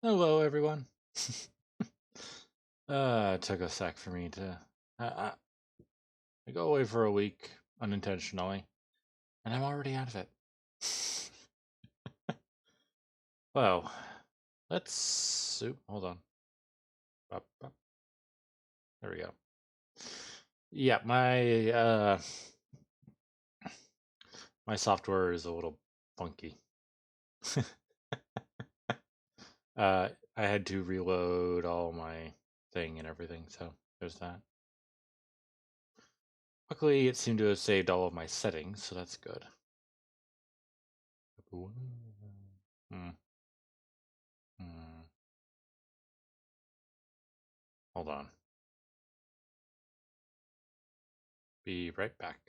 Hello, everyone. It took a sec for me to. I go away for a week unintentionally, and I'm already out of it. Well, let's. Oop, hold on. Up. There we go. Yeah, my software is a little funky. I had to reload all my thing and everything, so there's that. Luckily, it seemed to have saved all of my settings, so that's good. Hmm. Hold on. Be right back.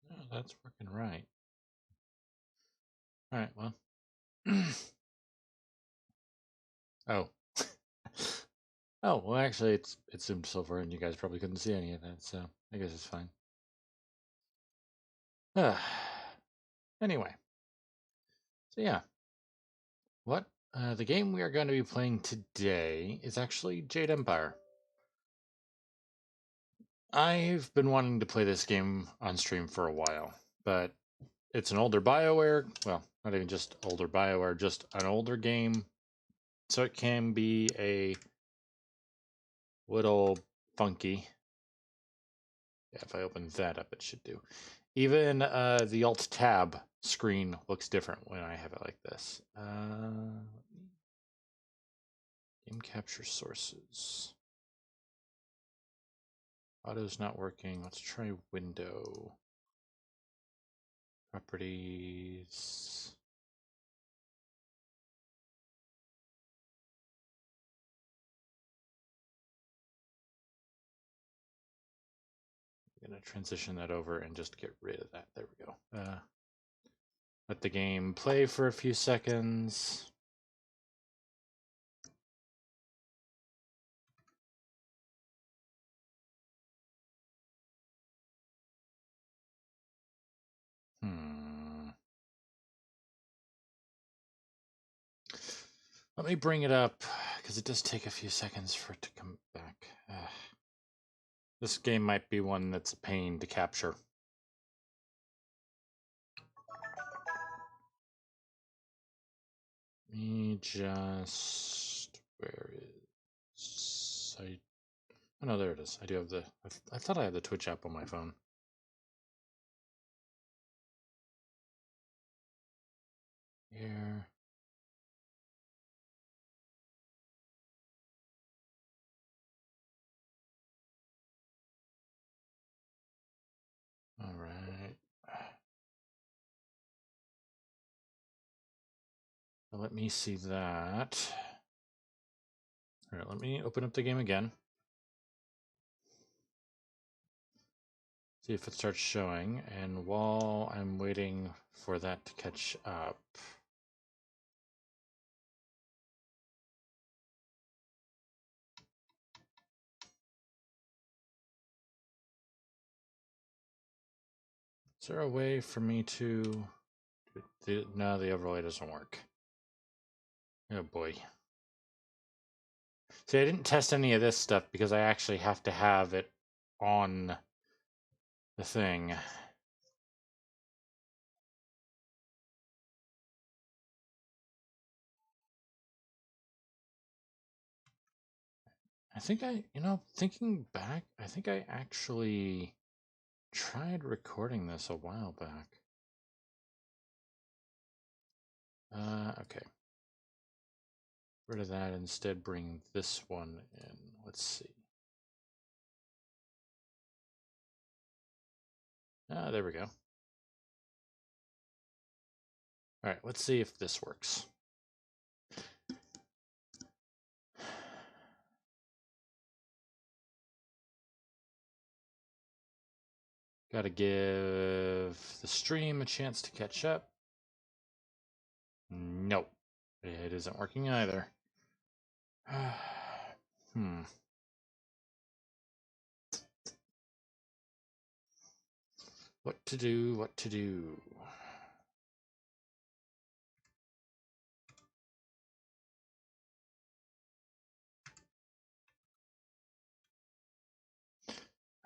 Oh, that's working right. All right, well. Oh. Oh, well, actually, it zoomed silver, and you guys probably couldn't see any of that, so I guess it's fine. Anyway. So, yeah. What? The game we are going to be playing today is actually Jade Empire. I've been wanting to play this game on stream for a while, but it's an older BioWare. Well, not even just older BioWare, just an older game. So it can be a little funky. Yeah, if I open that up, it should do. Even the Alt Tab screen looks different when I have it like this. Game capture sources. Auto's not working. Let's try window. Properties. I'm going to transition that over and just get rid of that. There we go. Let the game play for a few seconds. Let me bring it up, because it does take a few seconds for it to come back. This game might be one that's a pain to capture. Let me just... Where is... Oh no, there it is. I do have the... I thought I had the Twitch app on my phone. Here... All right. Let me see that. All right, let me open up the game again. See if it starts showing. And while I'm waiting for that to catch up... Is there a way for me to... No, the overlay doesn't work. Oh boy. See, I didn't test any of this stuff because I actually have to have it on the thing. I think thinking back, I think I actually tried recording this a while back. Okay. Rid of that, instead bring this one in. Let's see. There we go. All right, let's see if this works. Gotta give the stream a chance to catch up. Nope. It isn't working either. What to do, what to do.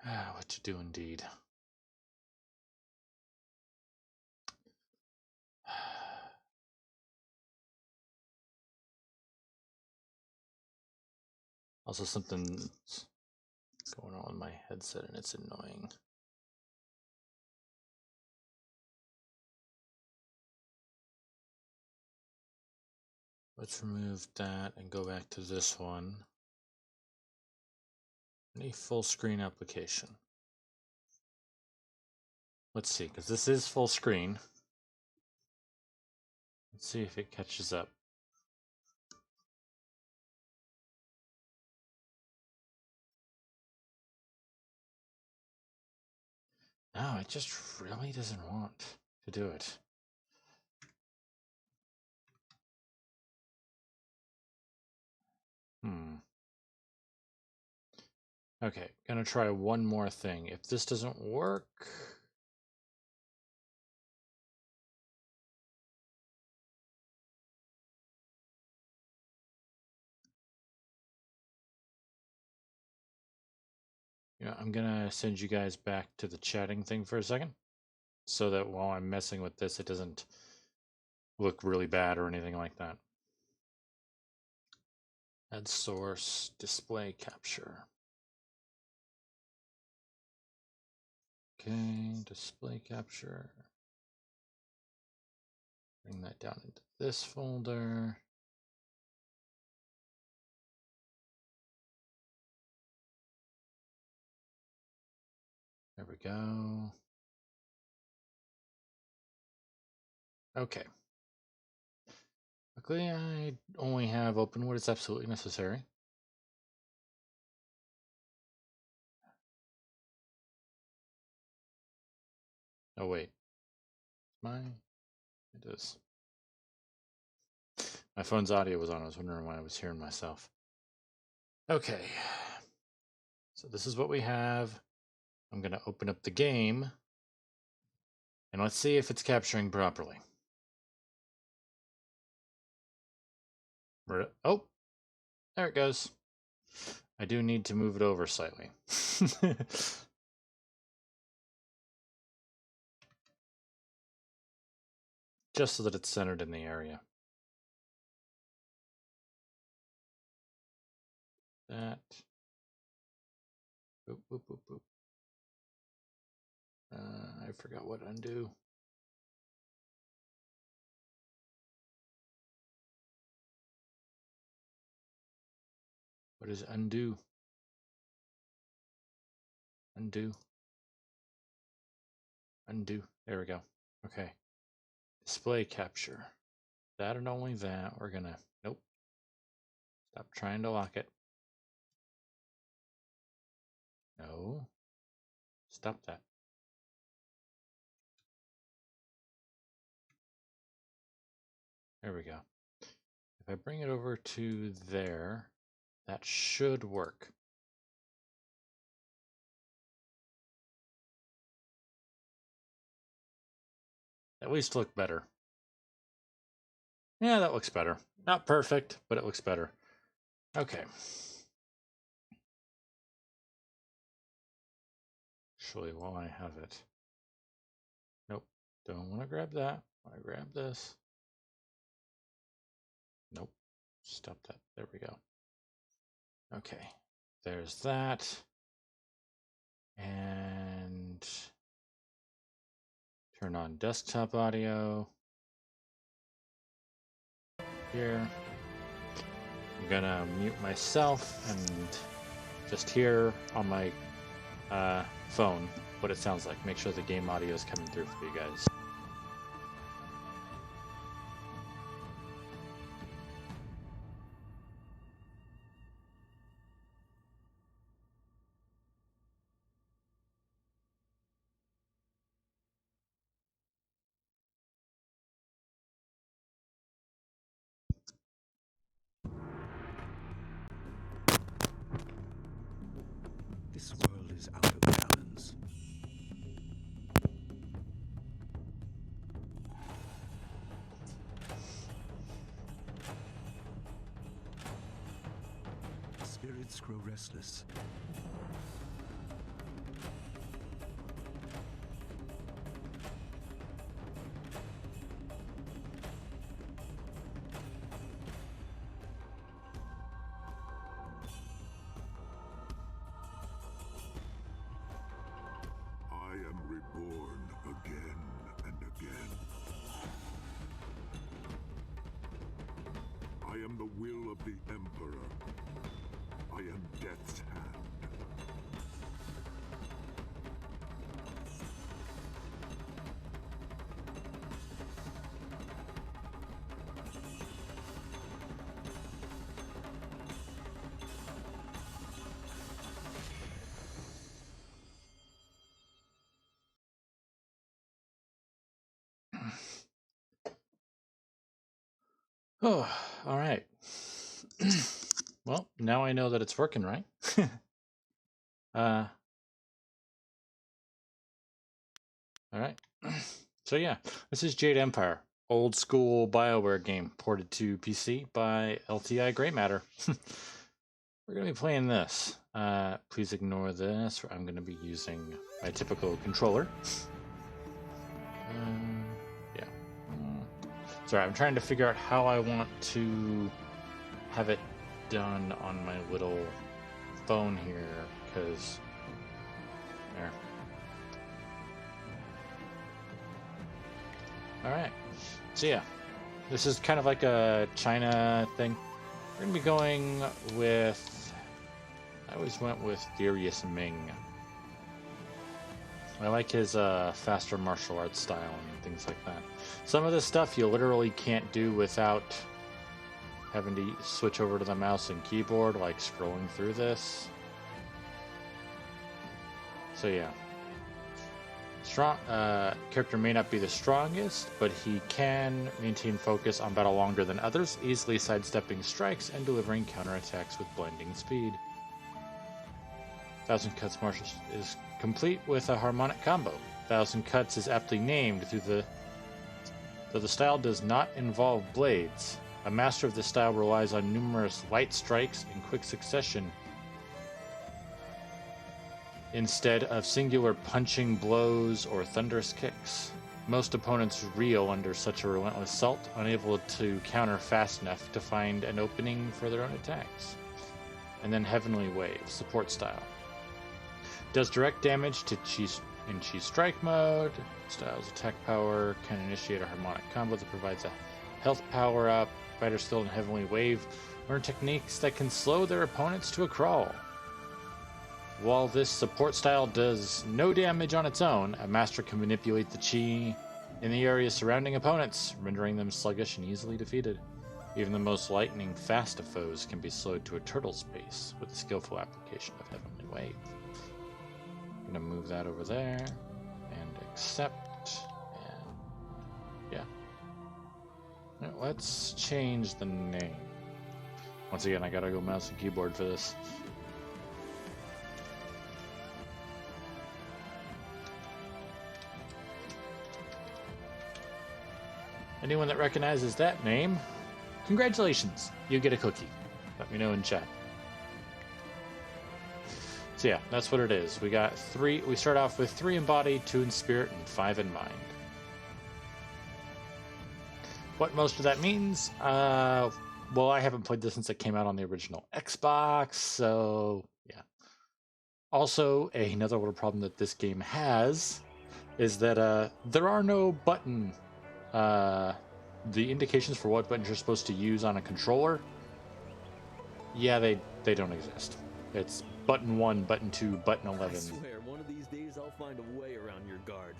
What to do indeed. Also, something's going on with my headset and it's annoying. Let's remove that and go back to this one. Any full screen application. Let's see, because this is full screen. Let's see if it catches up. No, it just really doesn't want to do it. Okay, gonna try one more thing. If this doesn't work... Yeah, I'm gonna send you guys back to the chatting thing for a second, so that while I'm messing with this, it doesn't look really bad or anything like that. Add source, display capture. Okay, display capture. Bring that down into this folder. There we go. Okay. Luckily, I only have open what is absolutely necessary. Oh, wait. It is. My phone's audio was on. I was wondering why I was hearing myself. Okay. So this is what we have. I'm going to open up the game. And let's see if it's capturing properly. Oh, there it goes. I do need to move it over slightly. Just so that it's centered in the area. That. Boop, boop, boop, boop. I forgot what undo. What is undo? Undo. Undo. There we go. Okay. Display capture. That and only that. We're gonna... Nope. Stop trying to lock it. No. Stop that. There we go. If I bring it over to there, that should work. At least look better. Yeah, that looks better. Not perfect, but it looks better. Okay. Actually, while I have it. Nope. Don't want to grab that. I want to grab this. Nope. Stop that. There we go. Okay. There's that. And turn on desktop audio. Here. I'm gonna mute myself and just hear on my phone what it sounds like. Make sure the game audio is coming through for you guys. spirits grow restless. I am reborn again and again. I am the will of the Emperor. I am Death's hand. Oh, all right. Well, now I know that it's working, right? All right. So yeah, this is Jade Empire, old school BioWare game ported to PC by LTI Grey Matter. We're gonna be playing this. Please ignore this. I'm gonna be using my typical controller. Yeah. Sorry, I'm trying to figure out how I want to have it done on my little phone here, because there. Alright, so yeah, this is kind of like a China thing. We're gonna be going with, I always went with Furious Ming. I like his faster martial arts style and things like that. Some of this stuff you literally can't do without having to switch over to the mouse and keyboard, like scrolling through this. So yeah. Strong character may not be the strongest, but he can maintain focus on battle longer than others, easily sidestepping strikes and delivering counterattacks with blinding speed. Thousand Cuts martial is complete with a harmonic combo. Thousand Cuts is aptly named though the style does not involve blades. A master of this style relies on numerous light strikes in quick succession instead of singular punching blows or thunderous kicks. Most opponents reel under such a relentless assault, unable to counter fast enough to find an opening for their own attacks. And then Heavenly Wave, support style. Does direct damage to in Chi Strike mode. Style's attack power can initiate a harmonic combo that provides a health power up. Fighters skilled in Heavenly Wave learn techniques that can slow their opponents to a crawl. While this support style does no damage on its own, a master can manipulate the chi in the area surrounding opponents, rendering them sluggish and easily defeated. Even the most lightning fast of foes can be slowed to a turtle's pace with the skillful application of Heavenly Wave. I'm going to move that over there and accept, and yeah. Now, let's change the name. Once again, I gotta go mouse and keyboard for this. Anyone that recognizes that name, congratulations, you get a cookie. Let me know in chat. So yeah, that's what it is. We got 3, we start off with 3 in body, 2 in spirit, and 5 in mind. What most of that means, well, I haven't played this since it came out on the original Xbox, so yeah. Also, another little problem that this game has is that there are no button the indications for what buttons you're supposed to use on a controller, yeah, they don't exist. It's button 1, button 2, button 11. I swear, one of these days I'll find a way around your guard.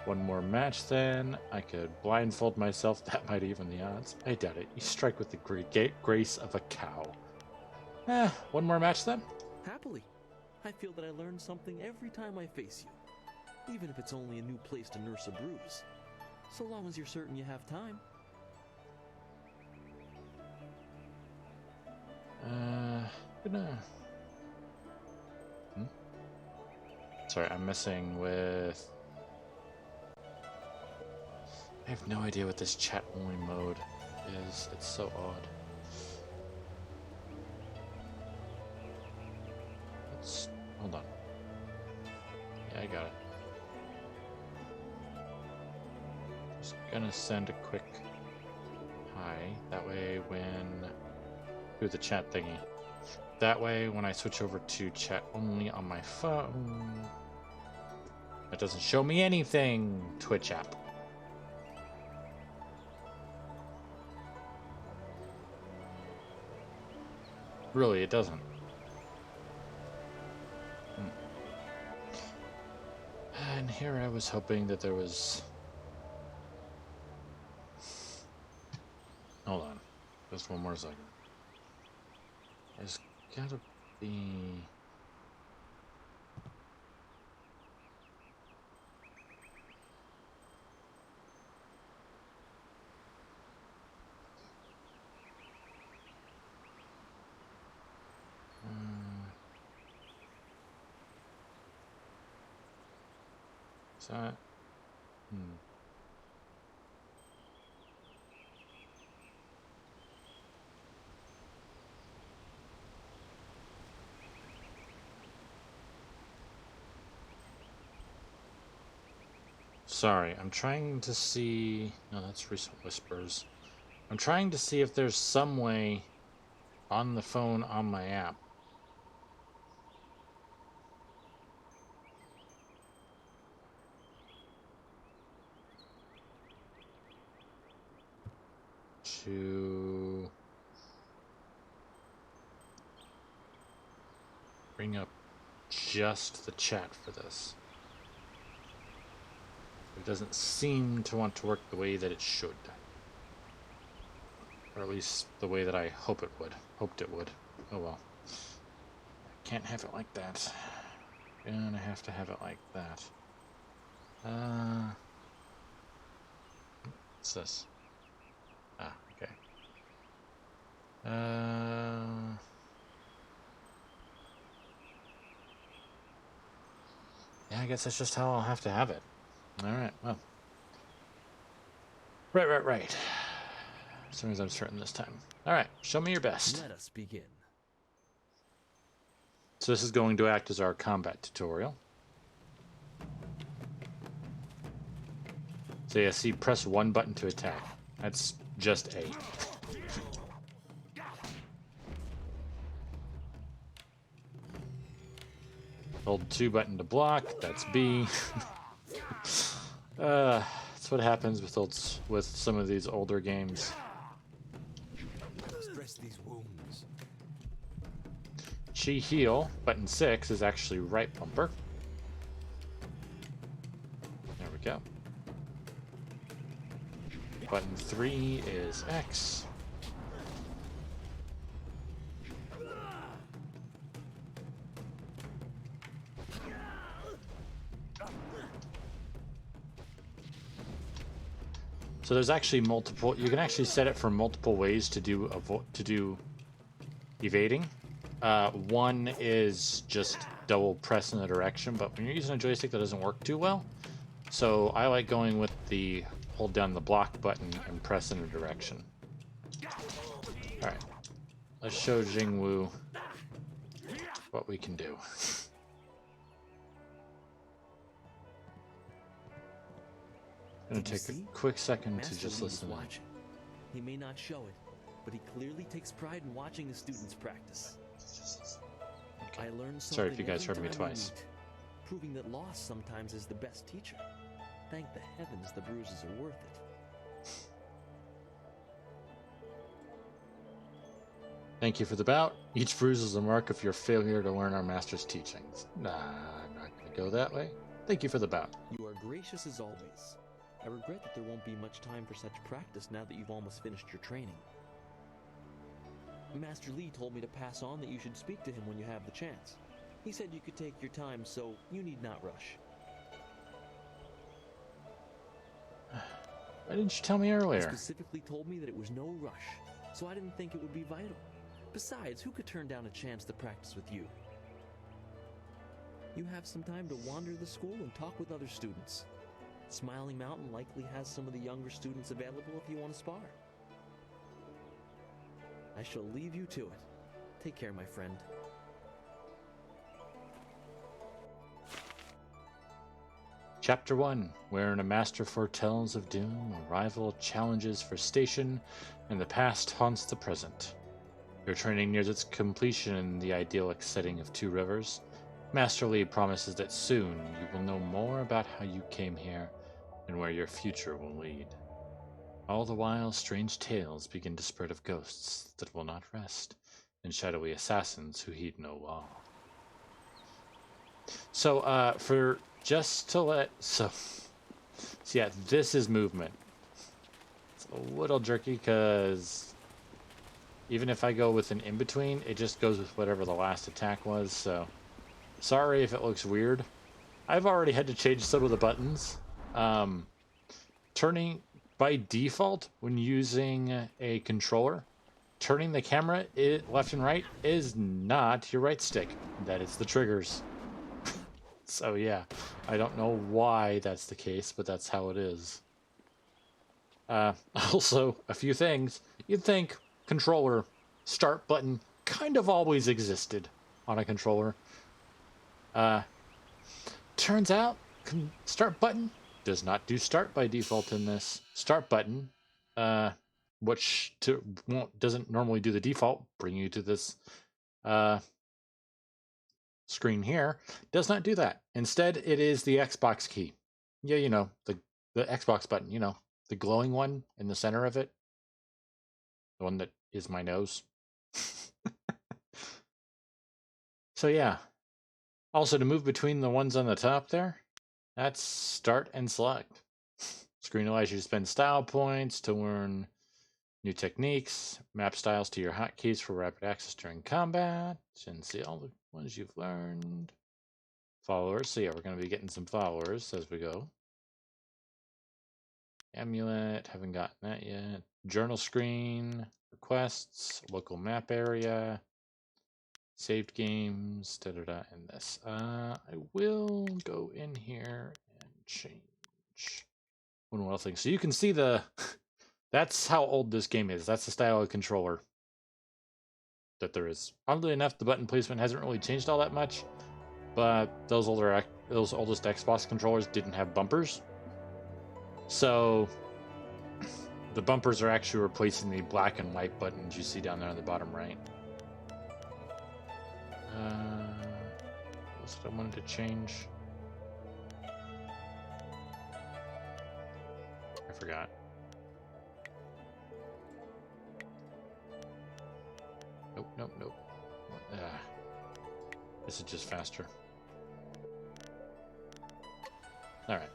One more match then. I could blindfold myself. That might even the odds. I doubt it. You strike with the grace of a cow. One more match then? Happily. I feel that I learn something every time I face you. Even if it's only a new place to nurse a bruise. So long as you're certain you have time. Sorry, I'm messing with... I have no idea what this chat-only mode is. It's so odd. Hold on. Yeah, I got it. Just gonna send a quick hi. That way when... through the chat thingy. That way when I switch over to chat only on my phone, it doesn't show me anything, Twitch app. Really, it doesn't. And here I was hoping that there was... Hold on. Just one more second. There's gotta be... Is that... Sorry, I'm trying to see... No, that's Recent Whispers. I'm trying to see if there's some way on the phone on my app to bring up just the chat for this. It doesn't seem to want to work the way that it should. Or at least the way that I hoped it would. Oh well. Can't have it like that. Gonna have to have it like that. What's this? Ah, okay. Yeah, I guess that's just how I'll have to have it. Alright, well. Right. As soon as I'm certain this time. Alright, show me your best. Let us begin. So this is going to act as our combat tutorial. So yeah, see, press one button to attack. That's just A. Hold 2 button to block, that's B. That's what happens with some of these older games. Stress these wounds. Chi heal, button 6 is actually right bumper. There we go. Button 3 is X. So there's actually multiple. You can actually set it for multiple ways to do evading. One is just double press in the direction, but when you're using a joystick, that doesn't work too well. So I like going with the hold down the block button and press in a direction. All right, let's show Jingwu what we can do. I'm gonna take a quick second to just listen. Watching. He may not show it, but he clearly takes pride in watching his students practice. Okay. I learned something. Sorry if you guys heard me every time we twice. meet, proving that loss sometimes is the best teacher. Thank the heavens the bruises are worth it. Thank you for the bout. Each bruise is a mark of your failure to learn our master's teachings. Nah, I'm not gonna go that way. Thank you for the bout. You are gracious as always. I regret that there won't be much time for such practice now that you've almost finished your training. Master Lee told me to pass on that you should speak to him when you have the chance. He said you could take your time, so you need not rush. Why didn't you tell me He earlier? specifically told me that it was no rush, so I didn't think it would be vital. Besides, who could turn down a chance to practice with you? You have some time to wander the school and talk with other students. Smiling Mountain likely has some of the younger students available if you want to spar. I shall leave you to it. Take care, my friend. Chapter 1, wherein a master foretells of doom, a rival challenges for station, and the past haunts the present. Your training nears its completion in the idyllic setting of Two Rivers. Master Lee promises that soon you will know more about how you came here and where your future will lead. All the while, strange tales begin to spread of ghosts that will not rest, and shadowy assassins who heed no law. So, for just to let... So yeah, this is movement. It's a little jerky because even if I go with an in-between, it just goes with whatever the last attack was, so sorry if it looks weird. I've already had to change some of the buttons. Turning by default when using a controller, turning the camera left and right is not your right stick. That is the triggers. So yeah, I don't know why that's the case, but that's how it is. Also, a few things. You'd think controller start button kind of always existed on a controller. Turns out start button does not do start by default in this. Start button, which doesn't normally do the default, bring you to this screen here, does not do that. Instead, it is the Xbox key. Yeah, you know, the Xbox button, you know, the glowing one in the center of it. The one that is my nose. So yeah. Also, to move between the ones on the top there, that's start and select. Screen allows you to spend style points to learn new techniques, map styles to your hotkeys for rapid access during combat, and see all the ones you've learned. Followers, so yeah, we're going to be getting some followers as we go. Amulet, haven't gotten that yet. Journal screen, requests, local map area, saved games, and this. I will go in here and change one more thing. So you can see that's how old this game is. That's the style of controller that there is. Oddly enough, the button placement hasn't really changed all that much, but those oldest Xbox controllers didn't have bumpers. So the bumpers are actually replacing the black and white buttons you see down there on the bottom right. What I wanted to change? I forgot. Nope. This is just faster. Alright.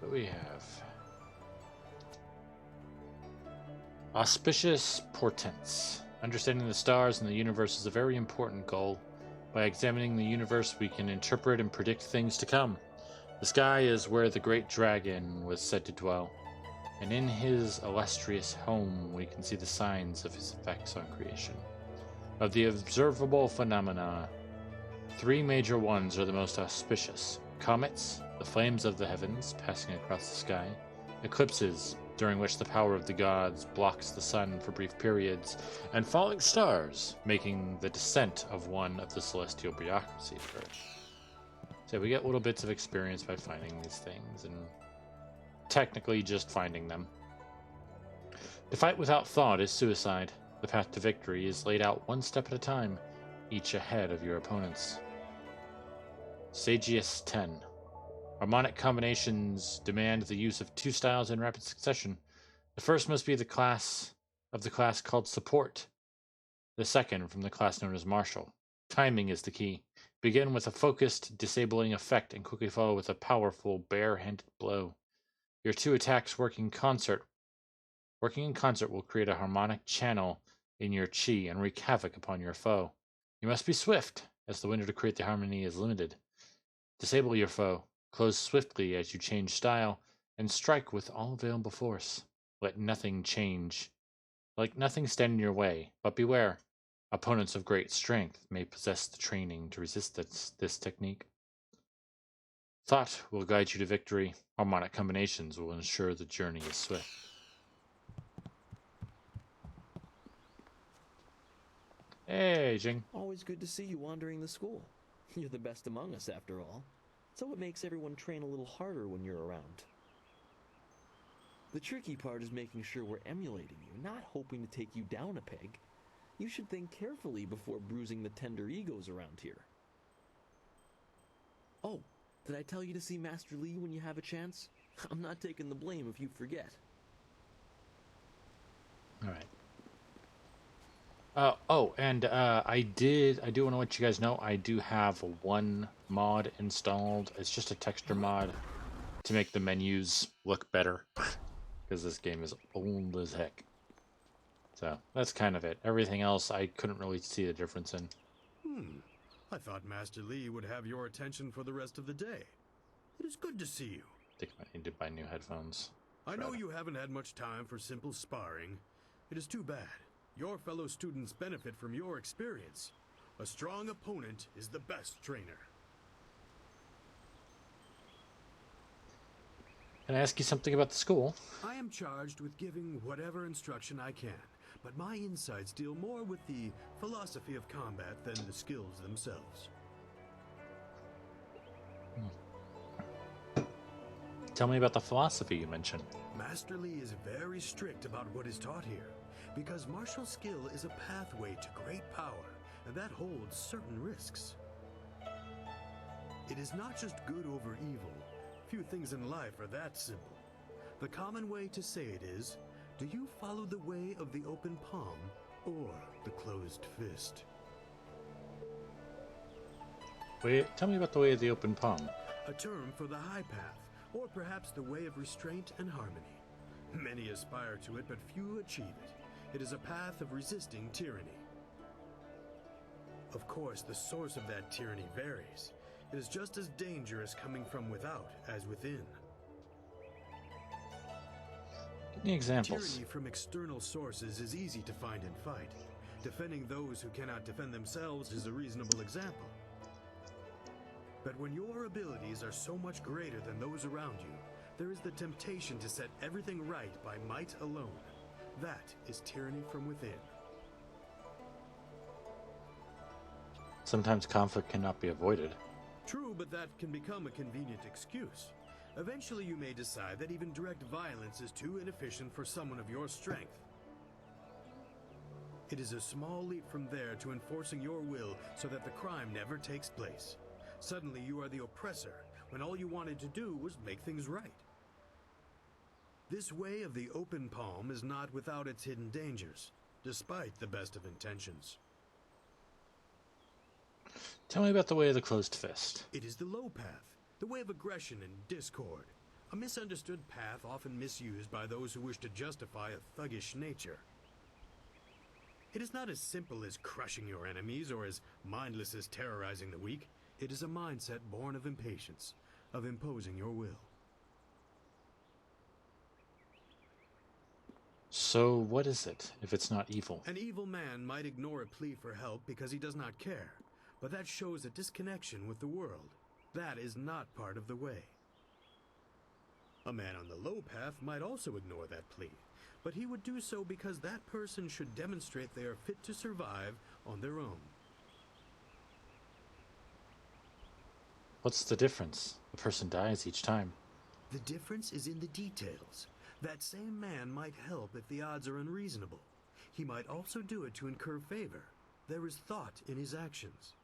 What we have? Auspicious portents. Understanding the stars and the universe is a very important goal. By examining the universe, we can interpret and predict things to come. The sky is where the great dragon was said to dwell, and in his illustrious home we can see the signs of his effects on creation. Of the observable phenomena, 3 major ones are the most auspicious: comets, the flames of the heavens passing across the sky; eclipses, during which the power of the gods blocks the sun for brief periods; and falling stars, making the descent of one of the celestial bureaucracy to Earth. So we get little bits of experience by finding these things, and technically just finding them. To fight without thought is suicide. The path to victory is laid out one step at a time, each ahead of your opponents. Sagius 10. Harmonic combinations demand the use of 2 styles in rapid succession. The first must be the class called Support. The second from the class known as Martial. Timing is the key. Begin with a focused, disabling effect and quickly follow with a powerful, bare-handed blow. Your 2 attacks working in concert will create a harmonic channel in your chi and wreak havoc upon your foe. You must be swift, as the window to create the harmony is limited. Disable your foe. Close swiftly as you change style, and strike with all available force. Let nothing stand in your way, but beware. Opponents of great strength may possess the training to resist this technique. Thought will guide you to victory. Harmonic combinations will ensure the journey is swift. Hey, Jing. Always good to see you wandering the school. You're the best among us, after all. so it makes everyone train a little harder when you're around. The tricky part is making sure we're emulating you, not hoping to take you down a peg. You should think carefully before bruising the tender egos around here. Oh, did I tell you to see Master Lee when you have a chance? I'm not taking the blame if you forget. All right. I do want to let you guys know I do have one mod installed. It's just a texture mod to make the menus look better because this game is old as heck. So that's kind of it. Everything else I couldn't really see the difference in. I thought Master Lee would have your attention for the rest of the day. It is good to see you. I think I might need to buy new headphones. I know you haven't had much time for simple sparring. It is too bad. Your fellow students benefit from your experience. A strong opponent is the best trainer. Can I ask you something about the school? I am charged with giving whatever instruction I can, but my insights deal more with the philosophy of combat than the skills themselves. Tell me about the philosophy you mentioned. Master Lee is very strict about what is taught here, because martial skill is a pathway to great power, and that holds certain risks. It is not just good over evil. Few things in life are that simple. The common way to say it is, do you follow the way of the open palm or the closed fist? Wait, tell me about the way of the open palm. A term for the high path, or perhaps the way of restraint and harmony. Many aspire to it, but few achieve it. It is a path of resisting tyranny. Of course, the source of that tyranny varies. It is just as dangerous coming from without as within. Give me examples. Tyranny from external sources is easy to find and fight. Defending those who cannot defend themselves is a reasonable example. But when your abilities are so much greater than those around you, there is the temptation to set everything right by might alone. That is tyranny from within. Sometimes conflict cannot be avoided. True, but that can become a convenient excuse. Eventually you may decide that even direct violence is too inefficient for someone of your strength. It is a small leap from there to enforcing your will so that the crime never takes place. Suddenly you are the oppressor, when all you wanted to do was make things right. This way of the open palm is not without its hidden dangers, despite the best of intentions. Tell me about the way of the closed fist. It is the low path, the way of aggression and discord. A misunderstood path often misused by those who wish to justify a thuggish nature. It is not as simple as crushing your enemies or as mindless as terrorizing the weak. It is a mindset born of impatience, of imposing your will. So what is it, if it's not evil? An evil man might ignore a plea for help because he does not care, but that shows a disconnection with the world. That is not part of the way. A man on the low path might also ignore that plea, but he would do so because that person should demonstrate they are fit to survive on their own. What's the difference? The person dies each time. The difference is in the details. That same man might help if the odds are unreasonable. He might also do it to incur favor. There is thought in his actions.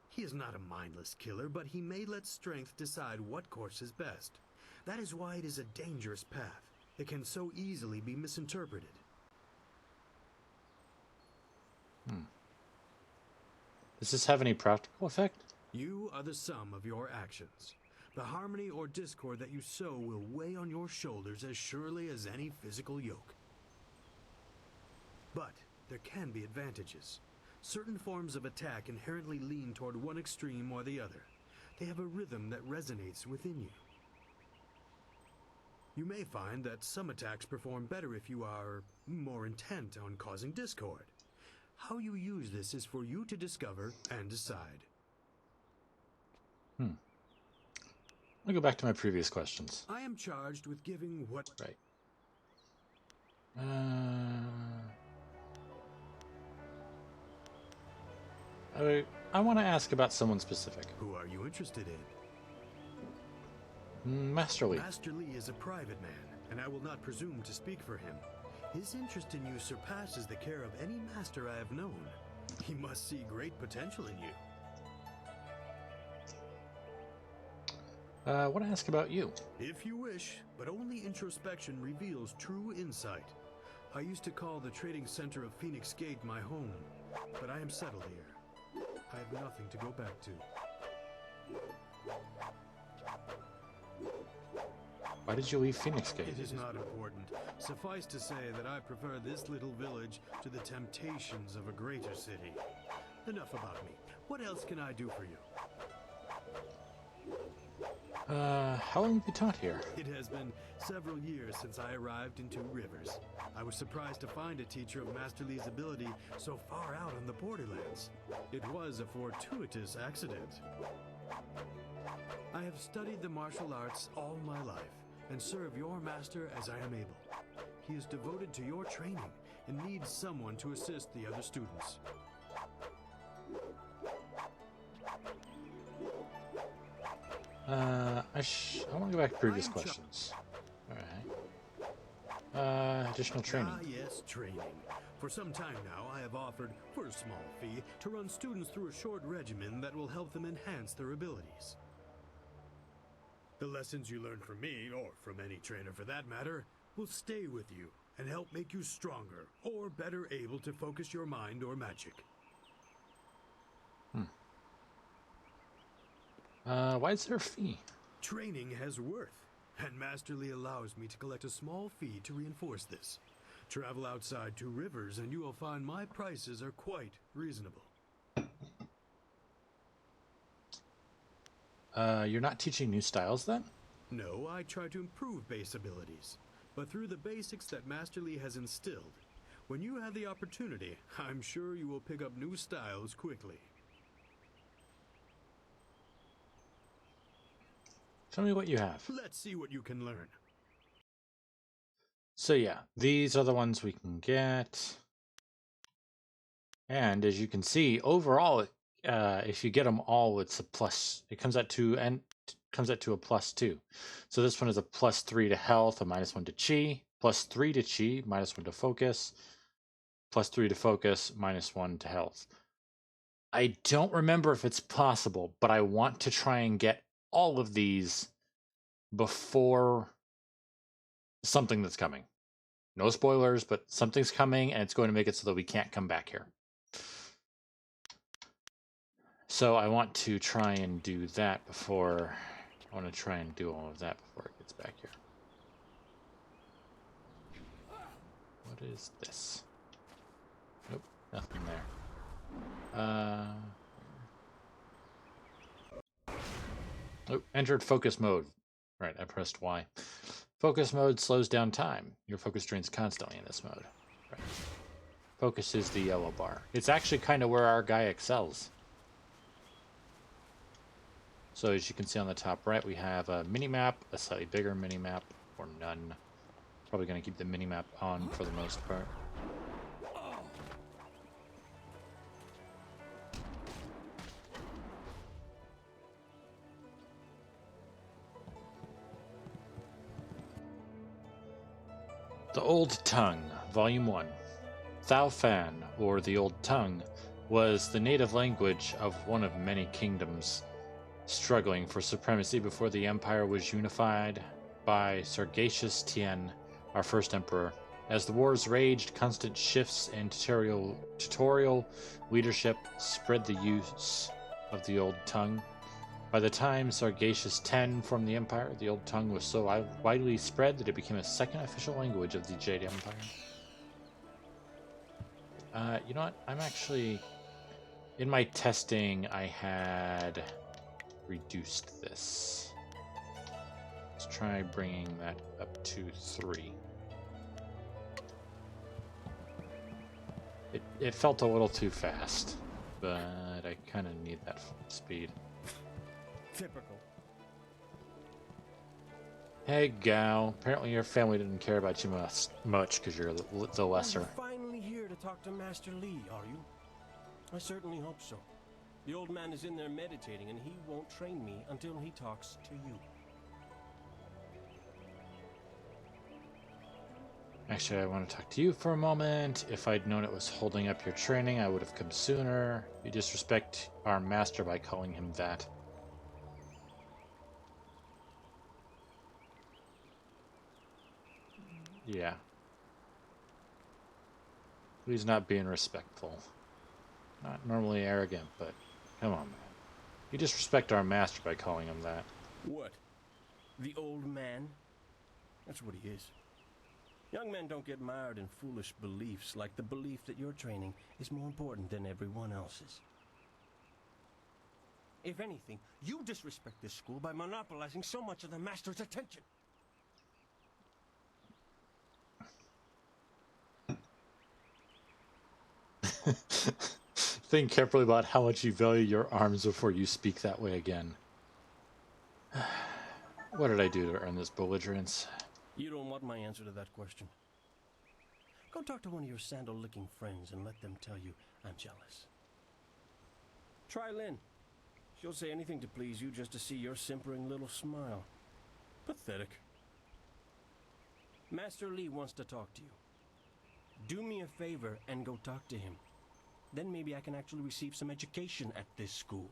He is not a mindless killer, but he may let strength decide what course is best. That is why it is a dangerous path. It can so easily be misinterpreted. Does this have any practical effect? You are the sum of your actions. The harmony or discord that you sow will weigh on your shoulders as surely as any physical yoke. But there can be advantages. Certain forms of attack inherently lean toward one extreme or the other. They have a rhythm that resonates within you. You may find that some attacks perform better if you are more intent on causing discord. How you use this is for you to discover and decide. I'll go back to my previous questions. I am charged with giving what... Right. I want to ask about someone specific. Who are you interested in? Master Lee. Master Lee is a private man, and I will not presume to speak for him. His interest in you surpasses the care of any master I have known. He must see great potential in you. I want to ask about you. If you wish, but only introspection reveals true insight. I used to call the trading center of Phoenix Gate my home, but I am settled here. I have nothing to go back to. Why did you leave Phoenix Gate? It is not important. Suffice to say that I prefer this little village to the temptations of a greater city. Enough about me. What else can I do for you? How long have you taught here? It has been several years since I arrived in Two Rivers. I was surprised to find a teacher of Master Lee's ability so far out on the borderlands. It was a fortuitous accident. I have studied the martial arts all my life and serve your master as I am able. He is devoted to your training and needs someone to assist the other students. I want to go back to previous questions. Alright. Additional training. Ah, yes, training. For some time now, I have offered, for a small fee, to run students through a short regimen that will help them enhance their abilities. The lessons you learn from me, or from any trainer for that matter, will stay with you and help make you stronger, or better able to focus your mind or magic. Why is there a fee? Training has worth, and Master Lee allows me to collect a small fee to reinforce this. Travel outside Two Rivers and you will find my prices are quite reasonable. You're not teaching new styles then? No, I try to improve base abilities, but through the basics that Master Lee has instilled. When you have the opportunity, I'm sure you will pick up new styles quickly. Tell me what you have. Let's see what you can learn. So yeah, these are the ones we can get. And as you can see, overall, if you get them all, it's a plus. It comes out to a +2. So this one is a +3 to health, a -1 to chi, +3 to chi, -1 to focus, +3 to focus, -1 to health. I don't remember if it's possible, but I want to try and get all of these before something that's coming. No spoilers, but something's coming and it's going to make it so that we can't come back here. So I want to try and do that before... I want to try and do all of that before it gets back here. What is this? Nope, nothing there. Oh, entered focus mode. Right, I pressed Y. Focus mode slows down time. Your focus drains constantly in this mode. Right. Focus is the yellow bar. It's actually kind of where our guy excels. So as you can see on the top right, we have a mini-map, a slightly bigger mini-map, or none. Probably going to keep the mini-map on for the most part. The Old Tongue, Volume 1. Thao Fan, or the Old Tongue, was the native language of one of many kingdoms struggling for supremacy before the empire was unified by Sargacius Tien, our first emperor. As the wars raged, constant shifts in tutorial leadership spread the use of the Old Tongue. By the time Sargacius X formed the empire, the Old Tongue was so widely spread that it became a second official language of the Jade Empire. You know what? I'm actually... In my testing, I had reduced this. Let's try bringing that up to 3. It felt a little too fast, but I kind of need that speed. Typical. Hey, Gao. Apparently your family didn't care about you much because you're the lesser. You're finally here to talk to Master Lee, are you? I certainly hope so. The old man is in there meditating, and he won't train me until he talks to you. Actually, I want to talk to you for a moment. If I'd known it was holding up your training, I would have come sooner. You disrespect our master by calling him that. Yeah. He's not being respectful. Not normally arrogant, but come on, man. You disrespect our master by calling him that. What? The old man? That's what he is. Young men don't get mired in foolish beliefs like the belief that your training is more important than everyone else's. If anything, you disrespect this school by monopolizing so much of the master's attention. Think carefully about how much you value your arms before you speak that way again. What did I do to earn this belligerence? You don't want my answer to that question. Go talk to one of your sandal-licking friends and let them tell you I'm jealous. Try Lynn. She'll say anything to please you just to see your simpering little smile. Pathetic. Master Lee wants to talk to you. Do me a favor and go talk to him. Then maybe I can actually receive some education at this school.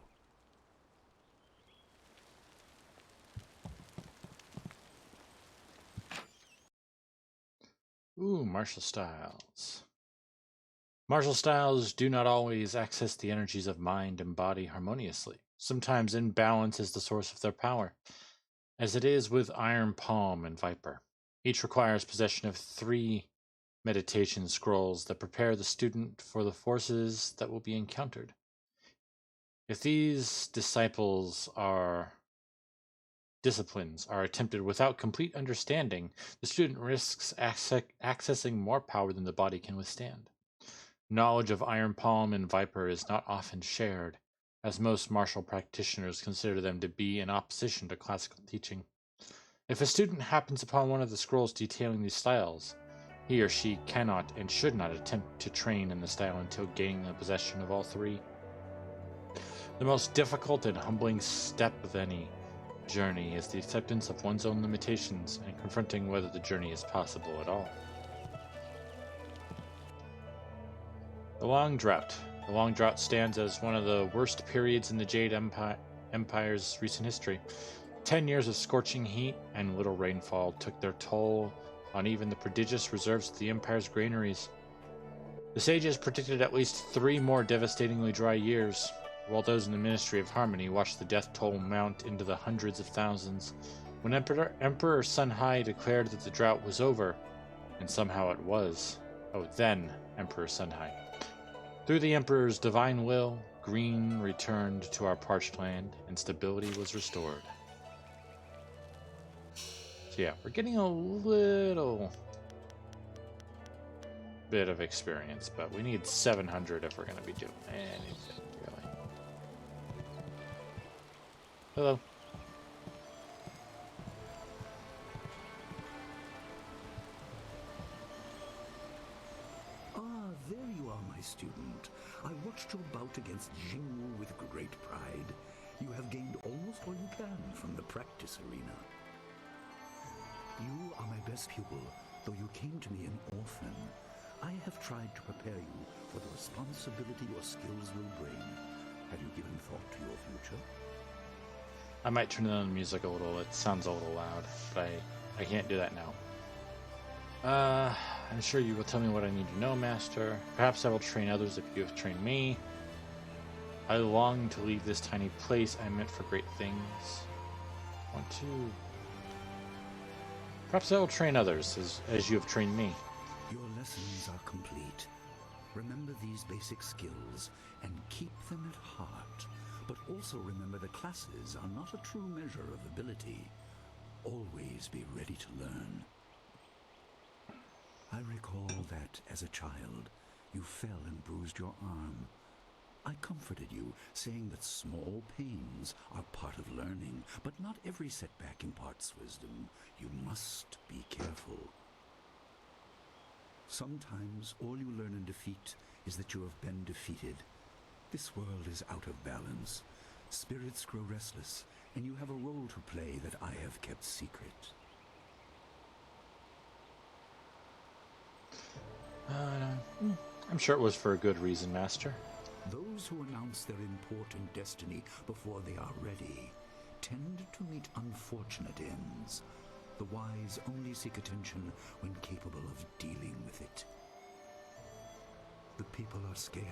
Ooh, martial styles. Martial styles do not always access the energies of mind and body harmoniously. Sometimes imbalance is the source of their power, as it is with Iron Palm and Viper. Each requires possession of 3 meditation scrolls that prepare the student for the forces that will be encountered. If these disciplines are attempted without complete understanding, the student risks accessing more power than the body can withstand. Knowledge of Iron Palm and Viper is not often shared, as most martial practitioners consider them to be in opposition to classical teaching. If a student happens upon one of the scrolls detailing these styles, he or she cannot and should not attempt to train in the style until gaining the possession of all 3. The most difficult and humbling step of any journey is the acceptance of one's own limitations and confronting whether the journey is possible at all. The Long Drought. The Long Drought stands as one of the worst periods in the Jade Empire's recent history. 10 years of scorching heat and little rainfall took their toll on even the prodigious reserves of the Empire's granaries. The sages predicted at least 3 more devastatingly dry years, while those in the Ministry of Harmony watched the death toll mount into the hundreds of thousands. When Emperor Sunhai declared that the drought was over, and somehow it was. Oh, then Emperor Sunhai. Through the Emperor's divine will, green returned to our parched land, and stability was restored. So yeah, we're getting a little bit of experience, but we need 700 if we're going to be doing anything, really. Hello. Ah, there you are, my student. I watched your bout against Jingwu with great pride. You have gained almost all you can from the practice arena. You are my best pupil, though you came to me an orphan. I have tried to prepare you for the responsibility your skills will bring. Have you given thought to your future? I might turn down the music a little. It sounds a little loud, but I can't do that now. I'm sure you will tell me what I need to know, Master. Perhaps I will train others if you have trained me. I long to leave this tiny place I meant for great things. Want to... Perhaps I will train others as you have trained me. Your lessons are complete. Remember these basic skills and keep them at heart. But also remember the classes are not a true measure of ability. Always be ready to learn. I recall that, as a child, you fell and bruised your arm. I comforted you, saying that small pains are part of learning, but not every setback imparts wisdom. You must be careful. Sometimes all you learn in defeat is that you have been defeated. This world is out of balance. Spirits grow restless, and you have a role to play that I have kept secret. I'm sure it was for a good reason, Master. Those who announce their important destiny before they are ready tend to meet unfortunate ends. The wise only seek attention when capable of dealing with it. The people are scared.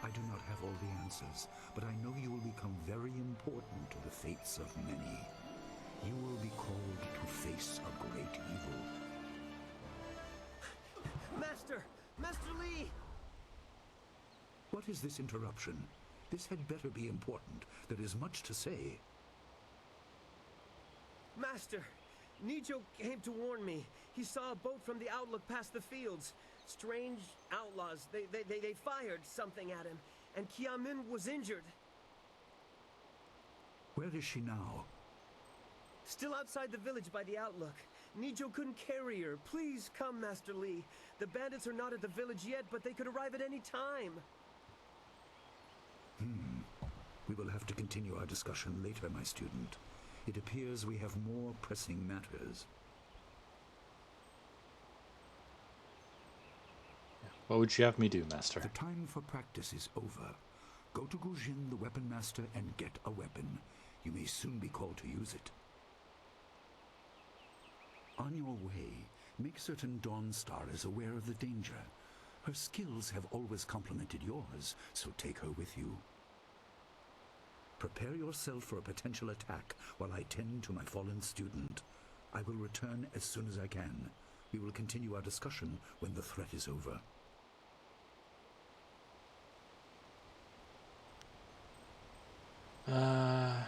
I do not have all the answers, but I know you will become very important to the fates of many. You will be called to face a great evil. Master! Master Lee! What is this interruption? This had better be important. There is much to say. Master! Nijo came to warn me. He saw a boat from the outlook past the fields. Strange outlaws. They fired something at him. And Kiamin was injured. Where is she now? Still outside the village by the outlook. Nijo couldn't carry her. Please come, Master Lee. The bandits are not at the village yet, but they could arrive at any time. We will have to continue our discussion later, my student. It appears we have more pressing matters. What would you have me do, Master? The time for practice is over. Go to Gujin, the weapon master, and get a weapon. You may soon be called to use it. On your way, make certain Dawnstar is aware of the danger. Her skills have always complemented yours, so take her with you. Prepare yourself for a potential attack while I tend to my fallen student. I will return as soon as I can. We will continue our discussion when the threat is over. No,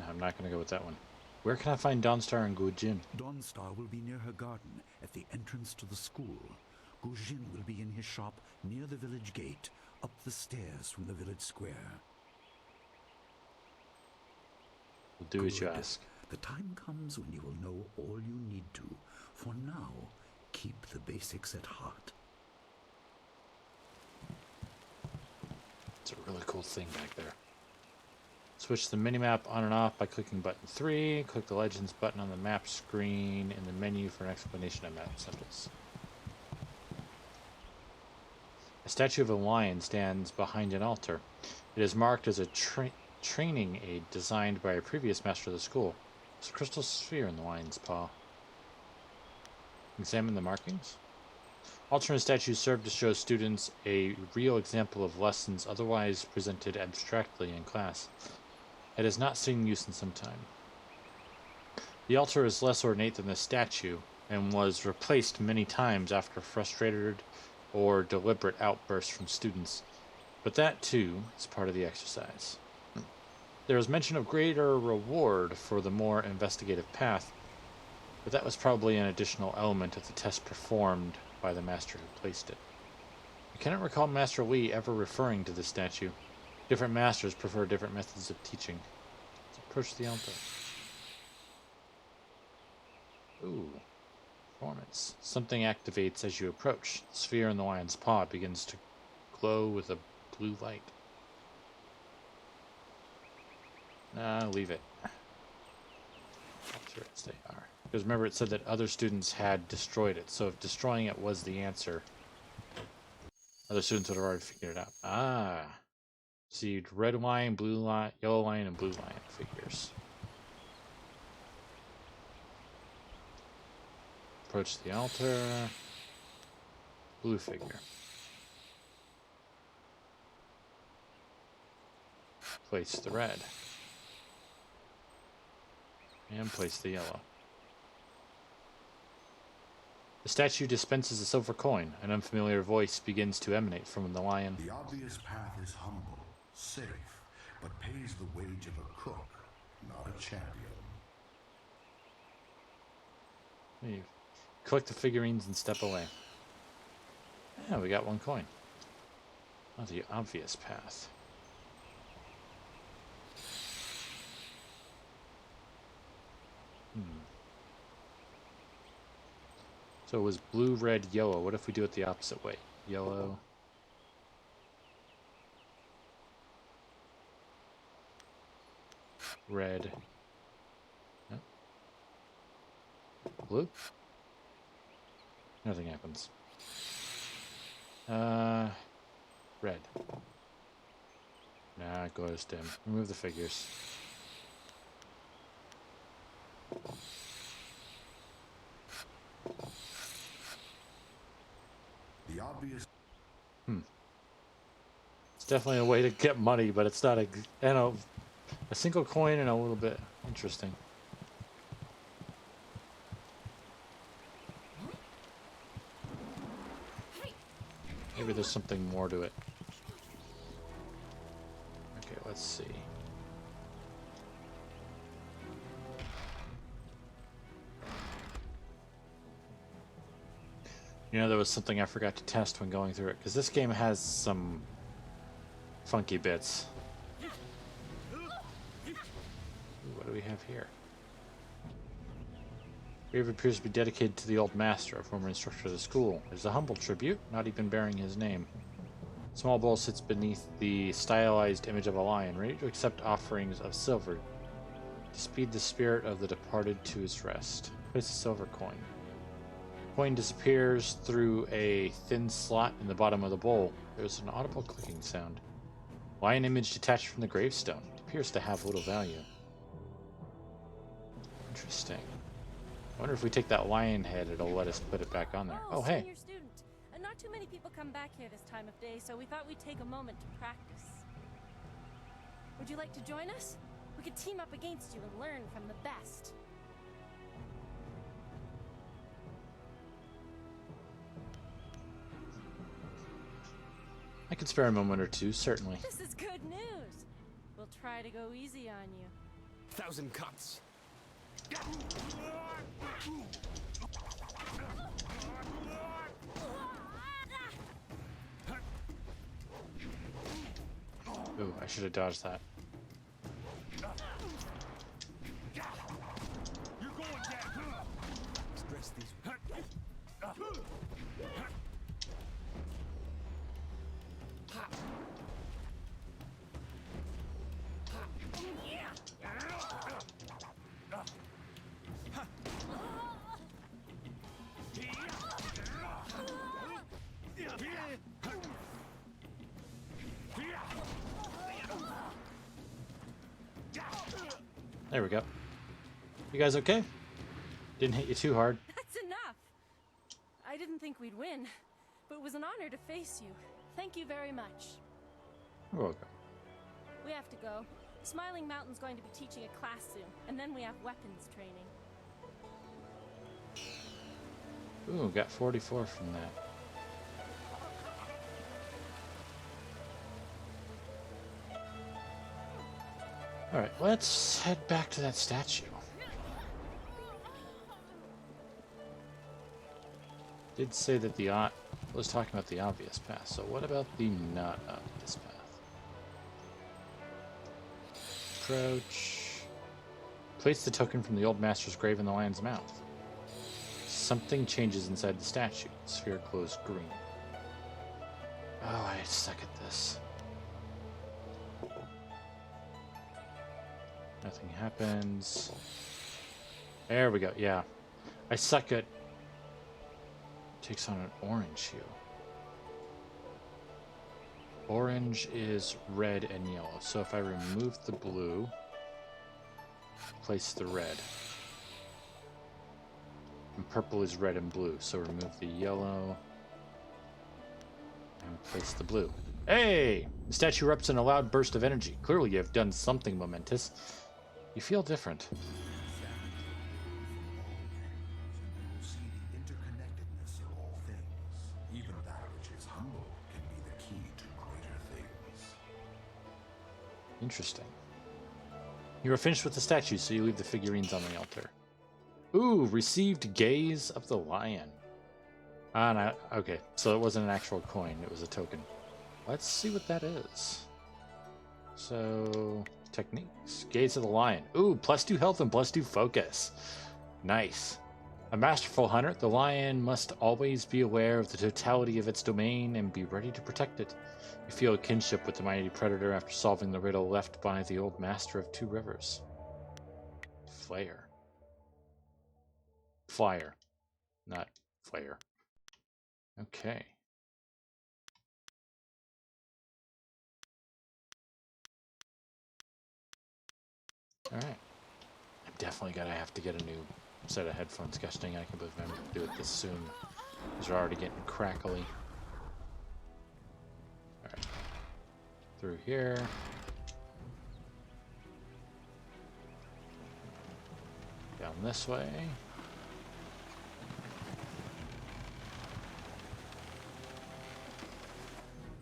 I'm not going to go with that one. Where can I find Dawnstar and Gujin? Dawnstar will be near her garden at the entrance to the school. Gujin will be in his shop near the village gate, up the stairs from the village square. We'll do as you Good. ask. The time comes when you will know all you need to. For now, keep the basics at heart. It's a really cool thing back there. Switch the minimap on and off by clicking button 3. Click the Legends button on the map screen in the menu for an explanation of map symbols. A statue of a lion stands behind an altar. It is marked as a training aid designed by a previous master of the school. There's a crystal sphere in the lion's paw. Examine the markings. Alternate statues serve to show students a real example of lessons otherwise presented abstractly in class. It has not seen use in some time. The altar is less ornate than the statue, and was replaced many times after frustrated or deliberate outbursts from students. But that, too, is part of the exercise. There is mention of greater reward for the more investigative path, but that was probably an additional element of the test performed by the master who placed it. I cannot recall Master Lee ever referring to this statue. Different masters prefer different methods of teaching. Let's approach the altar. Ooh. Performance. Something activates as you approach. The sphere in the lion's paw begins to glow with a blue light. Leave it. Sure, they are. Because remember it said that other students had destroyed it, so if destroying it was the answer, other students would have already figured it out. See, red lion, blue lion, yellow lion, and blue lion figures. Approach the altar. Blue figure. Place the red. And place the yellow. The statue dispenses a silver coin. An unfamiliar voice begins to emanate from the lion. The obvious path is humble, safe, but pays the wage of a cook, not a champion. You collect the figurines and step away. Yeah, we got one coin. Oh, the obvious path. So it was blue, red, yellow. What if we do it the opposite way? Yellow, red. No. Blue? Nothing happens. Red. Nah, it glows dim. Remove the figures. The obvious. It's definitely a way to get money, but it's not a single coin and a little bit interesting. Maybe there's something more to it. Okay, let's see. You know, there was something I forgot to test when going through it, because this game has some funky bits. Ooh, what do we have here? Grave appears to be dedicated to the old master, a former instructor of the school. It is a humble tribute, not even bearing his name. A small bowl sits beneath the stylized image of a lion, ready to accept offerings of silver to speed the spirit of the departed to his rest. Place a silver coin. Coin disappears through a thin slot in the bottom of the bowl. There's an audible clicking sound. Lion image detached from the gravestone. It appears to have little value. Interesting. I wonder if we take that lion head, it'll let us put it back on there. Oh, hey. Senior student. Not too many people come back here this time of day, so we thought we'd take a moment to practice. Would you like to join us? We could team up against you and learn from the best. I could spare a moment or two, certainly. This is good news. We'll try to go easy on you. 1,000 cuts. Ooh, I should have dodged that. Stress these. There we go. You guys okay? Didn't hit you too hard. That's enough. I didn't think we'd win, but it was an honor to face you. Thank you very much. You're welcome. We have to go. Smiling Mountain's going to be teaching a class soon, and then we have weapons training. Ooh, got 44 from that. Alright, let's head back to that statue. Did say that the was talking about the obvious path, so what about the not obvious path? Approach. Place the token from the old master's grave in the lion's mouth. Something changes inside the statue. The sphere glows green. Oh, I suck at this. Nothing happens. There we go, yeah. I suck at... Takes on an orange hue. Orange is red and yellow. So if I remove the blue, place the red. And purple is red and blue. So remove the yellow and place the blue. Hey! The statue erupts in a loud burst of energy. Clearly you have done something momentous. You feel different. See the interconnectedness of all things. Even that which is humble can be the key to greater things. Interesting. You are finished with the statue, so you leave the figurines on the altar. Ooh, received gaze of the lion. Ah, no, okay, so it wasn't an actual coin, it was a token. Let's see what that is. So, techniques. Gaze of the lion. Ooh, +2 health and +2 focus. Nice. A masterful hunter, the lion must always be aware of the totality of its domain and be ready to protect it. You feel a kinship with the mighty predator after solving the riddle left by the old master of 2 rivers. Flare. Flyer, not flare. Okay. Alright. I'm definitely gonna have to get a new set of headphones. Gosh dang, I can't believe I'm gonna do it this soon. These are already getting crackly. Alright. Through here. Down this way.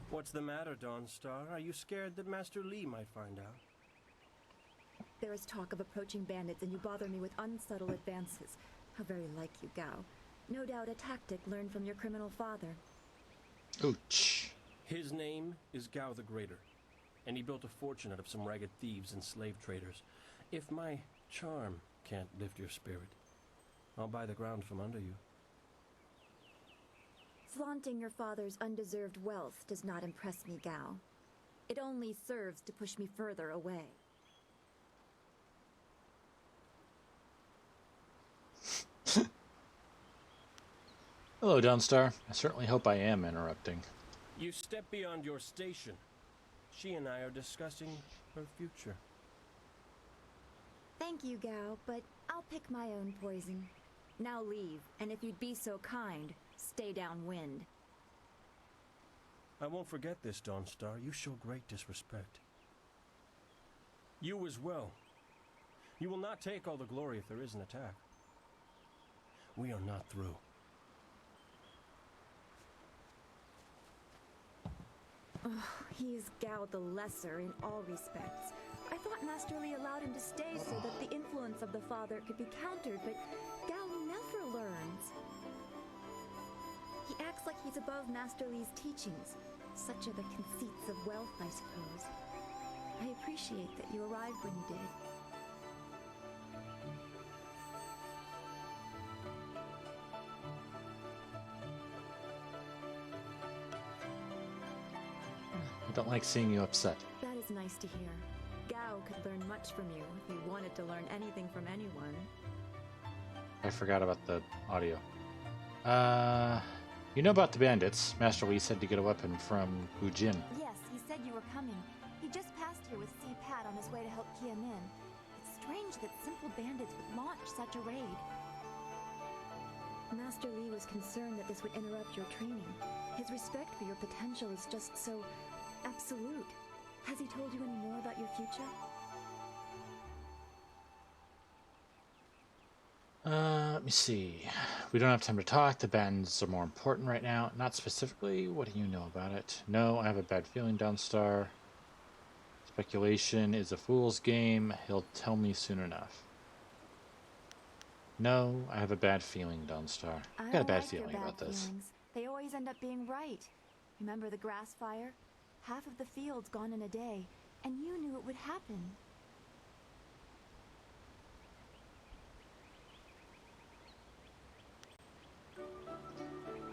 What's the matter, Dawnstar? Are you scared that Master Lee might find out? There is talk of approaching bandits, and you bother me with unsubtle advances. How very like you, Gao. No doubt a tactic learned from your criminal father. Ouch. His name is Gao the Greater, and he built a fortune out of some ragged thieves and slave traders. If my charm can't lift your spirit, I'll buy the ground from under you. Flaunting your father's undeserved wealth does not impress me, Gao. It only serves to push me further away. Hello, Dawnstar. I certainly hope I am interrupting. You step beyond your station. She and I are discussing her future. Thank you, Gao, but I'll pick my own poison. Now leave, and if you'd be so kind, stay downwind. I won't forget this, Dawnstar. You show great disrespect. You as well. You will not take all the glory if there is an attack. We are not through. He is Gao the Lesser in all respects. I thought Master Lee allowed him to stay so that the influence of the father could be countered, but Gao never learns. He acts like he's above Master Lee's teachings. Such are the conceits of wealth, I suppose. I appreciate that you arrived when you did. I don't like seeing you upset. That is nice to hear. Gao could learn much from you if he wanted to learn anything from anyone. I forgot about the audio. You know about the bandits. Master Lee said to get a weapon from Wu Jin. Yes, he said you were coming. He just passed here with Si Pat on his way to help Kia Min. It's strange that simple bandits would launch such a raid. Master Lee was concerned that this would interrupt your training. His respect for your potential is just so absolute. Has he told you any more about your future? Let me see. We don't have time to talk. The bands are more important right now. Not specifically. What do you know about it? No, I have a bad feeling, Dawnstar. Speculation is a fool's game. He'll tell me soon enough. No, I have a bad feeling, Dawnstar. I got a bad feeling about this. They always end up being right. Remember the grass fire? Half of the field's gone in a day, and you knew it would happen.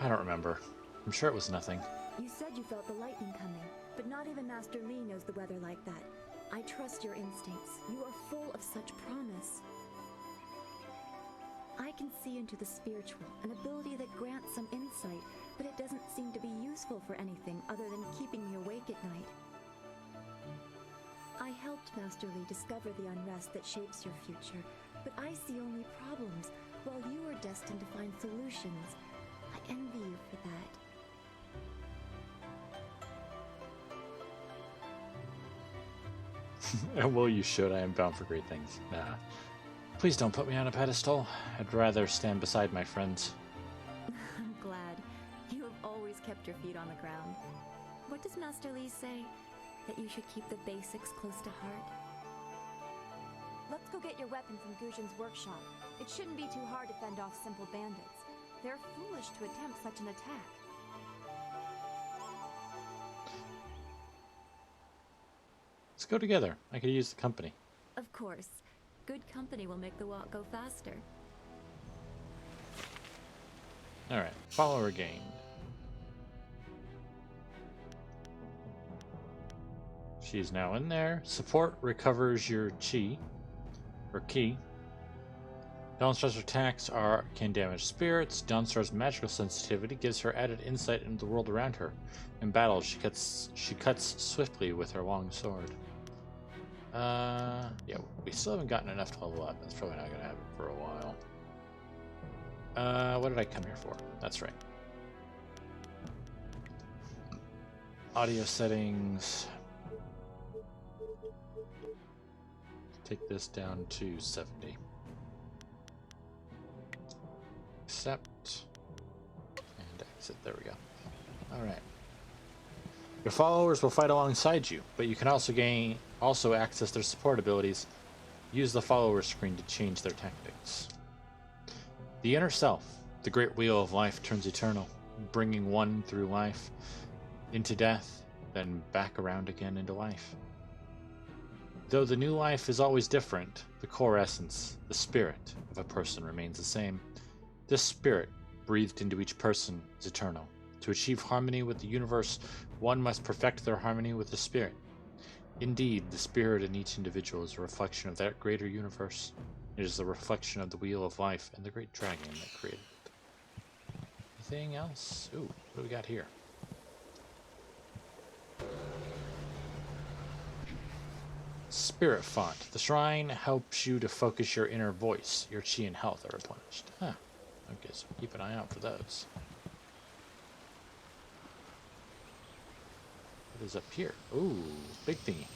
I don't remember. I'm sure it was nothing. You said you felt the lightning coming, but not even Master Lee knows the weather like that. I trust your instincts. You are full of such promise. I can see into the spiritual, an ability that grants some insight, but it doesn't seem to be useful for anything other than keeping me awake at night. I helped Master Lee discover the unrest that shapes your future, but I see only problems, while you are destined to find solutions. I envy you for that. Well, you should. I am bound for great things. Nah. Please don't put me on a pedestal. I'd rather stand beside my friends. I'm glad. You have always kept your feet on the ground. What does Master Lee say? That you should keep the basics close to heart? Let's go get your weapon from Gujin's workshop. It shouldn't be too hard to fend off simple bandits. They're foolish to attempt such an attack. Let's go together. I could use the company. Of course. Good company will make the walk go faster. Alright, follower gained. She's now in there. Support recovers your chi, or key. Dawnstar's attacks can damage spirits. Dawnstar's magical sensitivity gives her added insight into the world around her. In battle, she cuts swiftly with her long sword. Yeah, we still haven't gotten enough to level up. That's probably not going to happen for a while. What did I come here for? That's right. Audio settings. Take this down to 70. Accept. And exit. There we go. Alright. Your followers will fight alongside you, but you can also access their support abilities. Use the follower screen to change their tactics. The inner self, the great wheel of life, turns eternal, bringing one through life into death, then back around again into life. Though the new life is always different, the core essence, the spirit of a person remains the same. This spirit, breathed into each person, is eternal. To achieve harmony with the universe, one must perfect their harmony with the spirit. Indeed, the spirit in each individual is a reflection of that greater universe. It is the reflection of the wheel of life and the great dragon that created it. Anything else? Ooh, what do we got here? Spirit font. The shrine helps you to focus your inner voice. Your chi and health are replenished. Huh. Okay, so keep an eye out for those. What is up here? Ooh, big thingy.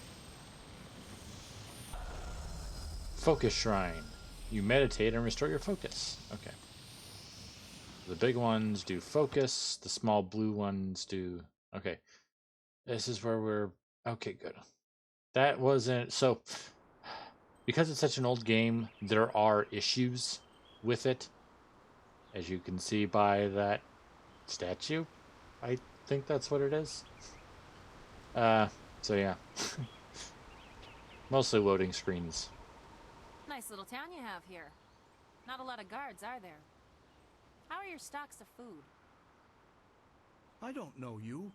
Focus shrine. You meditate and restore your focus. Okay. The big ones do focus. The small blue ones do... Okay. This is where we're... Okay, good. That wasn't... So, because it's such an old game, there are issues with it. As you can see by that statue. I think that's what it is. So yeah. Mostly loading screens. Nice little town you have here. Not a lot of guards, are there? How are your stocks of food? I don't know you.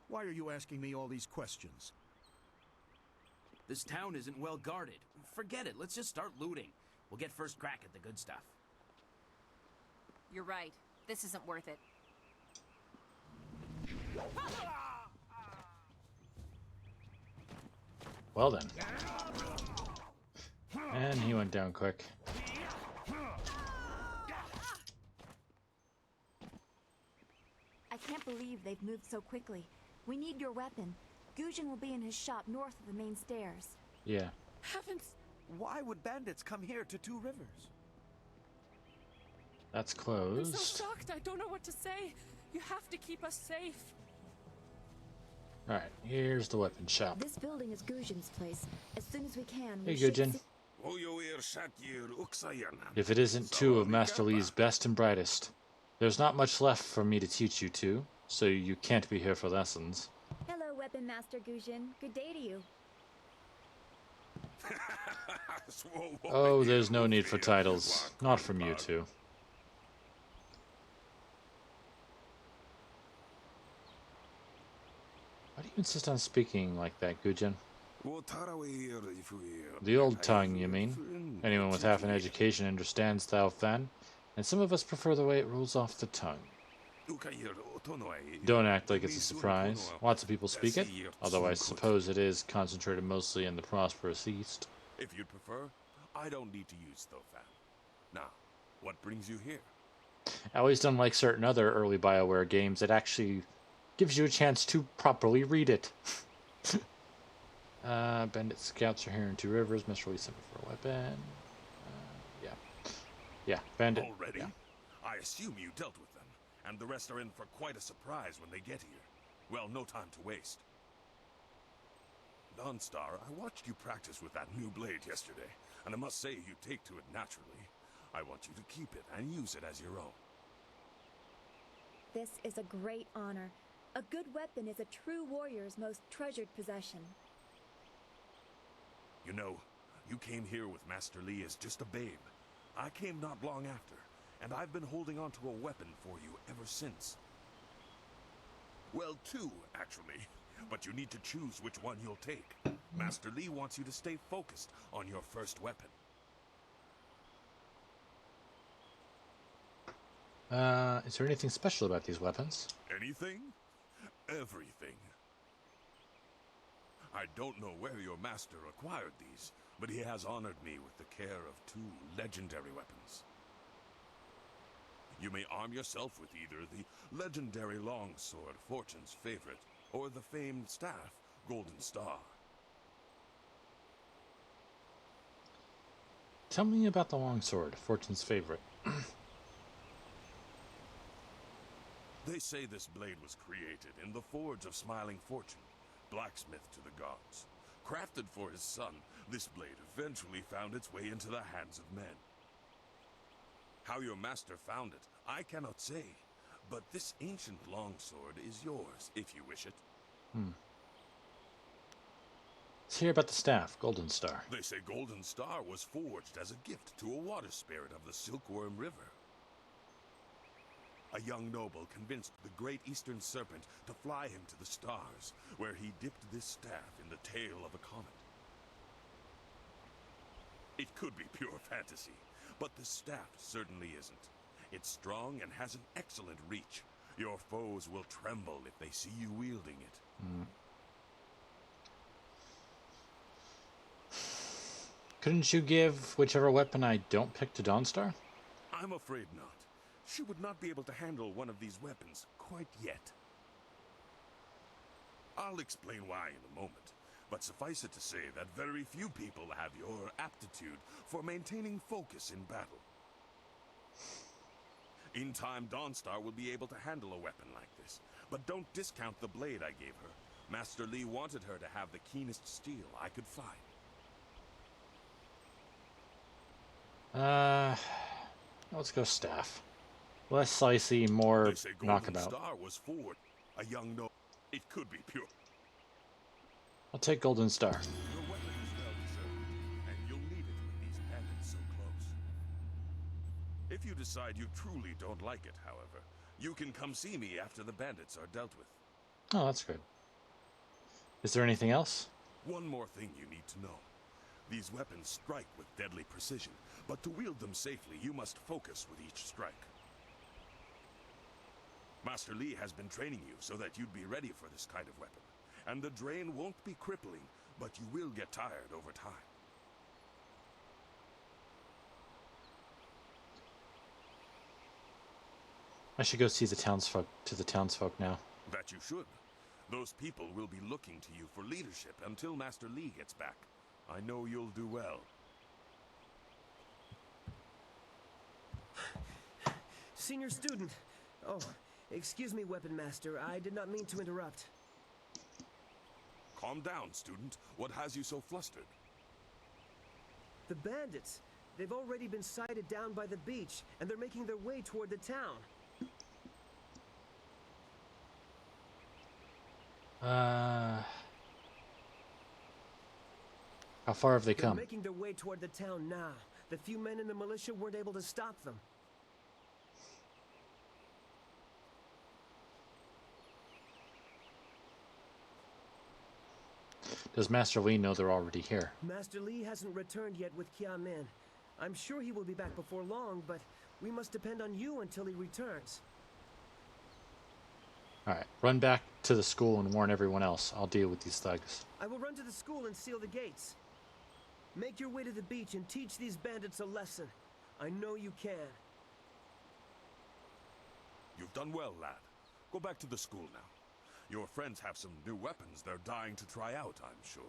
Why are you asking me all these questions? This town isn't well guarded. Forget it. Let's just start looting. We'll get first crack at the good stuff. You're right. This isn't worth it. Well then. And he went down quick. I can't believe they've moved so quickly. We need your weapon. Gujin will be in his shop north of the main stairs. Yeah. Heavens! Why would bandits come here to Two Rivers? That's I'm closed. so shocked. I don't know what to say. You have to keep us safe. Alright, here's the weapon shop. This building is Gujin's place. As soon as we can, Hey, we should Gujin. If If it isn't two of Master Lee's best and brightest, there's not much left for me to teach you two, so you can't be here for lessons. Hello, Weapon Master Gujin. Good day to you. Oh, there's no need for titles. Not from you two. Why do you insist on speaking like that, Gujin? The old tongue, you mean? Anyone with half an education understands Thao Fan, and some of us prefer the way it rolls off the tongue. Don't act like it's a surprise. Lots of people speak it, although I suppose it is concentrated mostly in the prosperous East. If you'd prefer, I don't need to use Thao Fan. Now, what brings you here? I always don't like certain other early BioWare games. It actually gives you a chance to properly read it. Bandit scouts are here in Two Rivers. Must release them for a weapon. Yeah, bandit. Already? Yeah. I assume you dealt with them, and the rest are in for quite a surprise when they get here. Well, no time to waste. Dawnstar, I watched you practice with that new blade yesterday, and I must say you take to it naturally. I want you to keep it and use it as your own. This is a great honor. A good weapon is a true warrior's most treasured possession. You know, you came here with Master Lee as just a babe. I came not long after, and I've been holding on to a weapon for you ever since. Well, two, actually. But you need to choose which one you'll take. Master Lee wants you to stay focused on your first weapon. Is there anything special about these weapons? Anything? Everything. I don't know where your master acquired these, but he has honored me with the care of 2 legendary weapons. You may arm yourself with either the legendary longsword, Fortune's favorite, or the famed staff, Golden Star. Tell me about the longsword, Fortune's favorite. They say this blade was created in the forge of Smiling Fortune, blacksmith to the gods. Crafted for his son, this blade eventually found its way into the hands of men. How your master found it, I cannot say, but this ancient longsword is yours, if you wish it. Let's hear about the staff, Golden Star. They say Golden Star was forged as a gift to a water spirit of the Silkworm River. A young noble convinced the great eastern serpent to fly him to the stars, where he dipped this staff in the tail of a comet. It could be pure fantasy, but the staff certainly isn't. It's strong and has an excellent reach. Your foes will tremble if they see you wielding it. Couldn't you give whichever weapon I don't pick to Dawnstar? I'm afraid not. She would not be able to handle one of these weapons quite yet. I'll explain why in a moment, but suffice it to say that very few people have your aptitude for maintaining focus in battle. In time, Dawnstar will be able to handle a weapon like this, but don't discount the blade I gave her. Master Li wanted her to have the keenest steel I could find. Let's go staff. Less slicey, more They say Golden knockabout. Star was forward. A young no. It could be pure. I'll take Golden Star. Your weapon is well deserved, and you'll need it with these bandits so close. If you decide you truly don't like it, however, you can come see me after the bandits are dealt with. Oh, that's good. Is there anything else? One more thing you need to know. These weapons strike with deadly precision, but to wield them safely, you must focus with each strike. Master Li has been training you so that you'd be ready for this kind of weapon. And the drain won't be crippling, but you will get tired over time. I should go see the townsfolk now. That you should. Those people will be looking to you for leadership until Master Li gets back. I know you'll do well. Senior student. Oh, excuse me, Weapon Master. I did not mean to interrupt. Calm down, student. What has you so flustered? The bandits. They've already been sighted down by the beach, and they're making their way toward the town. How far have they come? They're making their way toward the town now. The few men in the militia weren't able to stop them. Does Master Li know they're already here? Master Li hasn't returned yet with Kia Min. I'm sure he will be back before long, but we must depend on you until he returns. Alright, run back to the school and warn everyone else. I'll deal with these thugs. I will run to the school and seal the gates. Make your way to the beach and teach these bandits a lesson. I know you can. You've done well, lad. Go back to the school now. Your friends have some new weapons they're dying to try out, I'm sure.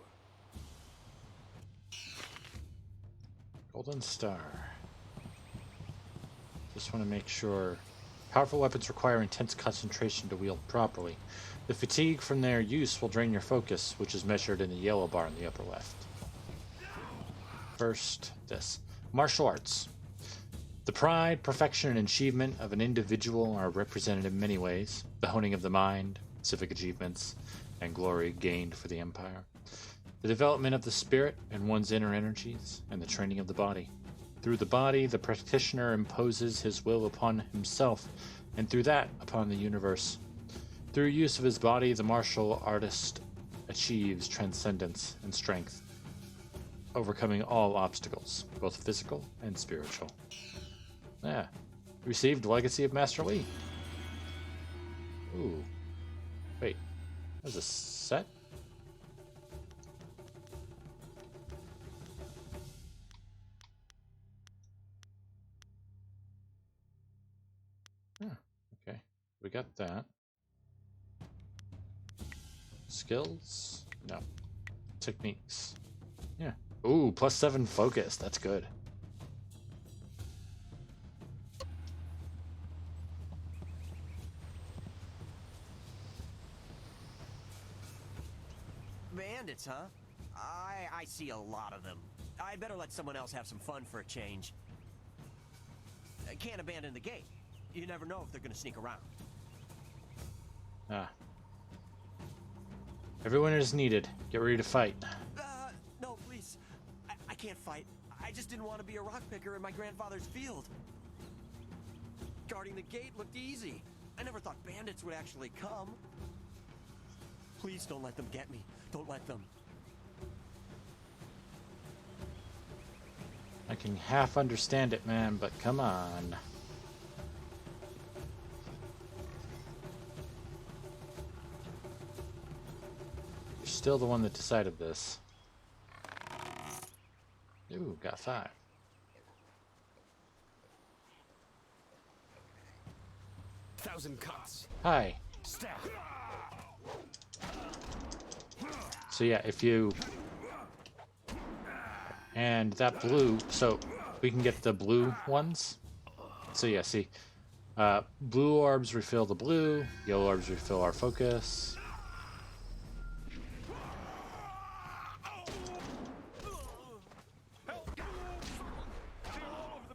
Golden Star. Just want to make sure. Powerful weapons require intense concentration to wield properly. The fatigue from their use will drain your focus, which is measured in the yellow bar in the upper left. First, this. Martial arts. The pride, perfection, and achievement of an individual are represented in many ways. The honing of the mind, civic achievements, and glory gained for the Empire. The development of the spirit and one's inner energies, and the training of the body. Through the body, the practitioner imposes his will upon himself, and through that, upon the universe. Through use of his body, the martial artist achieves transcendence and strength, overcoming all obstacles, both physical and spiritual. Yeah, Received Legacy of Master Lee. Ooh. Wait. That's a set? Huh. Okay. We got that. Skills? No. Techniques. Yeah. Ooh, +7 focus. That's good. Bandits, huh? I see a lot of them. I'd better let someone else have some fun for a change. I can't abandon the gate. You never know if they're gonna sneak around. Ah. Everyone is needed. Get ready to fight. No, please. I can't fight. I just didn't want to be a rock picker in my grandfather's field. Guarding the gate looked easy. I never thought bandits would actually come. Please don't let them get me. Don't let them. I can half understand it, man, but come on. You're still the one that decided this. Ooh, got 5. Thousand cuts. Hi. Staff. So yeah, if you... And that blue, so we can get the blue ones. So yeah, see. Blue orbs refill the blue, yellow orbs refill our focus.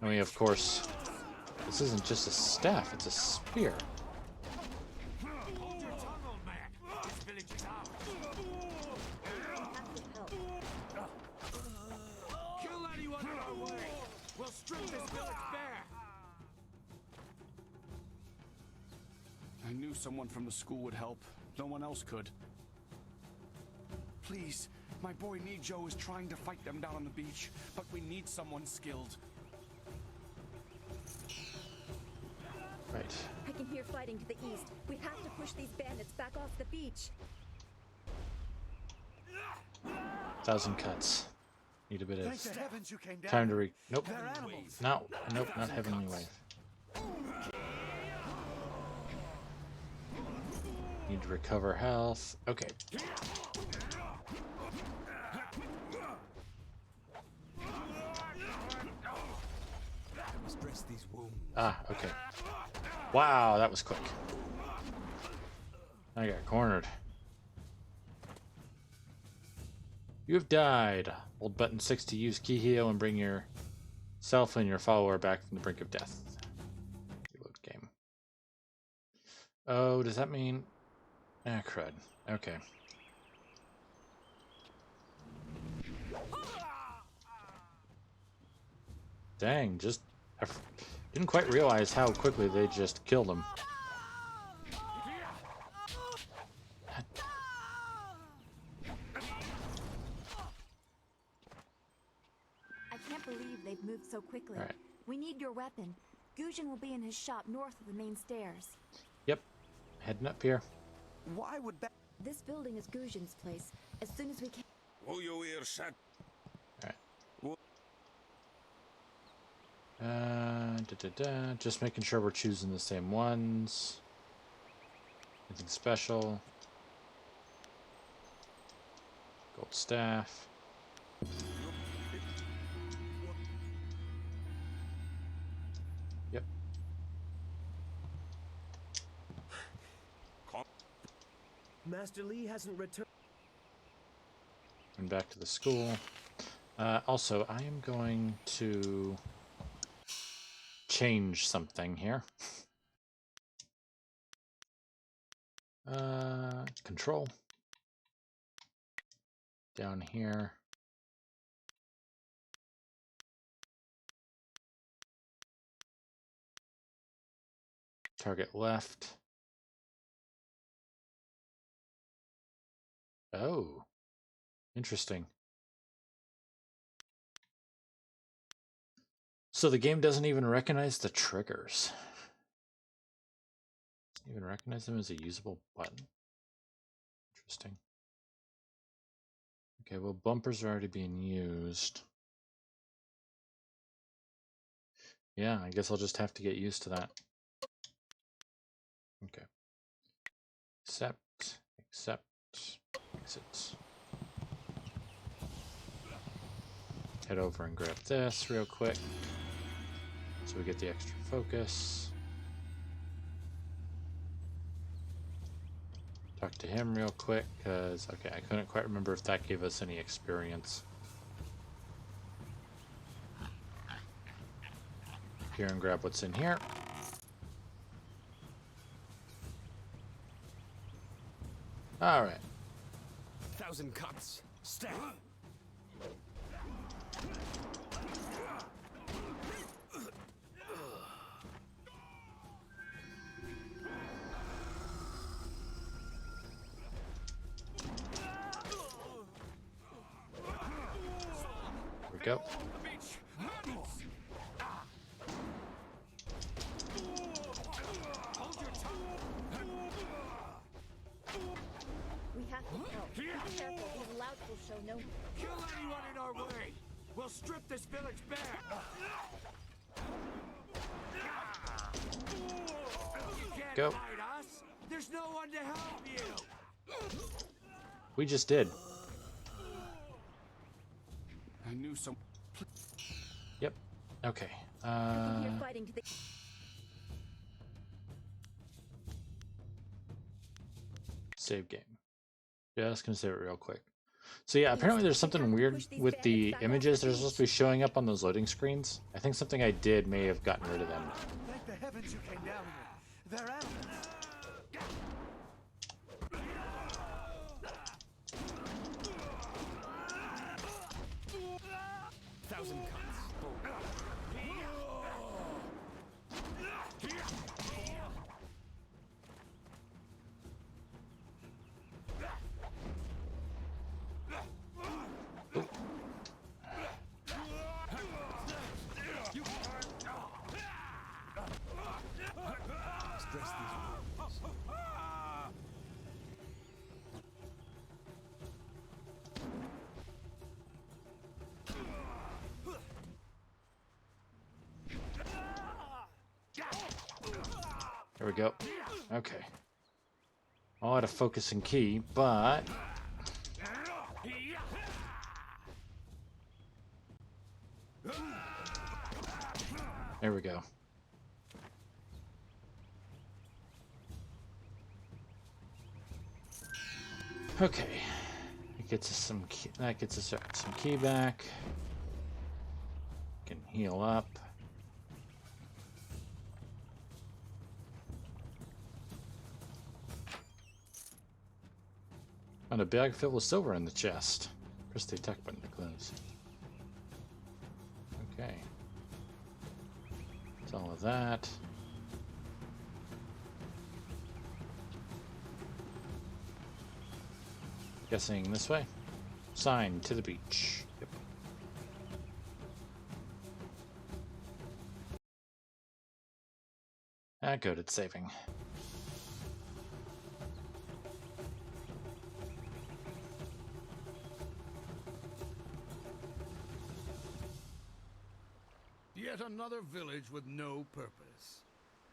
And we, of course, this isn't just a staff, it's a spear. Kill anyone in our way. We'll strip this village bare. I knew someone from the school would help. No one else could. Please, my boy Nijo is trying to fight them down on the beach, but we need someone skilled. Right. I can hear fighting to the east. We have to push these bandits back off the beach. 1,000 cuts. Need a bit Thank the of heavens you came down. time to Nope. They're animals. No, nope, not Heavenly Wave. Need to recover health. Okay. I must dress these wounds. Ah, okay. Wow, that was quick. I got cornered. You have died. Hold button 6 to use key heal and bring yourself and your follower back from the brink of death. Reload game. Oh, does that mean... Ah, crud. Okay. Dang, just... I didn't quite realize how quickly they just killed him. I can't believe they've moved so quickly. All right. We need your weapon. Gujin will be in his shop north of the main stairs. Yep. Heading up here. Why would This building is Gujin's place. As soon as we can... Just making sure we're choosing the same ones. Anything special. Gold staff. Yep. Master Lee hasn't returned. And back to the school. Also, I am going to change something here. Control. Down here. Target left. Oh, interesting. So the game doesn't even recognize the triggers. Doesn't even recognize them as a usable button. Interesting. Okay, well, bumpers are already being used. Yeah, I guess I'll just have to get used to that. Okay. Accept, exit. Head over and grab this real quick so we get the extra focus. Talk to him real quick because, okay, I couldn't quite remember if that gave us any experience. Here and grab what's in here. All right. 1,000 cuts. Stack. There we go. We have to help. Be careful. These louts will show no. Kill anyone in our way. We'll strip this village bare. You can't Go. fight us. There's no one to help you. We just did. I knew some. Yep. Okay. You're fighting to the. Save game. Yeah, I was gonna save it real quick. So yeah, apparently there's something weird with the images. They're supposed to be showing up on those loading screens. I think something I did may have gotten rid of them. Thank the heavens you came down here. They're animals. There we go. Okay. All out of focus and key, but there we go. Okay. It gets us some key, that gets us some key back. Can heal up. Found a bag filled with silver in the chest. Press the attack button to close. Okay. That's all of that. Guessing this way. Sign to the beach. Yep. Ah, good, it's saving. Yet another village with no purpose.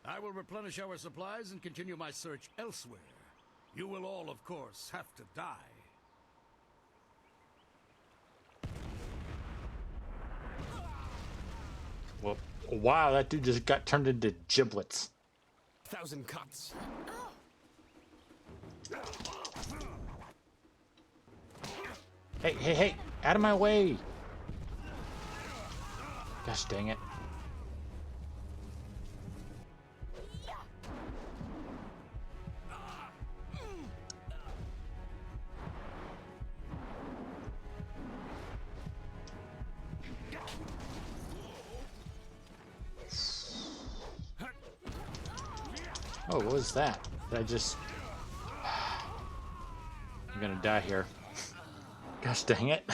I will replenish our supplies and continue my search elsewhere. You will all, of course, have to die. Well, wow, that dude just got turned into giblets. 1,000 cuts. Hey, hey, hey! Out of my way! Gosh dang it. Oh, what was that? Did I just... I'm gonna die here. Gosh dang it.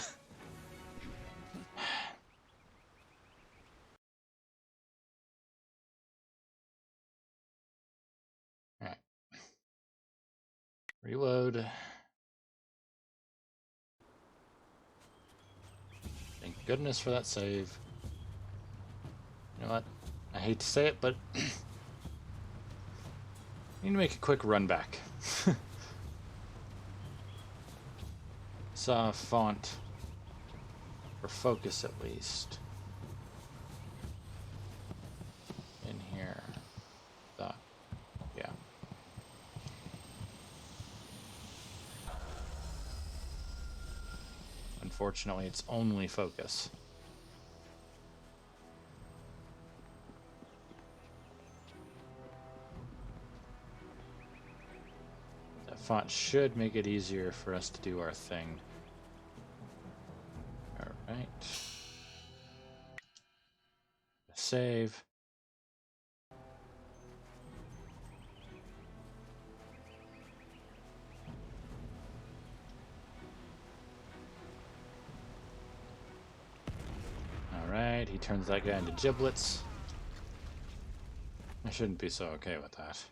load. Thank goodness for that save. You know what? I hate to say it, but I need to make a quick run back. Saw a font for focus at least in here. Thought, yeah. Unfortunately, it's only focus. That font should make it easier for us to do our thing. Alright. Save. Alright, he turns that guy into giblets. I shouldn't be so okay with that.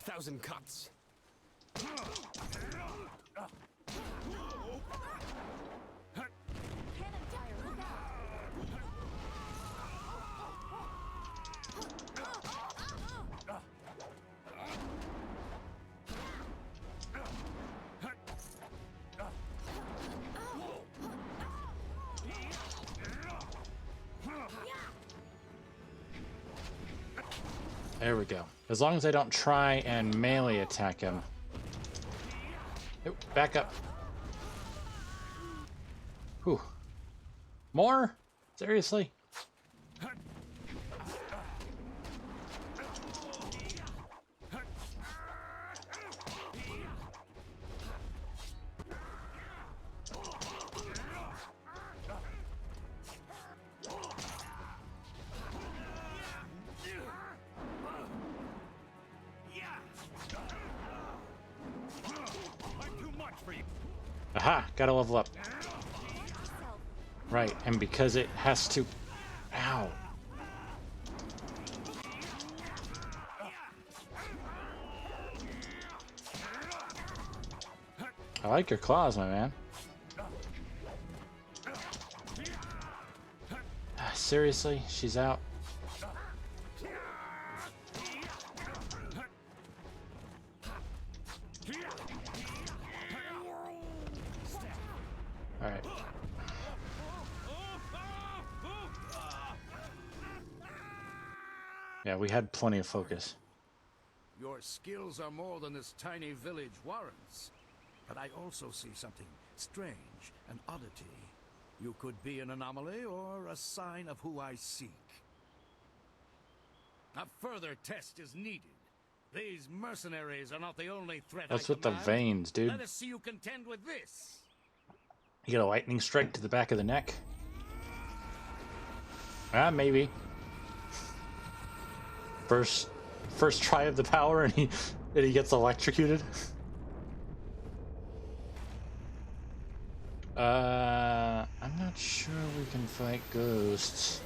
1,000 cuts. There we go. As long as I don't try and melee attack him. Nope, back up. Whew. More? Seriously? Aha! Gotta level up. Right, and because it has to... Ow! I like your claws, my man. Seriously? She's out? Alright. Yeah, we had plenty of focus. Your skills are more than this tiny village warrants. But I also see something strange, an oddity. You could be an anomaly or a sign of who I seek. A further test is needed. These mercenaries are not the only threat What's I with the command. veins, dude? Let us see you contend with this. You get a lightning strike to the back of the neck? Ah, maybe. First try of the power and he gets electrocuted. I'm not sure we can fight ghosts.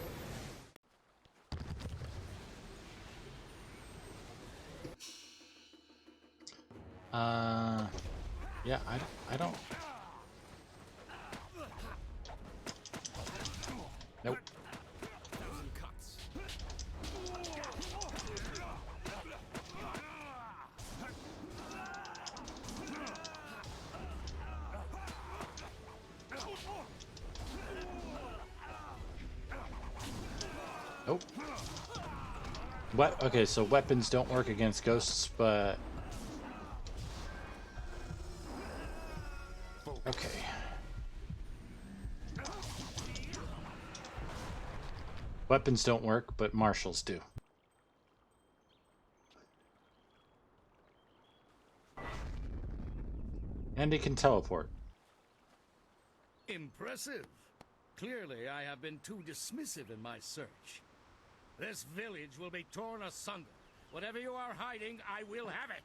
Yeah, I don't. Nope. Nope. What? Okay, so weapons don't work against ghosts, but... Okay. Weapons don't work, but martials do. And he can teleport. Impressive. Clearly, I have been too dismissive in my search. This village will be torn asunder. Whatever you are hiding, I will have it.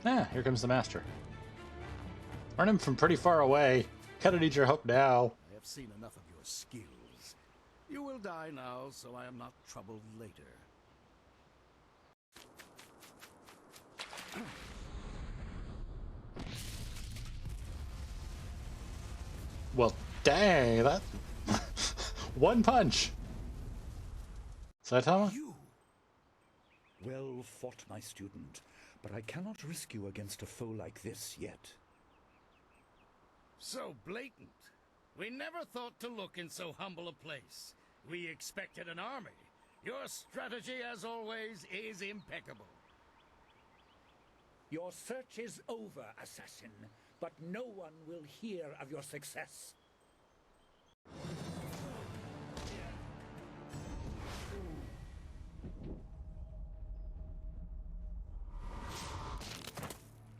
Ah, here comes the master. Run him from pretty far away. Kinda need your help now. I have seen enough of your skills. You will die now, so I am not troubled later. Well, dang, that one punch. Saitama? Well fought, my student, but I cannot risk you against a foe like this yet. So blatant. We never thought to look in so humble a place. We expected an army. Your strategy, as always, is impeccable. Your search is over, assassin, but no one will hear of your success.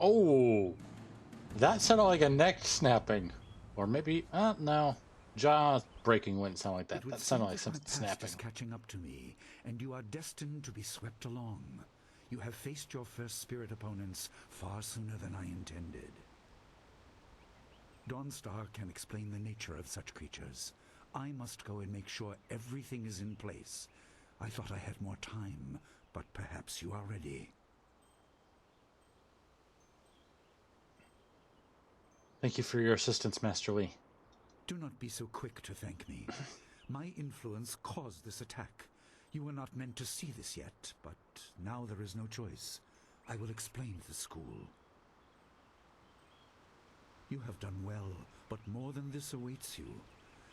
Oh, that sounded like a neck snapping. Or maybe, no. Jaw breaking wouldn't sound like that. It would That sounded seem like that my something past snapping. is catching up to me, and you are destined to be swept along. You have faced your first spirit opponents far sooner than I intended. Dawnstar can explain the nature of such creatures. I must go and make sure everything is in place. I thought I had more time, but perhaps you are ready. Thank you for your assistance, Master Lee. Do not be so quick to thank me. My influence caused this attack. You were not meant to see this yet, but now there is no choice. I will explain to the school. You have done well, but more than this awaits you.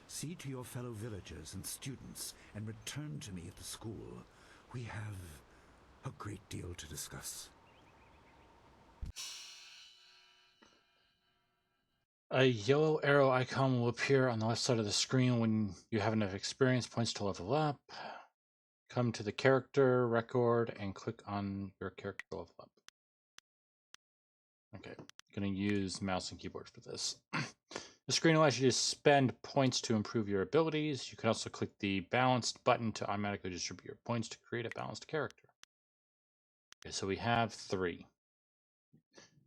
See to your fellow villagers and students, and return to me at the school. We have a great deal to discuss. A yellow arrow icon will appear on the left side of the screen when you have enough experience points to level up. Come to the character record and click on your character to level up. Okay, going to use mouse and keyboard for this. The screen allows you to spend points to improve your abilities. You can also click the balanced button to automatically distribute your points to create a balanced character. Okay, so we have 3.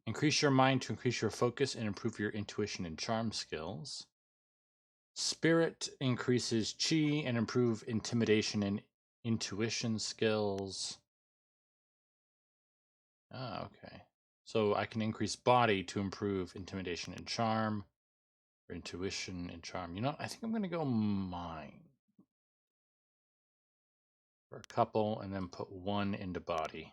Increase your mind to increase your focus and improve your intuition and charm skills. Spirit increases chi and improve intimidation and intuition skills. Okay. So I can increase body to improve intimidation and charm, or intuition and charm. You know, I think I'm going to go mind for a couple and then put 1 into body.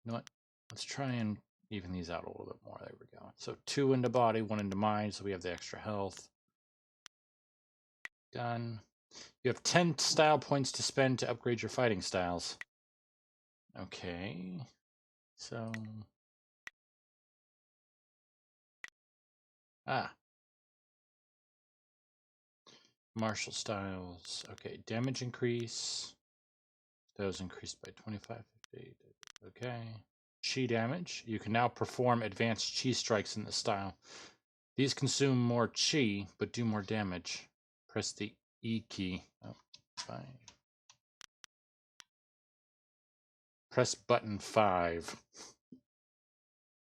You know what? Let's try and even these out a little bit more. There we go. So 2 into body, 1 into mind, so we have the extra health. Done. You have 10 style points to spend to upgrade your fighting styles. Okay. So... Martial styles. Okay, damage increase. Those increased by 25. 50. Okay. Chi damage. You can now perform advanced chi strikes in this style. These consume more chi, but do more damage. Press the E key. Oh, fine. Press button 5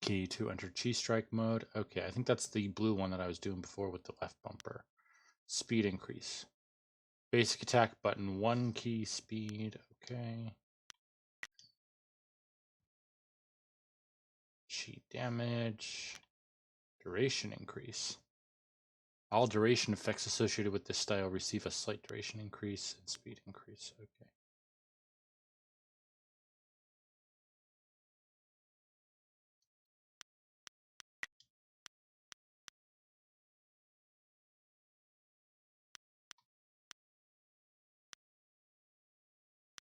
key to enter chi strike mode. Okay, I think that's the blue one that I was doing before with the left bumper. Speed increase. Basic attack button 1 key speed. Okay. Chi damage. Duration increase. All duration effects associated with this style receive a slight duration increase and speed increase. Okay.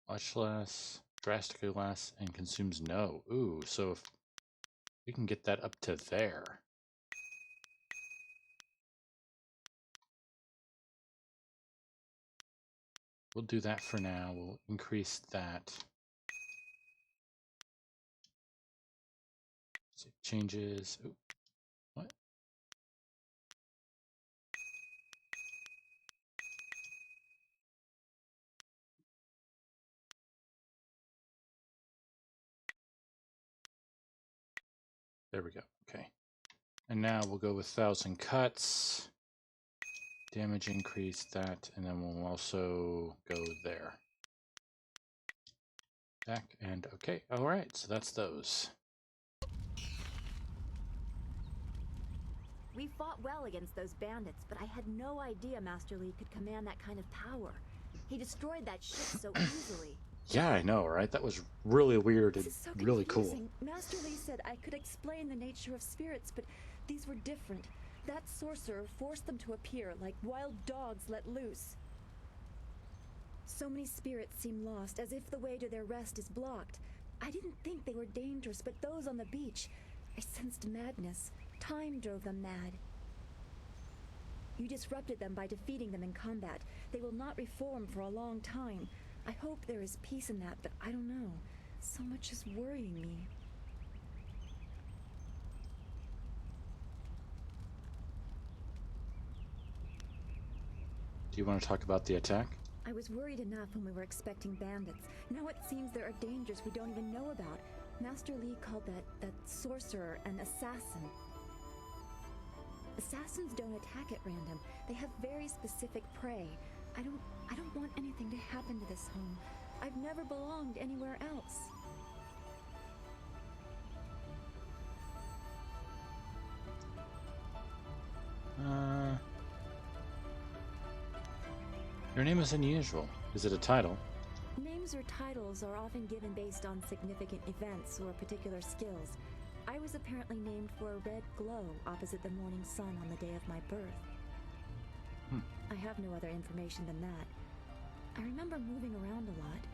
Much less, drastically less, and consumes no. Ooh, so if we can get that up to there. We'll do that for now. We'll increase that. So changes. Ooh, what? There we go. Okay. And now we'll go with 1,000 cuts. Damage increase that, and then we'll also go there. Back and okay. All right. So that's those. We fought well against those bandits, but I had no idea Master Li could command that kind of power. He destroyed that ship so easily. Yeah, I know, right? That was really weird and This is so really cool. confusing. Master Li said I could explain the nature of spirits, but these were different. That sorcerer forced them to appear like wild dogs let loose. So many spirits seem lost, as if the way to their rest is blocked. I didn't think they were dangerous, but those on the beach, I sensed madness. Time drove them mad. You disrupted them by defeating them in combat. They will not reform for a long time. I hope there is peace in that, but I don't know. So much is worrying me. Do you want to talk about the attack? I was worried enough when we were expecting bandits. Now it seems there are dangers we don't even know about. Master Li called that sorcerer an assassin. Assassins don't attack at random. They have very specific prey. I don't want anything to happen to this home. I've never belonged anywhere else. Your name is unusual. Is it a title? Names or titles are often given based on significant events or particular skills. I was apparently named for a red glow opposite the morning sun on the day of my birth. I have no other information than that. I remember moving around a lot,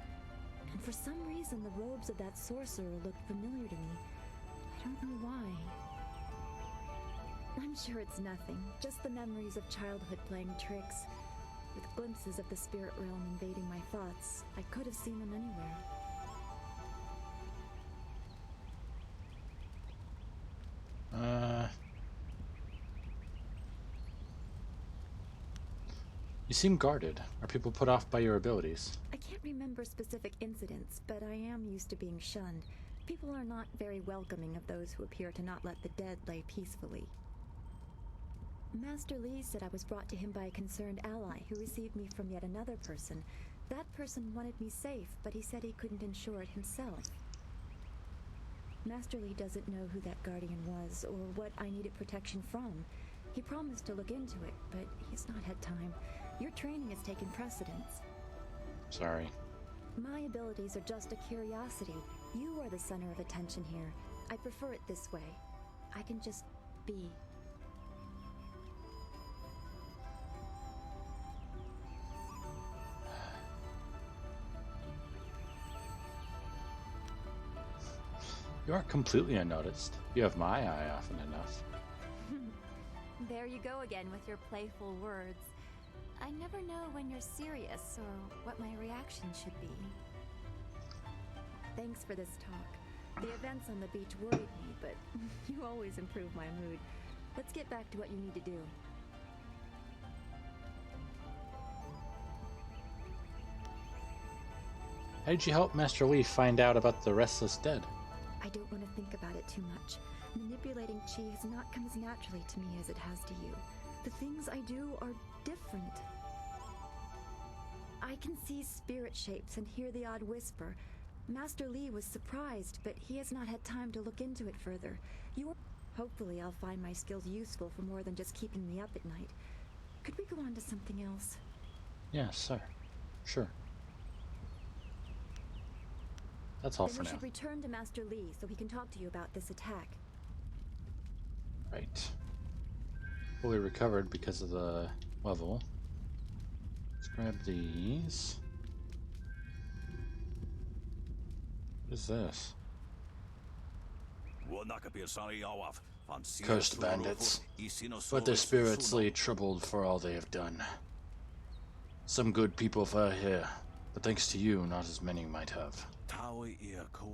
and for some reason the robes of that sorcerer looked familiar to me. I don't know why. I'm sure it's nothing, just the memories of childhood playing tricks. With glimpses of the spirit realm invading my thoughts, I could have seen them anywhere. You seem guarded. Are people put off by your abilities? I can't remember specific incidents, but I am used to being shunned. People are not very welcoming of those who appear to not let the dead lay peacefully. Master Li said I was brought to him by a concerned ally who received me from yet another person. That person wanted me safe, but he said he couldn't ensure it himself. Master Li doesn't know who that guardian was or what I needed protection from. He promised to look into it, but he's not had time. Your training has taken precedence. Sorry. My abilities are just a curiosity. You are the center of attention here. I prefer it this way. I can just be. You aren't completely unnoticed. You have my eye often enough. There you go again with your playful words. I never know when you're serious or what my reaction should be. Thanks for this talk. The events on the beach worried me, but you always improve my mood. Let's get back to what you need to do. How did you help Master Li find out about the restless dead? I don't want to think about it too much. Manipulating chi has not come as naturally to me as it has to you. The things I do are different. I can see spirit shapes and hear the odd whisper. Master Li was surprised, but he has not had time to look into it further. Hopefully I'll find my skills useful for more than just keeping me up at night. Could we go on to something else? Yes, sir. Sure. That's all then for we now. should return to Master Li so he can talk to you about this attack. Right. Fully recovered because of the level. Let's grab these. What is this? Cursed bandits. But their spirits lay troubled for all they have done. Some good people fell here, but thanks to you, not as many might have.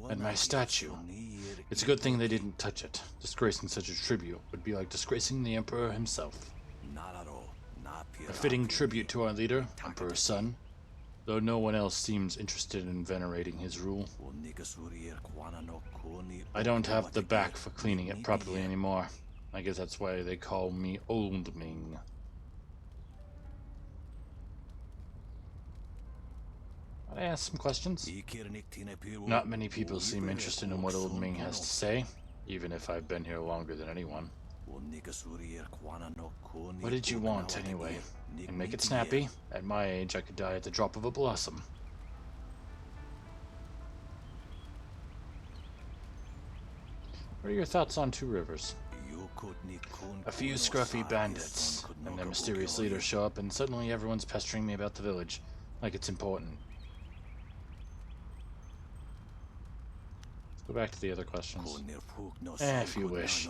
And my statue. It's a good thing they didn't touch it. Disgracing such a tribute would be like disgracing the Emperor himself. A fitting tribute to our leader, Emperor's son, though no one else seems interested in venerating his rule. I don't have the back for cleaning it properly anymore. I guess that's why they call me Old Ming. I ask some questions. Not many people seem interested in what Old Ming has to say, even if I've been here longer than anyone. What did you want, anyway? And make it snappy. At my age, I could die at the drop of a blossom. What are your thoughts on Two Rivers? A few scruffy bandits, and their mysterious leaders show up, and suddenly everyone's pestering me about the village, like it's important. Let's go back to the other questions. If you wish.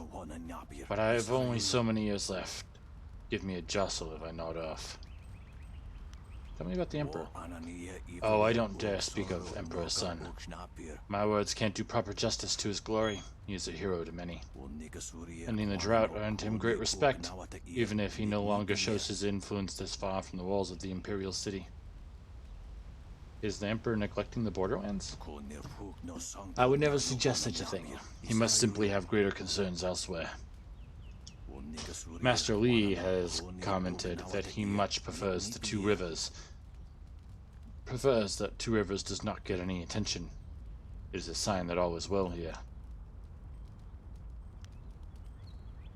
But I have only so many years left. Give me a jostle if I nod off. Tell me about the Emperor. Oh, I don't dare speak of Emperor's son. My words can't do proper justice to his glory. He is a hero to many. Ending the drought earned him great respect, even if he no longer shows his influence this far from the walls of the Imperial City. Is the Emperor neglecting the borderlands? I would never suggest such a thing. He must simply have greater concerns elsewhere. Master Li has commented that he much prefers the Two Rivers. Prefers that Two Rivers does not get any attention. It is a sign that all is well here.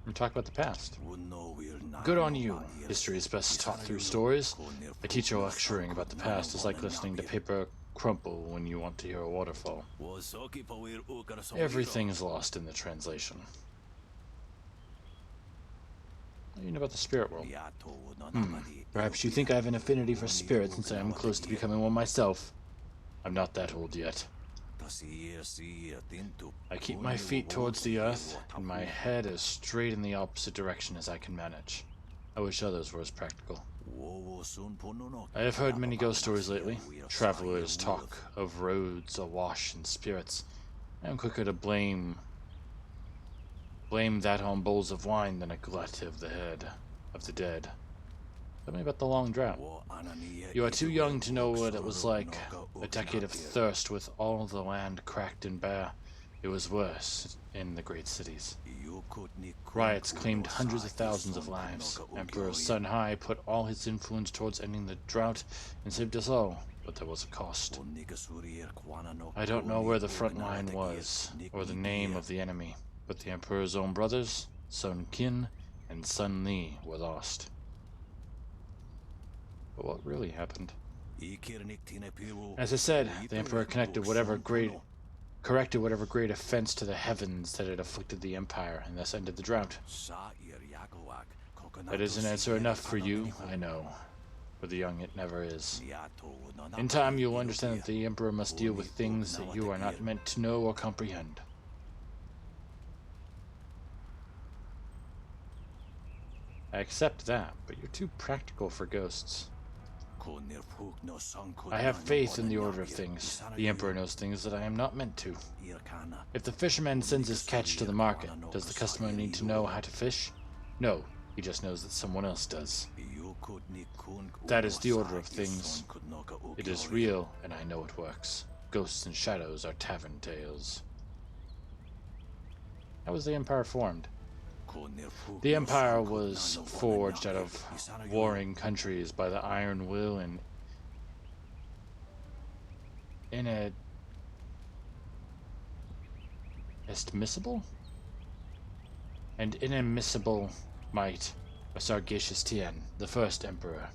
We talk about the past. Good on you. History is best taught through stories. A teacher lecturing about the past is like listening to paper crumple when you want to hear a waterfall. Everything is lost in the translation. What do you know about the spirit world? Perhaps you think I have an affinity for spirits since I am close to becoming one myself. I'm not that old yet. I keep my feet towards the earth, and my head as straight in the opposite direction as I can manage. I wish others were as practical. I have heard many ghost stories lately. Travelers talk of roads awash in spirits. I am quicker to blame that on bowls of wine than a glut of the head of the dead. Tell me about the long drought. You are too young to know what it was like. A decade of thirst with all the land cracked and bare. It was worse in the great cities. Riots claimed hundreds of thousands of lives. Emperor Sun Hai put all his influence towards ending the drought and saved us all, but there was a cost. I don't know where the front line was, or the name of the enemy, but the Emperor's own brothers, Sun Qin and Sun Li, were lost. But what really happened? As I said, the Emperor corrected whatever great offense to the heavens that had afflicted the Empire, and thus ended the drought. That isn't answer enough for you, I know. For the young it never is. In time you will understand that the Emperor must deal with things that you are not meant to know or comprehend. I accept that, but you're too practical for ghosts. I have faith in the order of things. The Emperor knows things that I am not meant to. If the fisherman sends his catch to the market, does the customer need to know how to fish? No, he just knows that someone else does. That is the order of things. It is real, and I know it works. Ghosts and shadows are tavern tales. How was the Empire formed? The Empire was forged out of warring countries by the iron will and inimitable might of Sargacious Tien, the first emperor.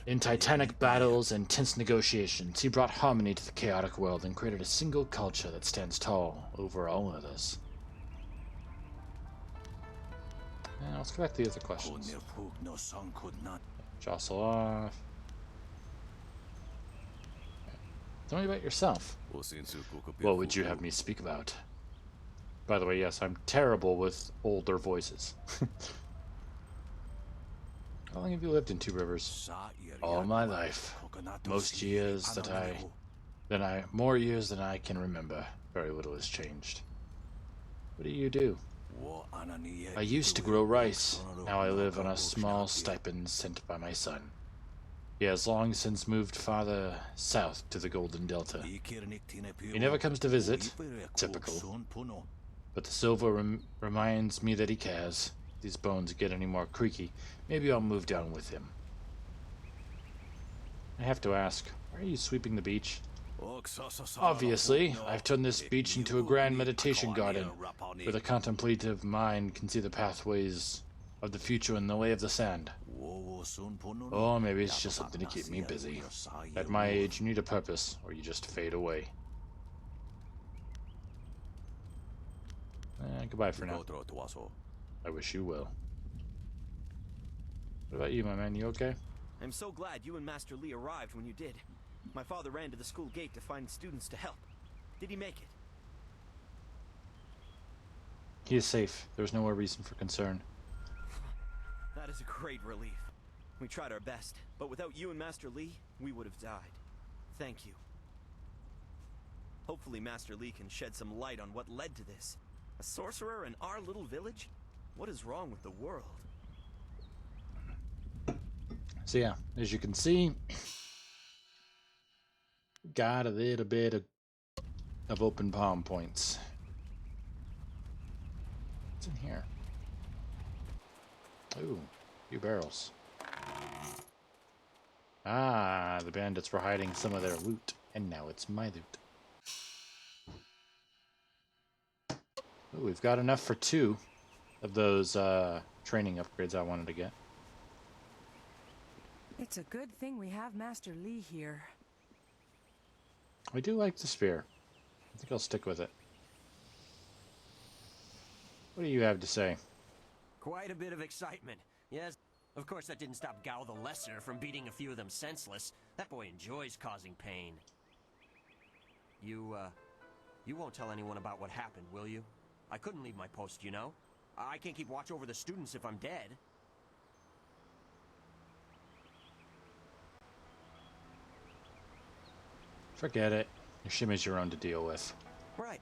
In titanic battles and tense negotiations, he brought harmony to the chaotic world and created a single culture that stands tall over all others. Now let's go back to the other questions. Jostle off. Tell me about yourself. What would you have me speak about? By the way, yes, I'm terrible with older voices. How long have you lived in Two Rivers? All my life. Most years more years than I can remember. Very little has changed. What do you do? I used to grow rice. Now I live on a small stipend sent by my son. He has long since moved farther south to the Golden Delta. He never comes to visit. Typical. But the silver reminds me that he cares. If these bones get any more creaky, maybe I'll move down with him. I have to ask, why are you sweeping the beach? Obviously, I've turned this beach into a grand meditation garden, where the contemplative mind can see the pathways of the future in the way of the sand. Or maybe it's just something to keep me busy. At my age, you need a purpose, or you just fade away. Goodbye for now. I wish you well. What about you, my man? You okay? I'm so glad you and Master Lee arrived when you did. My father ran to the school gate to find students to help. Did he make it? He is safe. There's no more reason for concern. That is a great relief. We tried our best, but without you and Master Lee, we would have died. Thank you. Hopefully Master Lee can shed some light on what led to this. A sorcerer in our little village? What is wrong with the world? So yeah, as you can see, got a little bit of open palm points. What's in here? Ooh, a few barrels. Ah, the bandits were hiding some of their loot, and now it's my loot. Ooh, we've got enough for 2 of those training upgrades I wanted to get. It's a good thing we have Master Lee here. I do like the spear. I think I'll stick with it. What do you have to say? Quite a bit of excitement. Yes, of course that didn't stop Gao the Lesser from beating a few of them senseless. That boy enjoys causing pain. You won't tell anyone about what happened, will you? I couldn't leave my post, you know? I can't keep watch over the students if I'm dead. Forget it. Your shimmy's your own to deal with. Right.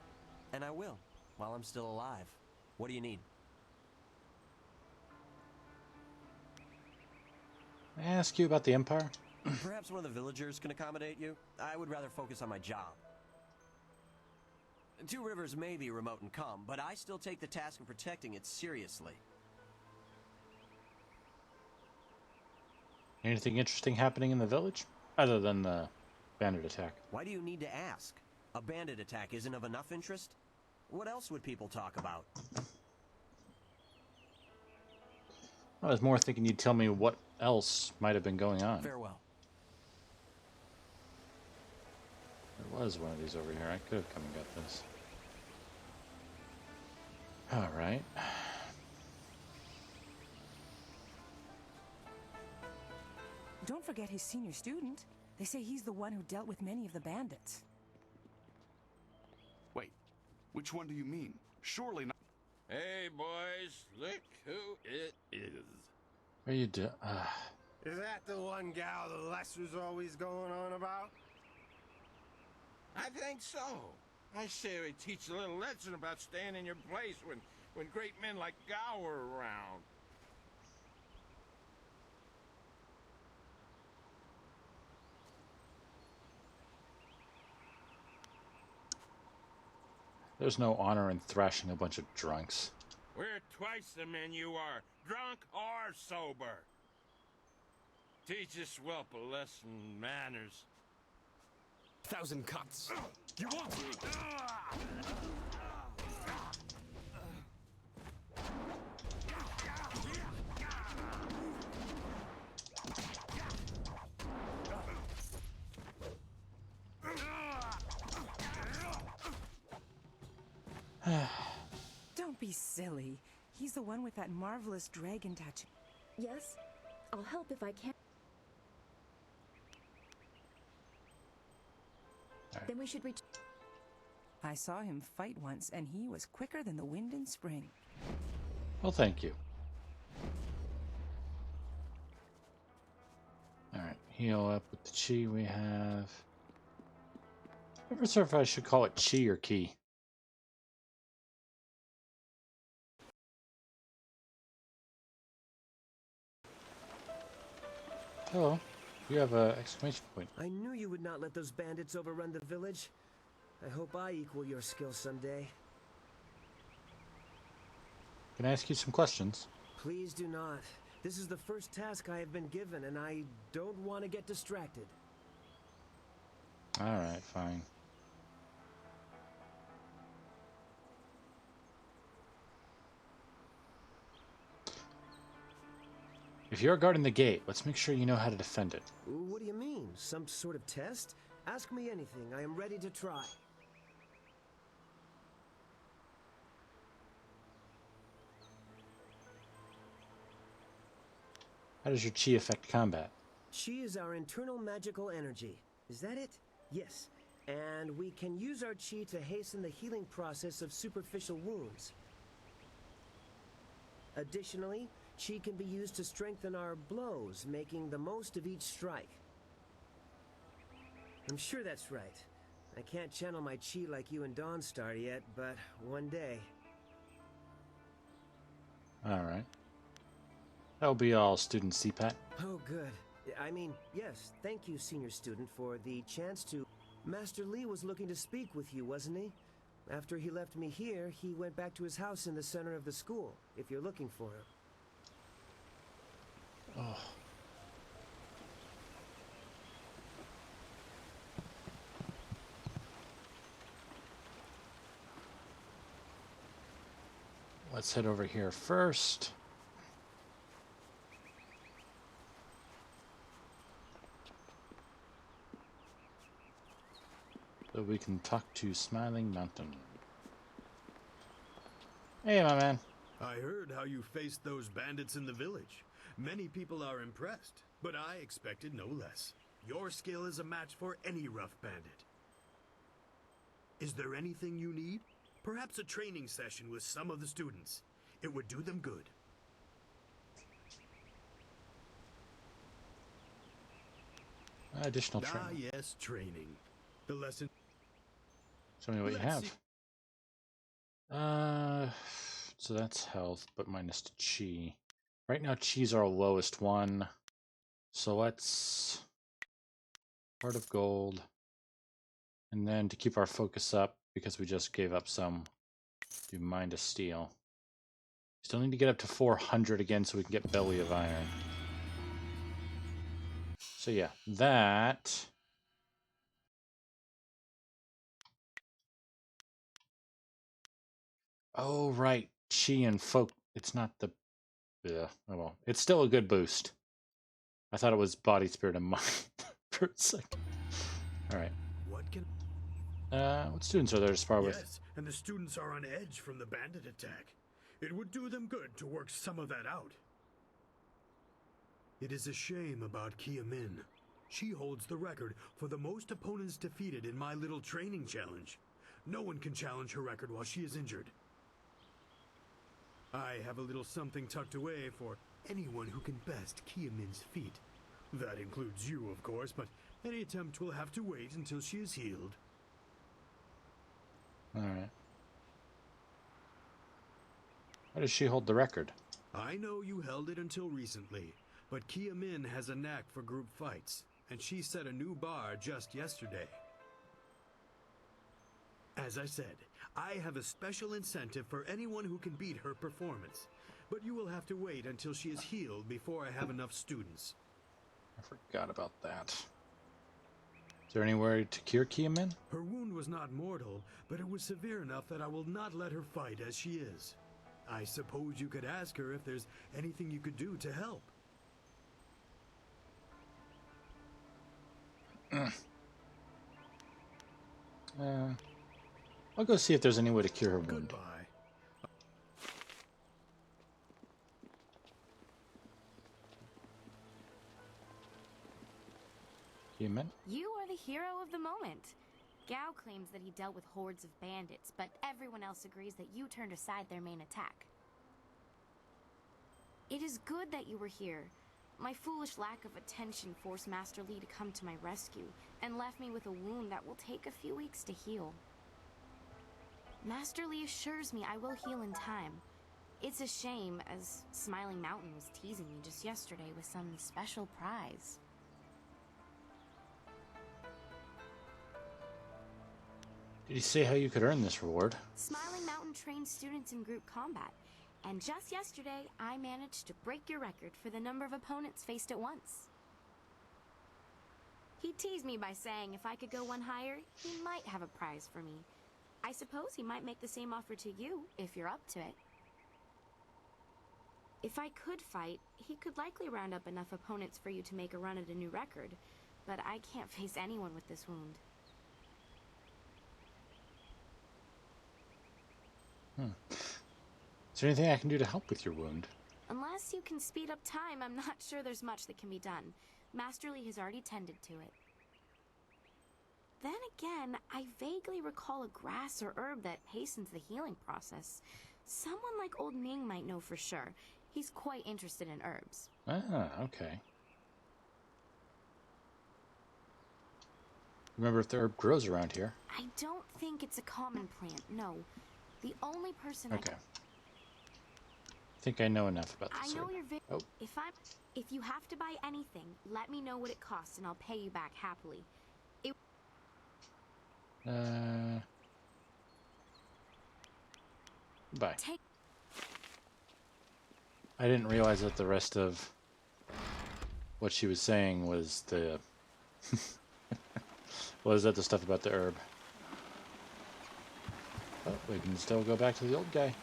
And I will, while I'm still alive. What do you need? May I ask you about the Empire? Perhaps one of the villagers can accommodate you? I would rather focus on my job. Two Rivers may be remote and calm, but I still take the task of protecting it seriously. Anything interesting happening in the village? Other than the bandit attack. Why do you need to ask? A bandit attack isn't of enough interest? What else would people talk about? I was more thinking you'd tell me what else might have been going on. Farewell. There was one of these over here. I could have come and got this. Alright. Don't forget his senior student. They say he's the one who dealt with many of the bandits. Wait, which one do you mean? Surely not. Hey, boys, look who it is. What are you doing? Is that the one gal the Lesser's always going on about? I think so. I say we teach a little lesson about staying in your place when great men like Gao are around. There's no honor in thrashing a bunch of drunks. We're twice the men you are, drunk or sober. Teach this whelp a lesson in manners. 1,000 cuts. You want Don't be silly. He's the one with that marvelous dragon tattoo. Yes, I'll help if I can. Then we should reach. I saw him fight once, and he was quicker than the wind in spring. Well, thank you. Alright, heal up with the chi we have. I'm not sure if I should call it chi or key. Hello. You have an exclamation point. I knew you would not let those bandits overrun the village. I hope I equal your skill someday. Can I ask you some questions? Please do not. This is the first task I have been given, and I don't want to get distracted. Alright, fine. If you're guarding the gate, let's make sure you know how to defend it. What do you mean? Some sort of test? Ask me anything. I am ready to try. How does your chi affect combat? Chi is our internal magical energy. Is that it? Yes. And we can use our chi to hasten the healing process of superficial wounds. Additionally, chi can be used to strengthen our blows, making the most of each strike. I'm sure that's right. I can't channel my chi like you and Dawnstar yet, but one day. Alright. That'll be all, student CPAT. Oh, good. I mean, yes, thank you, senior student, for the chance to... Master Lee was looking to speak with you, wasn't he? After he left me here, he went back to his house in the center of the school, if you're looking for him. Oh. Let's head over here first. So we can talk to Smiling Mountain. Hey, my man. I heard how you faced those bandits in the village. Many people are impressed, but I expected no less. Your skill is a match for any rough bandit. Is there anything you need? Perhaps a training session with some of the students. It would do them good. Additional training. Ah, yes, training. The lesson... Show me what you have. So that's health, but minus chi. Right now, chi's our lowest one. So let's... Heart of Gold. And then to keep our focus up, because we just gave up some, do Mind of Steel. Still need to get up to 400 again so we can get Belly of Iron. So yeah, that... Oh, right. Chi and folk. It's not the... Yeah, oh well. It's still a good boost. I thought it was body, spirit, and mind for a second. Alright. What can... What students are there to spar with? Yes, and the students are on edge from the bandit attack. It would do them good to work some of that out. It is a shame about Kia Min. She holds the record for the most opponents defeated in my little training challenge. No one can challenge her record while she is injured. I have a little something tucked away for anyone who can best Kia Min's feat. That includes you, of course, but any attempt will have to wait until she is healed. Alright. How does she hold the record? I know you held it until recently, but Kia Min has a knack for group fights, and she set a new bar just yesterday. As I said, I have a special incentive for anyone who can beat her performance, but you will have to wait until she is healed before I have enough students. I forgot about that. Is there anywhere to cure Kia Min? Her wound was not mortal, but it was severe enough that I will not let her fight as she is. I suppose you could ask her if there's anything you could do to help. I'll go see if there's any way to cure her wound. Goodbye. Kia Min? You are the hero of the moment. Gao claims that he dealt with hordes of bandits, but everyone else agrees that you turned aside their main attack. It is good that you were here. My foolish lack of attention forced Master Lee to come to my rescue, and left me with a wound that will take a few weeks to heal. Master Lee assures me I will heal in time. It's a shame, as Smiling Mountain was teasing me just yesterday with some special prize. Did he say how you could earn this reward? Smiling Mountain trains students in group combat, and just yesterday I managed to break your record for the number of opponents faced at once. He teased me by saying if I could go one higher, he might have a prize for me. I suppose he might make the same offer to you, if you're up to it. If I could fight, he could likely round up enough opponents for you to make a run at a new record, but I can't face anyone with this wound. Is there anything I can do to help with your wound? Unless you can speed up time, I'm not sure there's much that can be done. Master Lee has already tended to it. Then again, I vaguely recall a grass or herb that hastens the healing process. Someone like Old Ming might know for sure. He's quite interested in herbs. Ah, okay. Remember if the herb grows around here? I don't think it's a common plant, no. The only person Okay. I think I know enough about this I know herb. you're if you have to buy anything, let me know what it costs and I'll pay you back happily. Bye. I didn't realize that the rest of what she was saying was the was that the stuff about the herb. Oh, we can still go back to the old guy.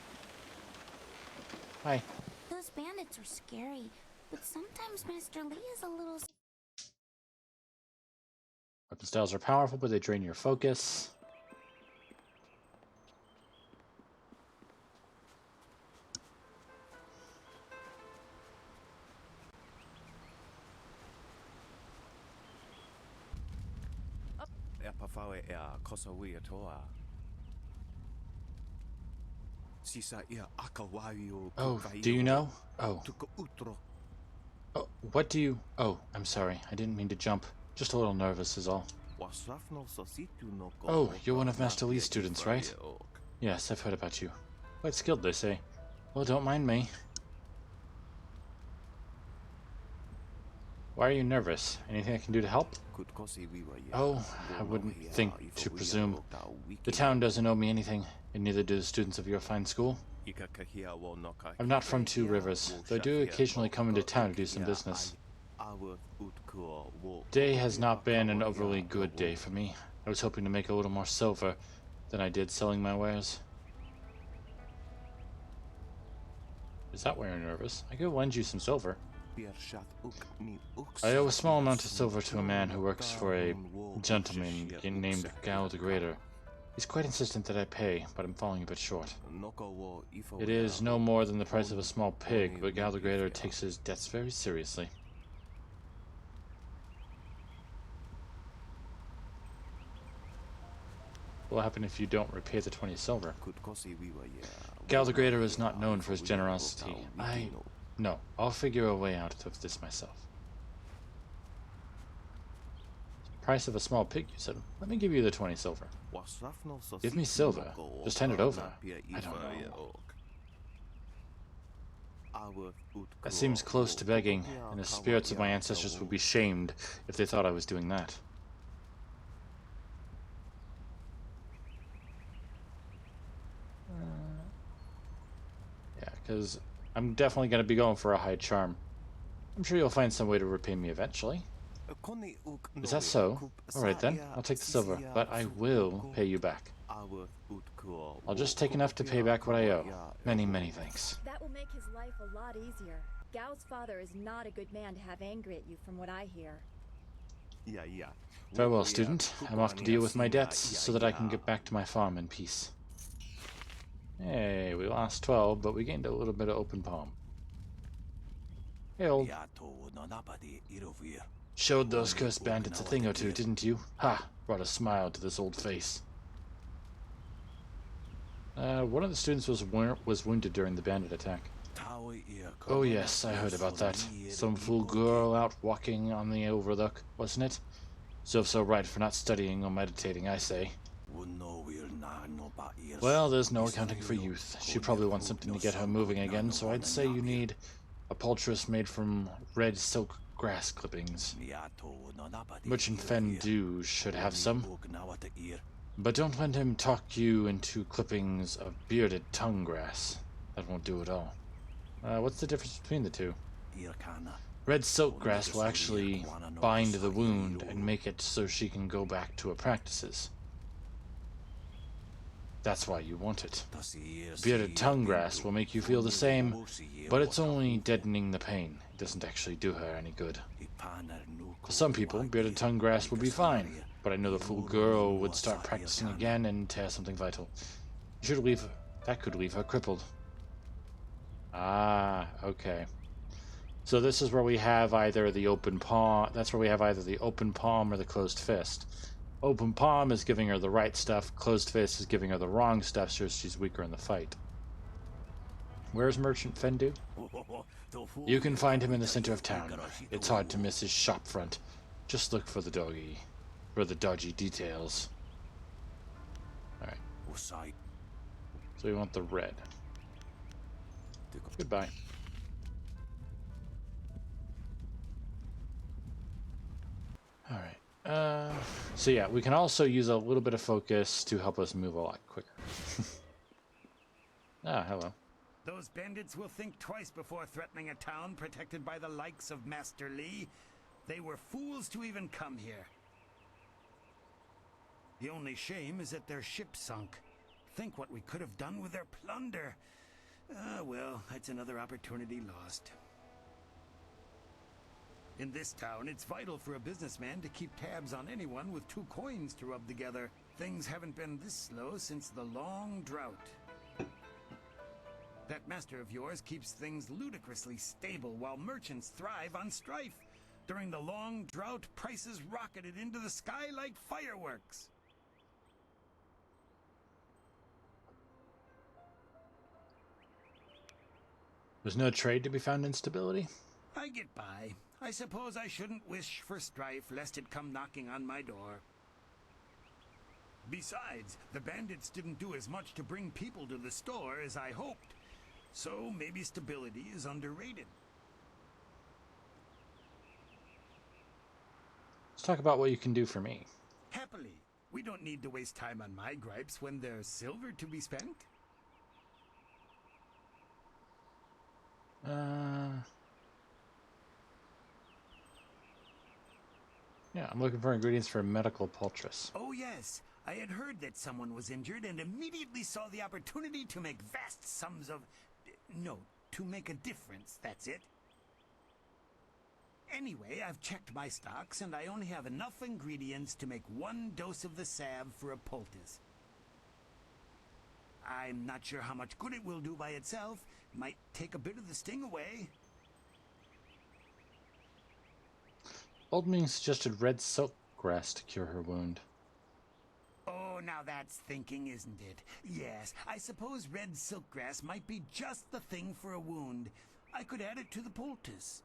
Hi. Those bandits are scary, but sometimes Master Lee is a little... Weapon styles are powerful, but they drain your focus. Oh, do you know? Oh. Oh, what do you... Oh, I'm sorry. I didn't mean to jump. Just a little nervous is all. Oh, you're one of Master Lee's students, right? Yes, I've heard about you. Quite skilled, they say. Well, don't mind me. Why are you nervous? Anything I can do to help? Oh, I wouldn't think to presume. The town doesn't owe me anything, and neither do the students of your fine school. I'm not from Two Rivers, though I do occasionally come into town to do some business. Day has not been an overly good day for me. I was hoping to make a little more silver than I did selling my wares. Is that why you're nervous? I could lend you some silver. I owe a small amount of silver to a man who works for a gentleman named Gal the Greater. He's quite insistent that I pay, but I'm falling a bit short. It is no more than the price of a small pig, but Gal the Greater takes his debts very seriously. What will happen if you don't repay the 20 silver? Gal the Greater is not known for his generosity. No, I'll figure a way out of this myself. Price of a small pig, you said. Let me give you the 20 silver. Give me silver. Just hand it over. I don't know. That seems close to begging, and the spirits of my ancestors would be shamed if they thought I was doing that. Yeah, because I'm definitely going to be going for a high charm. I'm sure you'll find some way to repay me eventually. Is that so? Alright then, I'll take the silver, but I will pay you back. I'll just take enough to pay back what I owe. Many, many thanks. That will make his life a lot easier. Gao's father is not a good man to have angry at you from what I hear. Farewell, student. I'm off to deal with my debts so that I can get back to my farm in peace. Hey, we lost 12, but we gained a little bit of open palm. Hey, old. Showed those cursed bandits a thing or two, didn't you? Ha! Brought a smile to this old face. One of the students was wounded during the bandit attack. Oh yes, I heard about that. Some fool girl out walking on the overlook, wasn't it? Serves her right for not studying or meditating, I say. Well, there's no accounting for youth. She probably wants something to get her moving again, so I'd say you need a poultice made from red silk grass clippings. Merchant Fendu should have some. But don't let him talk you into clippings of bearded tongue grass. That won't do at all. What's the difference between the two? Red silk grass will actually bind the wound and make it so she can go back to her practices. That's why you want it. Bearded tongue grass will make you feel the same, but it's only deadening the pain. It doesn't actually do her any good. For some people, bearded tongue grass would be fine, but I know the fool girl would start practicing again and tear something vital. That could leave her crippled. Ah, okay. So this is where we have either the open palm. That's where we have either the open palm or the closed fist. Open palm is giving her the right stuff. Closed fist is giving her the wrong stuff, so she's weaker in the fight. Where's Merchant Fendu? You can find him in the center of town. It's hard to miss his shop front. Just look for the dodgy details. Alright. So we want the red. Goodbye. Alright. So yeah, we can also use a little bit of focus to help us move a lot quicker. Ah, hello. Those bandits will think twice before threatening a town protected by the likes of Master Li. They were fools to even come here. The only shame is that their ship sunk. Think what we could have done with their plunder. Ah, well, that's another opportunity lost. In this town, it's vital for a businessman to keep tabs on anyone with 2 coins to rub together. Things haven't been this slow since the long drought. That master of yours keeps things ludicrously stable while merchants thrive on strife. During the long drought, prices rocketed into the sky like fireworks. There's no trade to be found in stability? I get by. I suppose I shouldn't wish for strife lest it come knocking on my door. Besides, the bandits didn't do as much to bring people to the store as I hoped. So maybe stability is underrated. Let's talk about what you can do for me. Happily. We don't need to waste time on my gripes when there's silver to be spent. Yeah, I'm looking for ingredients for a medical poultice. Oh yes, I had heard that someone was injured and immediately saw the opportunity to make vast sums of... No, to make a difference, that's it. Anyway, I've checked my stocks and I only have enough ingredients to make 1 dose of the salve for a poultice. I'm not sure how much good it will do by itself. Might take a bit of the sting away. Old Ming suggested red silk grass to cure her wound. Oh, now that's thinking, isn't it? Yes, I suppose red silkgrass might be just the thing for a wound. I could add it to the poultice.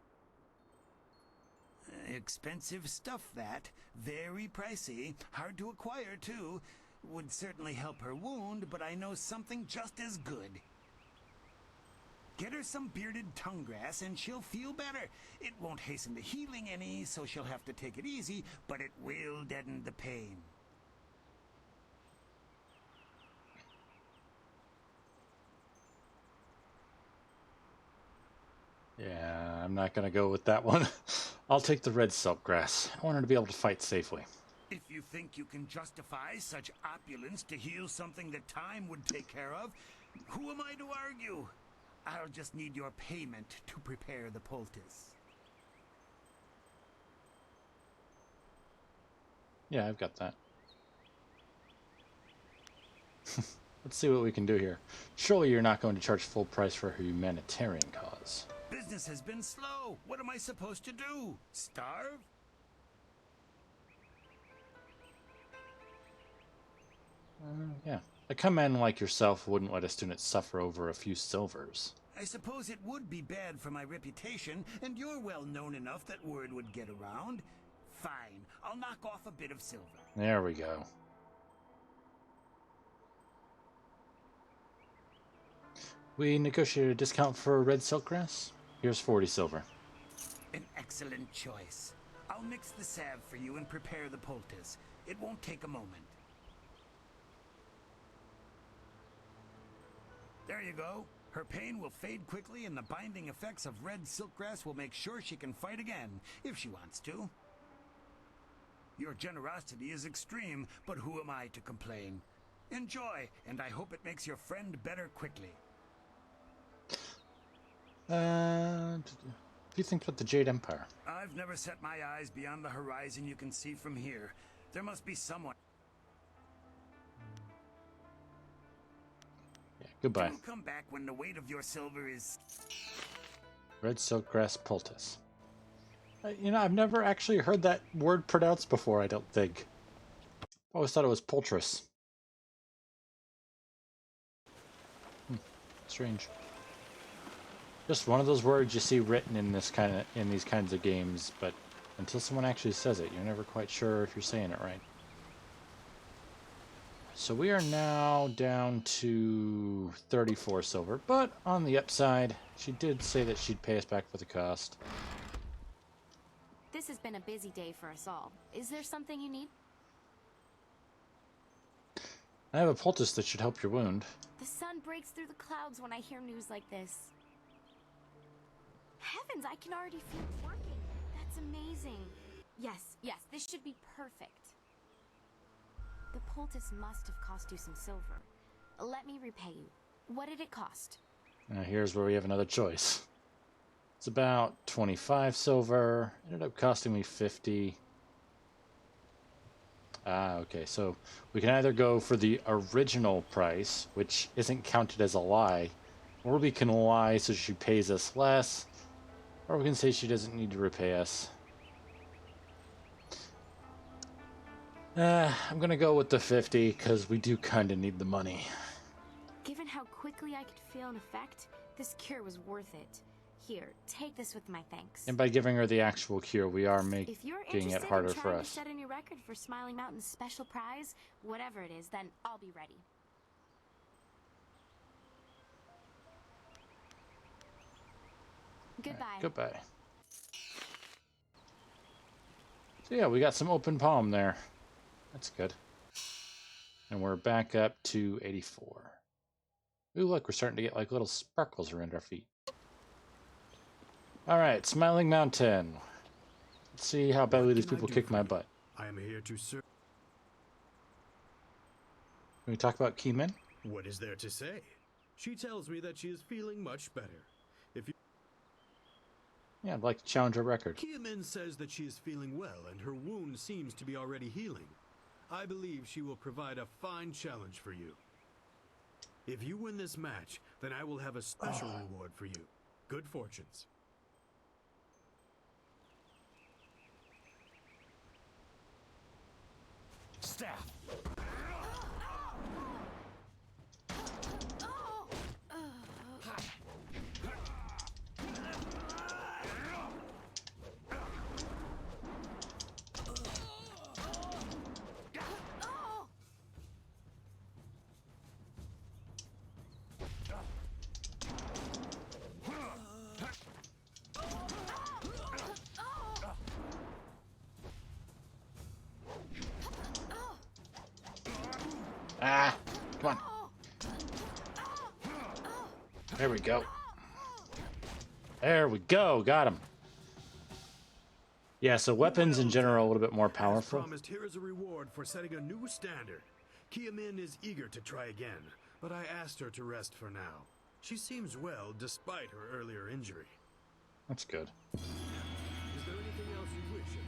Expensive stuff, that. Very pricey. Hard to acquire, too. Would certainly help her wound, but I know something just as good. Get her some bearded tongue grass and she'll feel better. It won't hasten the healing any, so she'll have to take it easy, but it will deaden the pain. Yeah, I'm not going to go with that one. I'll take the red silk grass. I want her to be able to fight safely. If you think you can justify such opulence to heal something that time would take care of, who am I to argue? I'll just need your payment to prepare the poultice. Yeah, I've got that. Let's see what we can do here. Surely you're not going to charge full price for a humanitarian cause. Business has been slow. What am I supposed to do? Starve? Yeah. A come-man like yourself wouldn't let a student suffer over a few silvers. I suppose it would be bad for my reputation, and you're well known enough that word would get around. Fine, I'll knock off a bit of silver. There we go. We negotiated a discount for red silk grass. Here's 40 silver. An excellent choice. I'll mix the salve for you and prepare the poultice. It won't take a moment. There you go. Her pain will fade quickly, and the binding effects of red silkgrass will make sure she can fight again, if she wants to. Your generosity is extreme, but who am I to complain? Enjoy, and I hope it makes your friend better quickly. What do you think about the Jade Empire? I've never set my eyes beyond the horizon you can see from here. There must be someone. Yeah, goodbye. Do come back when the weight of your silver is... Red silkgrass poultice. You know, I've never actually heard that word pronounced before, I don't think. I always thought it was poultice. Strange. Just one of those words you see written in these kinds of games, but until someone actually says it, you're never quite sure if you're saying it right. So we are now down to 34 silver, but on the upside, she did say that she'd pay us back for the cost. This has been a busy day for us all. Is there something you need? I have a poultice that should help your wound. The sun breaks through the clouds when I hear news like this. Heavens, I can already feel it working. That's amazing. Yes, this should be perfect. The poultice must have cost you some silver. Let me repay you. What did it cost? Now here's where we have another choice. It's about 25 silver. Ended up costing me 50. Okay, so we can either go for the original price, which isn't counted as a lie, or we can lie so she pays us less, or we can say she doesn't need to repay us. I'm gonna go with the 50, because we do kind of need the money. Given how quickly I could feel an effect, this cure was worth it. Here, take this with my thanks. And by giving her the actual cure, we are making it harder for us. If you're interested in trying to set a new record for Smiling Mountain's special prize, whatever it is, then I'll be ready. Goodbye. Right, goodbye. So yeah, we got some open palm there. That's good. And we're back up to 84. Ooh, look, we're starting to get like little sparkles around our feet. Alright, Smiling Mountain. Let's see how badly these people kick my butt. I am here to serve. Can we talk about Keyman? What is there to say? She tells me that she is feeling much better. If you... Yeah, I'd like to challenge her record. Keyman says that she is feeling well and her wound seems to be already healing. I believe she will provide a fine challenge for you. If you win this match, then I will have a special reward for you. Good fortunes. Staff! Ah, come on. There we go. There we go. Got him. Yeah, so weapons in general are a little bit more powerful. As promised, here is a reward for setting a new standard. Kiamin is eager to try again, but I asked her to rest for now. She seems well despite her earlier injury. That's good. Is there anything else you wish at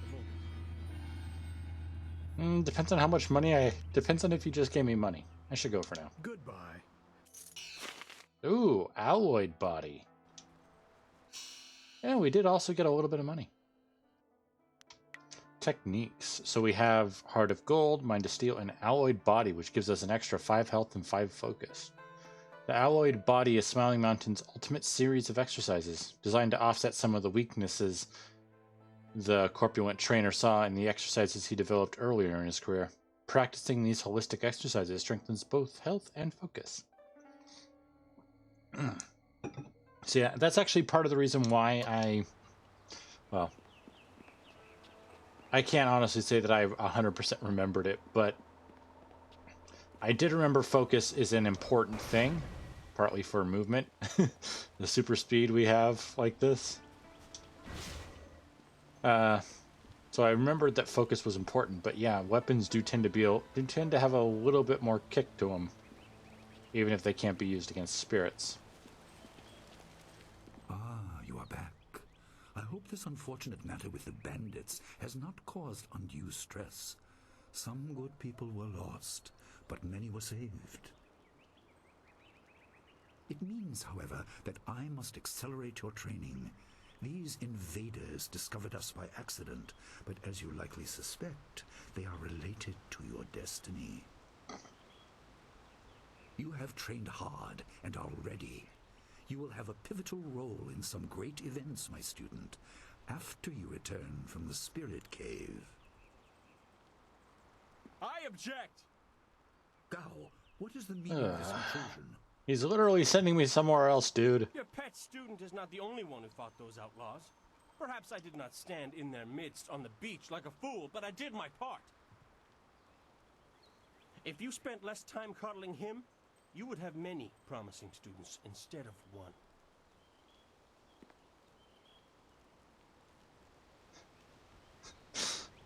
the moment? Depends on how much money depends on if you just gave me money. I should go for now. Goodbye. Ooh, alloyed body. Yeah, we did also get a little bit of money. Techniques. So we have Heart of Gold, Mind of Steel, and Alloyed Body, which gives us an extra 5 health and 5 focus. The Alloyed Body is Smiling Mountain's ultimate series of exercises, designed to offset some of the weaknesses the corpulent trainer saw in the exercises he developed earlier in his career. Practicing these holistic exercises strengthens both health and focus. So yeah, that's actually part of the reason why I can't honestly say that I 100% remembered it, but I did remember focus is an important thing, partly for movement. The super speed we have like this. So I remembered that focus was important, but yeah, weapons do tend to have a little bit more kick to them, even if they can't be used against spirits. Ah, you are back. I hope this unfortunate matter with the bandits has not caused undue stress. Some good people were lost, but many were saved. It means, however, that I must accelerate your training. These invaders discovered us by accident, but as you likely suspect, they are related to your destiny. You have trained hard and are ready. You will have a pivotal role in some great events, my student, after you return from the Spirit Cave. I object! Gao, what is the meaning of this intrusion? He's literally sending me somewhere else, dude. Your pet student is not the only one who fought those outlaws. Perhaps I did not stand in their midst on the beach like a fool, but I did my part. If you spent less time coddling him, you would have many promising students instead of one.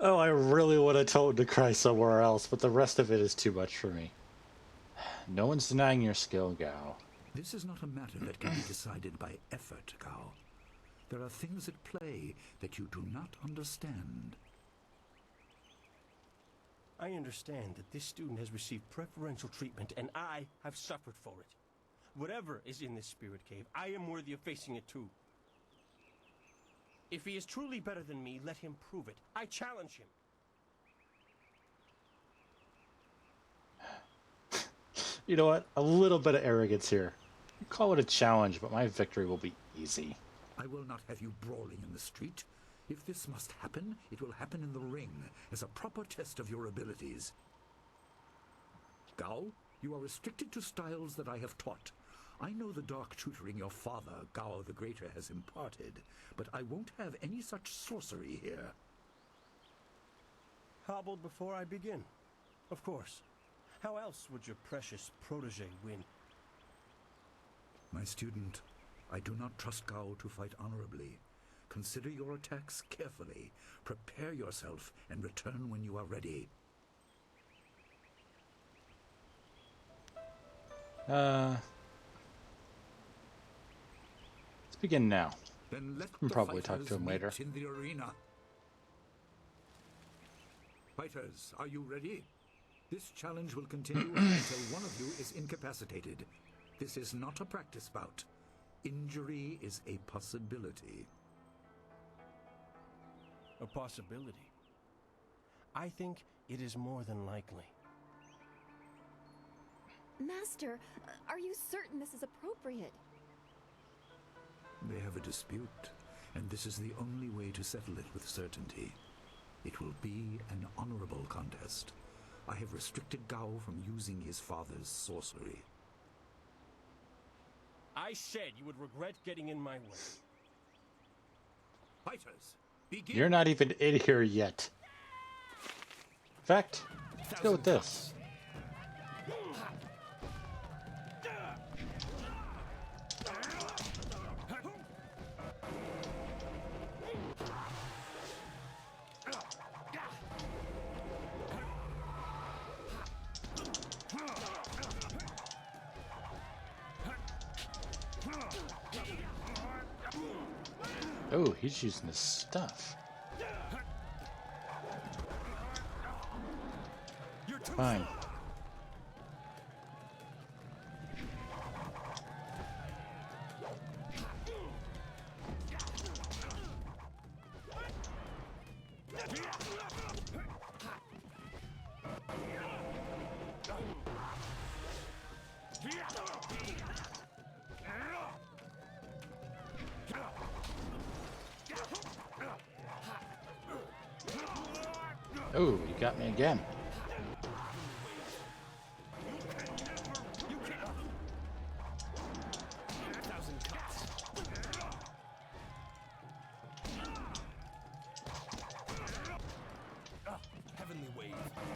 Oh, I really would have told him to cry somewhere else, but the rest of it is too much for me. No one's denying your skill, Gao. This is not a matter that can be decided by effort, Gao. There are things at play that you do not understand. I understand that this student has received preferential treatment, and I have suffered for it. Whatever is in this spirit cave, I am worthy of facing it too. If he is truly better than me, let him prove it. I challenge him. You know what? A little bit of arrogance here. You call it a challenge, but my victory will be easy. I will not have you brawling in the street. If this must happen, it will happen in the ring, as a proper test of your abilities. Gao, you are restricted to styles that I have taught. I know the dark tutoring your father, Gao the Greater, has imparted, but I won't have any such sorcery here. Hobbled before I begin. Of course. How else would your precious protege win? My student, I do not trust Gao to fight honorably. Consider your attacks carefully. Prepare yourself and return when you are ready. Let's begin now. Then let I can the probably talk to fighters him later. meet in the arena. Fighters, are you ready? This challenge will continue until one of you is incapacitated. This is not a practice bout. Injury is a possibility. A possibility? I think it is more than likely. Master, are you certain this is appropriate? They have a dispute, and this is the only way to settle it with certainty. It will be an honorable contest. I have restricted Gao from using his father's sorcery. I said you would regret getting in my way. Fighters, begin. You're not even in here yet. In fact, let's go with this. Oh, he's using this stuff. Fine. Oh, you got me again.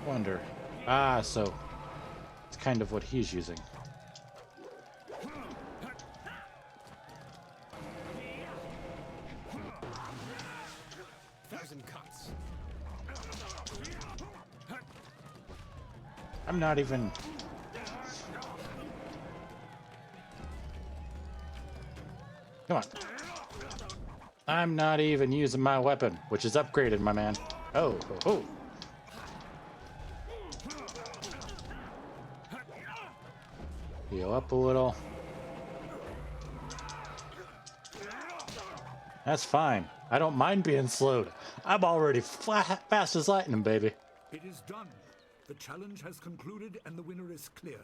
Wonder. Ah, so it's kind of what he's using. I'm not even... Come on. I'm not even using my weapon, which is upgraded, my man. Oh, oh, oh. Heal up a little. That's fine. I don't mind being slowed. I'm already fast as lightning, baby. It is done. The challenge has concluded and the winner is clear.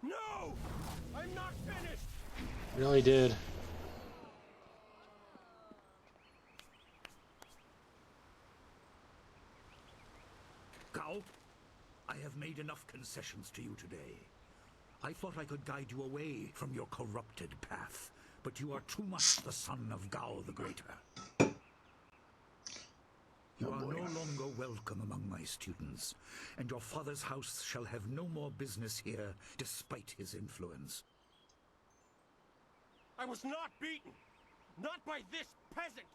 No! I'm not finished! Really did. Gao, I have made enough concessions to you today. I thought I could guide you away from your corrupted path, but you are too much the son of Gao the Greater. You are no longer welcome among my students, and your father's house shall have no more business here, despite his influence. I was not beaten! Not by this peasant!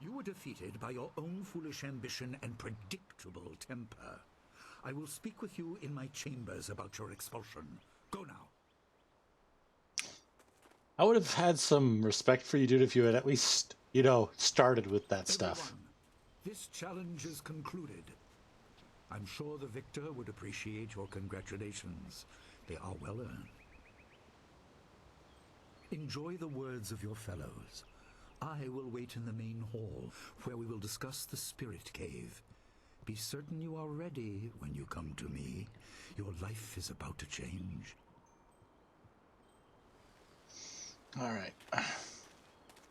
You were defeated by your own foolish ambition and predictable temper. I will speak with you in my chambers about your expulsion. Go now. I would have had some respect for you, dude, if you had at least, you know, started with that stuff. This challenge is concluded. I'm sure the victor would appreciate your congratulations. They are well earned. Enjoy the words of your fellows. I will wait in the main hall, where we will discuss the Spirit Cave. Be certain you are ready when you come to me. Your life is about to change. All right.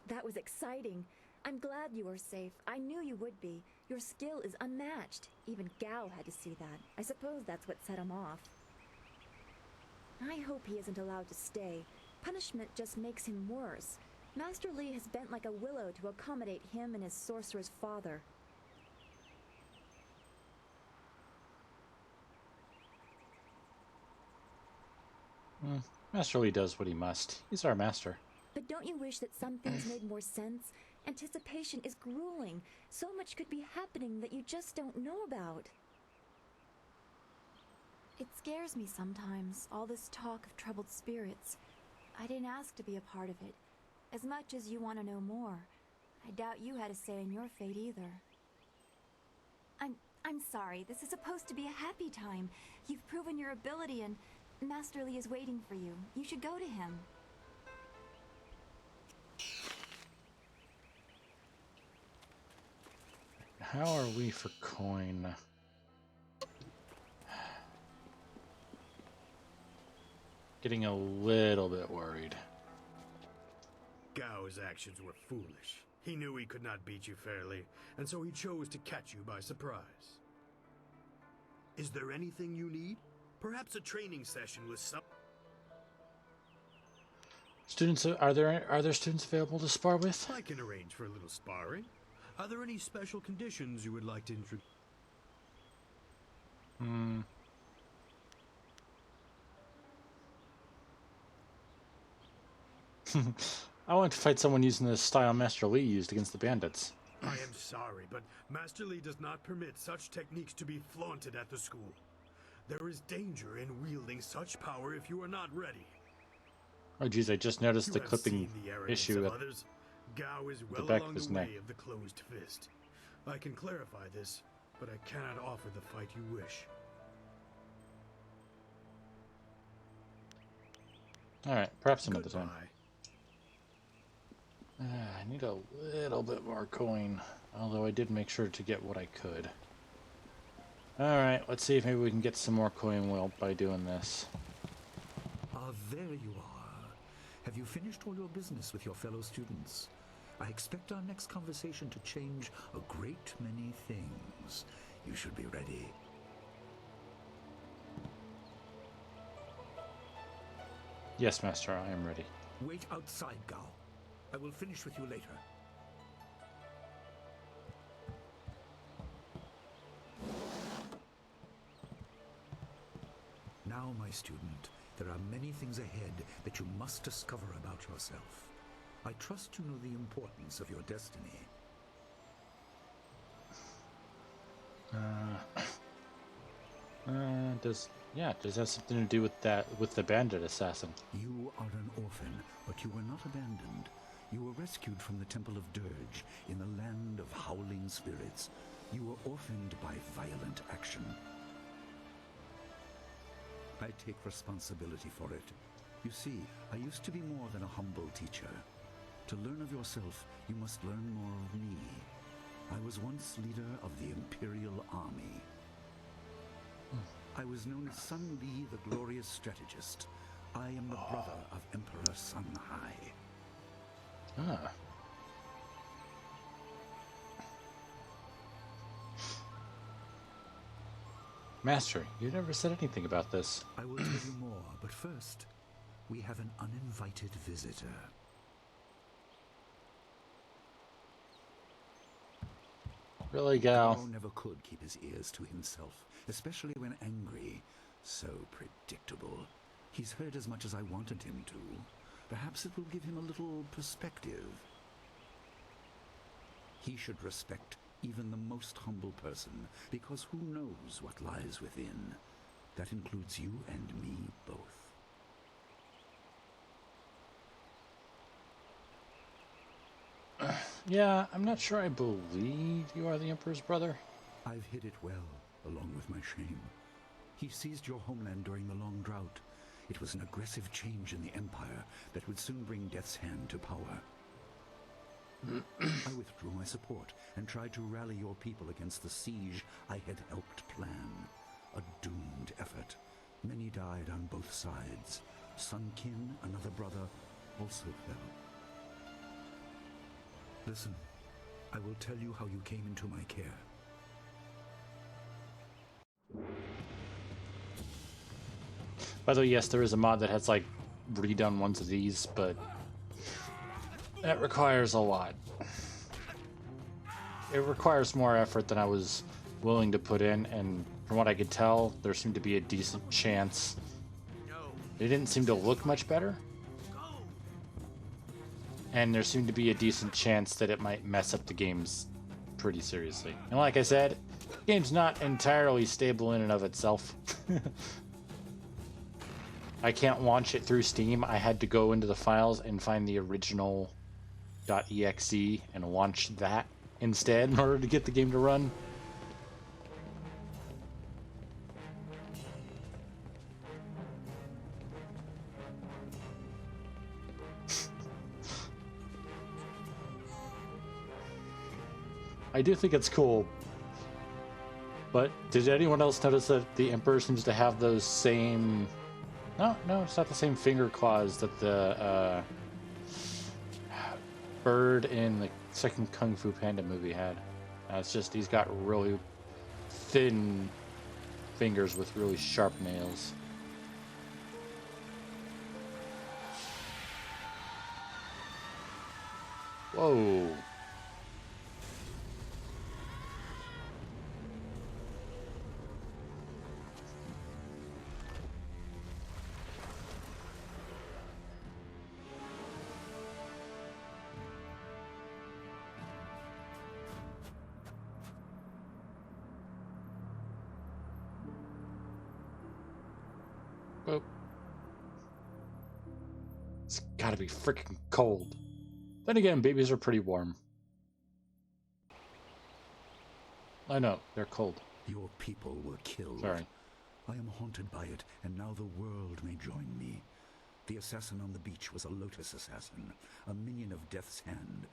That was exciting. I'm glad you are safe. I knew you would be. Your skill is unmatched. Even Gao had to see that. I suppose that's what set him off. I hope he isn't allowed to stay. Punishment just makes him worse. Master Li has bent like a willow to accommodate him and his sorcerer's father. Master Li does what he must. He's our master. But don't you wish that some things made more sense? Anticipation is grueling. So much could be happening that you just don't know about. It scares me sometimes, all this talk of troubled spirits. I didn't ask to be a part of it. As much as you want to know more, I doubt you had a say in your fate either. I'm sorry. This is supposed to be a happy time. You've proven your ability and Master Li is waiting for you. You should go to him. How are we for coin? Getting a little bit worried. Gao's actions were foolish. He knew he could not beat you fairly, and so he chose to catch you by surprise. Is there anything you need? Perhaps a training session with some... Students, are there students available to spar with? I can arrange for a little sparring. Are there any special conditions you would like to introduce? I want to fight someone using the style Master Li used against the bandits. I am sorry, but Master Li does not permit such techniques to be flaunted at the school. There is danger in wielding such power if you are not ready. Oh geez, I just noticed the clipping issue at others. Gao is well the back along of his the neck. way of the closed fist. I can clarify this, but I cannot offer the fight you wish. Alright, perhaps another time. I need a little bit more coin, although I did make sure to get what I could. Alright, let's see if maybe we can get some more coin by doing this. Ah, there you are. Have you finished all your business with your fellow students? I expect our next conversation to change a great many things. You should be ready. Yes, Master, I am ready. Wait outside, Gao. I will finish with you later. Now, my student, there are many things ahead that you must discover about yourself. I trust you know the importance of your destiny. Does that have something to do with the bandit assassin? You are an orphan, but you were not abandoned. You were rescued from the Temple of Dirge in the land of howling spirits. You were orphaned by violent action. I take responsibility for it. You see, I used to be more than a humble teacher. To learn of yourself, you must learn more of me. I was once leader of the Imperial Army. I was known as Sun Li, the glorious strategist. I am the brother of Emperor Sun Hai. Ah. Master, you never said anything about this. I will tell you more, but first, we have an uninvited visitor. Really, Gal? Gao never could keep his ears to himself, especially when angry. So predictable. He's heard as much as I wanted him to. Perhaps it will give him a little perspective. He should respect even the most humble person, because who knows what lies within? That includes you and me both. Yeah, I'm not sure I believe you are the Emperor's brother. I've hid it well, along with my shame. He seized your homeland during the long drought. It was an aggressive change in the Empire that would soon bring Death's Hand to power. I withdrew my support and tried to rally your people against the siege I had helped plan. A doomed effort. Many died on both sides. Sun Qin, another brother, also fell. Listen, I will tell you how you came into my care. By the way, yes, there is a mod that has like redone ones of these, but that requires a lot. It requires more effort than I was willing to put in, and from what I could tell, there seemed to be a decent chance. It didn't seem to look much better. And there seemed to be a decent chance that it might mess up the games pretty seriously. And like I said, the game's not entirely stable in and of itself. I can't launch it through Steam. I had to go into the files and find the original .exe and launch that instead in order to get the game to run. I do think it's cool, but did anyone else notice that the Emperor seems to have those same... No, it's not the same finger claws that the bird in the second Kung Fu Panda movie had. It's just he's got really thin fingers with really sharp nails. Whoa. Oh. It's gotta be freaking cold. Then again, babies are pretty warm. I know, they're cold. Your people were killed. Sorry. I am haunted by it, and now the world may join me. The assassin on the beach was a Lotus assassin, a minion of Death's Hand.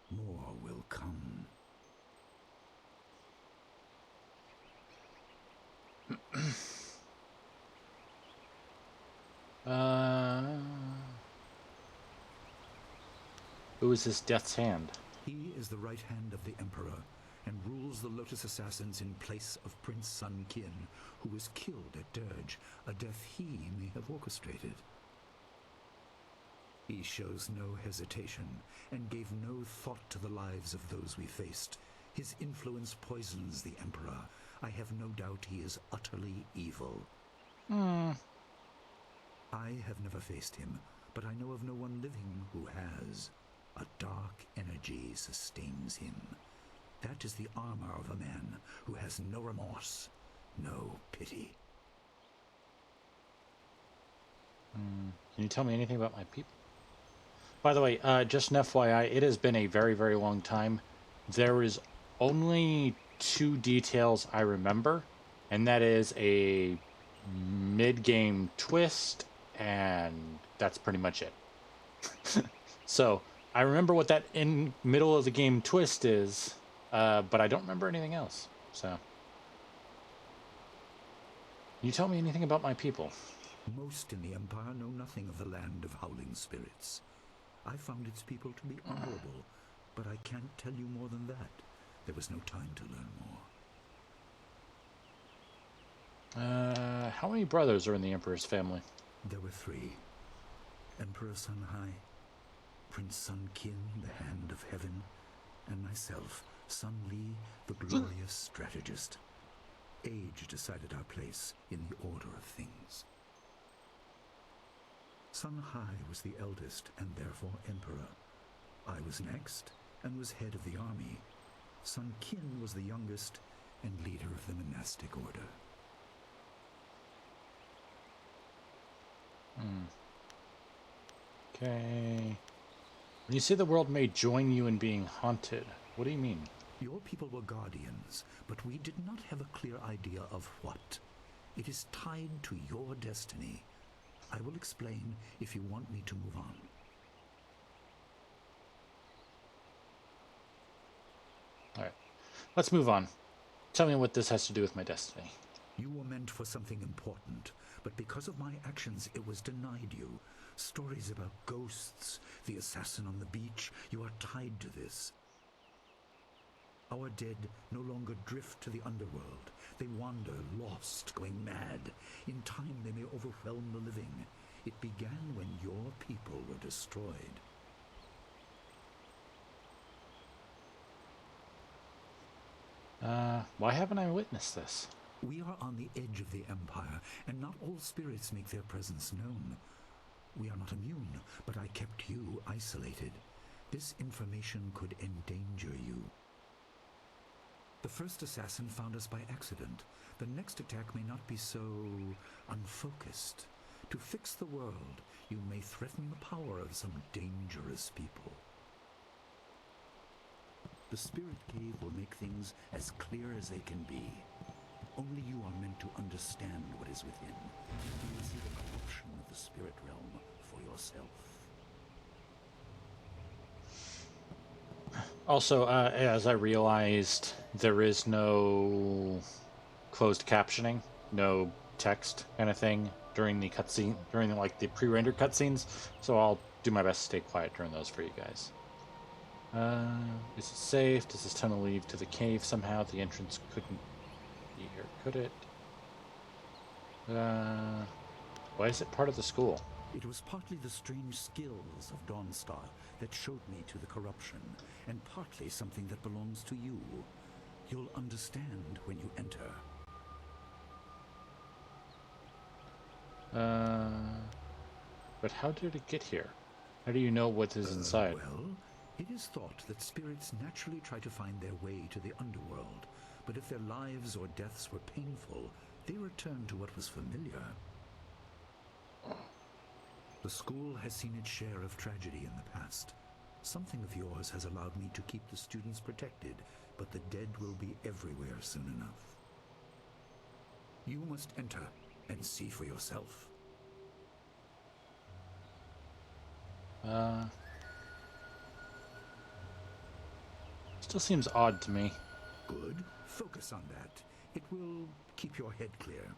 More will come. Who is this Death's Hand? He is the right hand of the Emperor, and rules the Lotus Assassins in place of Prince Sun Qin, who was killed at Dirge, a death he may have orchestrated. He shows no hesitation, and gave no thought to the lives of those we faced. His influence poisons the Emperor. I have no doubt he is utterly evil. I have never faced him, but I know of no one living who has. A dark energy sustains him. That is the armor of a man who has no remorse, no pity. Can you tell me anything about my people? By the way, just an FYI, it has been a very, very long time. There is only 2 details I remember, and that is a mid-game twist, and that's pretty much it. So, I remember what that in middle of the game twist is, but I don't remember anything else. So, can you tell me anything about my people? Most in the Empire know nothing of the land of howling spirits. I found its people to be honorable, but I can't tell you more than that. There was no time to learn more. How many brothers are in the Emperor's family? There were 3. Emperor Sun Hai, Prince Sun Qin, the Hand of Heaven, and myself, Sun Li, the glorious strategist. Age decided our place in the order of things. Sun Hai was the eldest and therefore emperor. I was next and was head of the army. Sun Qin was the youngest and leader of the monastic order. Okay. When you say the world may join you in being haunted, what do you mean? Your people were guardians, but we did not have a clear idea of what. It is tied to your destiny. I will explain if you want me to move on. Alright. Let's move on. Tell me what this has to do with my destiny. You were meant for something important, but because of my actions, it was denied you. Stories about ghosts, the assassin on the beach, you are tied to this. Our dead no longer drift to the underworld. They wander, lost, going mad. In time, they may overwhelm the living. It began when your people were destroyed. Why haven't I witnessed this? We are on the edge of the Empire, and not all spirits make their presence known. We are not immune, but I kept you isolated. This information could endanger you. The first assassin found us by accident. The next attack may not be so unfocused. To fix the world, you may threaten the power of some dangerous people. The Spirit Cave will make things as clear as they can be. Only you are meant to understand what is within. You will see the corruption of the spirit realm for yourself. Also, as I realized, there is no closed captioning, no text kind of thing during the cutscene, during the pre-rendered cutscenes. So I'll do my best to stay quiet during those for you guys. Is it safe? Does this tunnel lead to the cave somehow? The entrance couldn't be here, could it? Why is it part of the school? It was partly the strange skills of Dawnstar that showed me to the corruption, and partly something that belongs to you. You'll understand when you enter. But how did it get here? How do you know what is inside? Well, it is thought that spirits naturally try to find their way to the underworld, but if their lives or deaths were painful, they return to what was familiar. The school has seen its share of tragedy in the past. Something of yours has allowed me to keep the students protected, but the dead will be everywhere soon enough. You must enter and see for yourself. Still seems odd to me. Good. Focus on that. It will keep your head clear.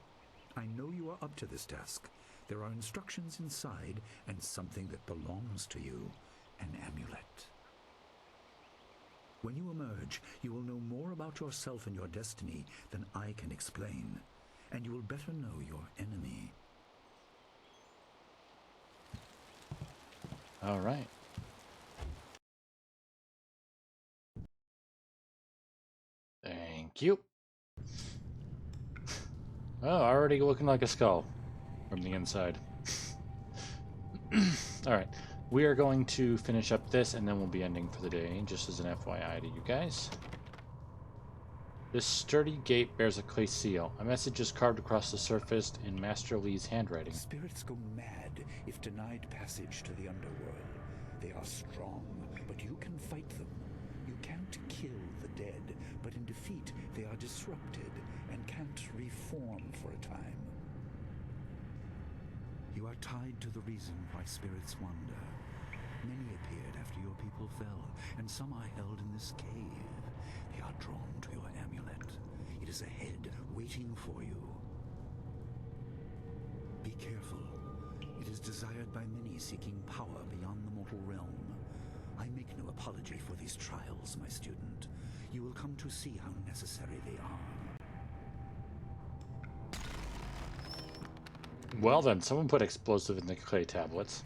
I know you are up to this task. There are instructions inside and something that belongs to you, an amulet. When you emerge, you will know more about yourself and your destiny than I can explain, and you will better know your enemy. All right. Thank you. Oh, already looking like a skull from the inside. All right. we are going to finish up this, and then we'll be ending for the day, just as an FYI to you guys. This sturdy gate bears a clay seal. A message is carved across the surface in Master Lee's handwriting. Spirits go mad if denied passage to the underworld. They are strong, but you can fight them. You can't kill the dead, but in defeat they are disrupted and can't reform for a time. You are tied to the reason why spirits wander. Many appeared after your people fell, and some are held in this cave. They are drawn to your amulet. It is ahead, waiting for you. Be careful. It is desired by many seeking power beyond the mortal realm. I make no apology for these trials, my student. You will come to see how necessary they are. Well then, someone put explosive in the clay tablets.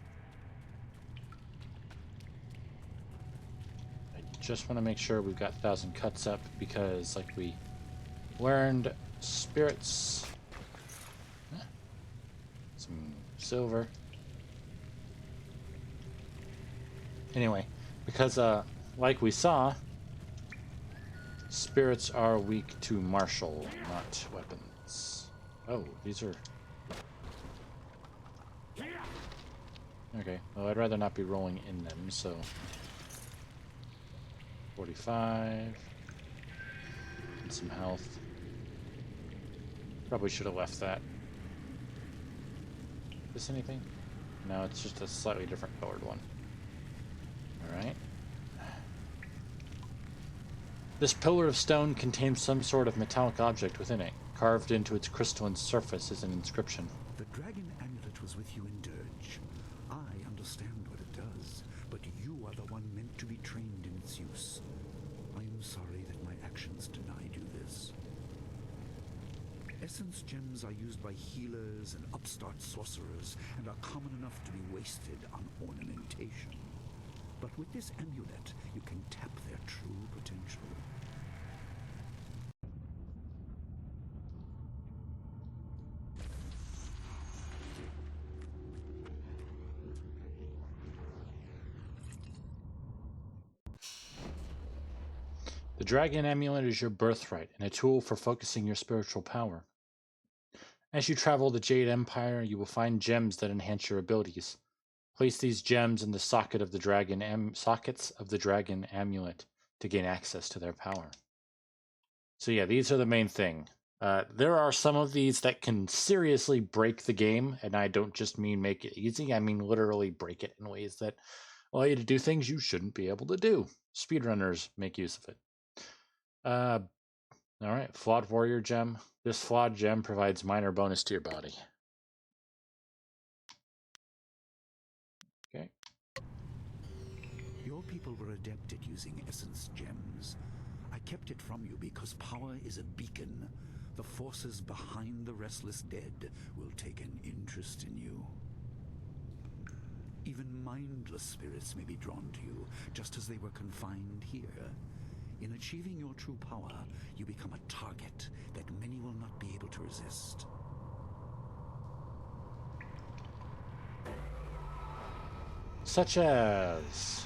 I just want to make sure we've got 1,000 cuts up, because like we learned, spirits... some silver. Anyway, because like we saw, spirits are weak to martial, not weapons. Oh, these are... Okay, well, I'd rather not be rolling in them, so... 45... and some health. Probably should have left that. This anything? No, it's just a slightly different colored one. Alright. This pillar of stone contains some sort of metallic object within it. Carved into its crystalline surface is an inscription. The dragon amulet was with you in Dirge. I understand what it does, but you are the one meant to be trained in its use. I am sorry that my actions denied you this. Essence gems are used by healers and upstart sorcerers and are common enough to be wasted on ornamentation. But with this amulet, you can tap their true potential. The dragon amulet is your birthright and a tool for focusing your spiritual power. As you travel the Jade Empire, you will find gems that enhance your abilities. Place these gems in the sockets of the dragon amulet to gain access to their power. So yeah, these are the main thing. There are some of these that can seriously break the game, and I don't just mean make it easy, I mean literally break it in ways that allow you to do things you shouldn't be able to do. Speedrunners make use of it. Alright, Flawed Warrior Gem. This flawed gem provides minor bonus to your body. Okay. Your people were adept at using essence gems. I kept it from you because power is a beacon. The forces behind the restless dead will take an interest in you. Even mindless spirits may be drawn to you, just as they were confined here. In achieving your true power, you become a target that many will not be able to resist. Such as...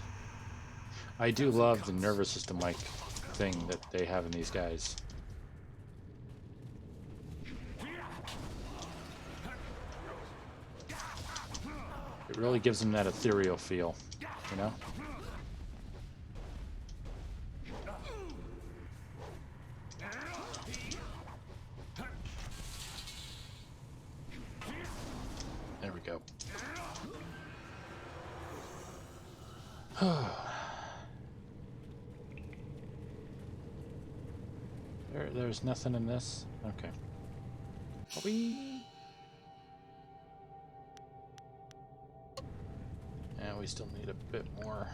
I do love the nervous system-like thing that they have in these guys. It really gives them that ethereal feel, you know? There we go. There's nothing in this? Okay. And we still need a bit more.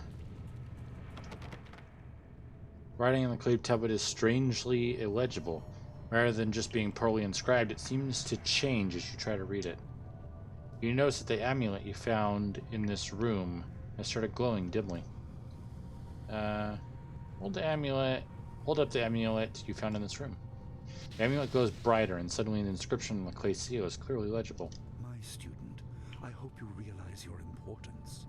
Writing on the clay tablet is strangely illegible. Rather than just being poorly inscribed, it seems to change as you try to read it. You notice that the amulet you found in this room has started glowing dimly. Hold up the amulet you found in this room. The amulet glows brighter, and suddenly the inscription on the clay seal is clearly legible. My student, I hope you realize your importance.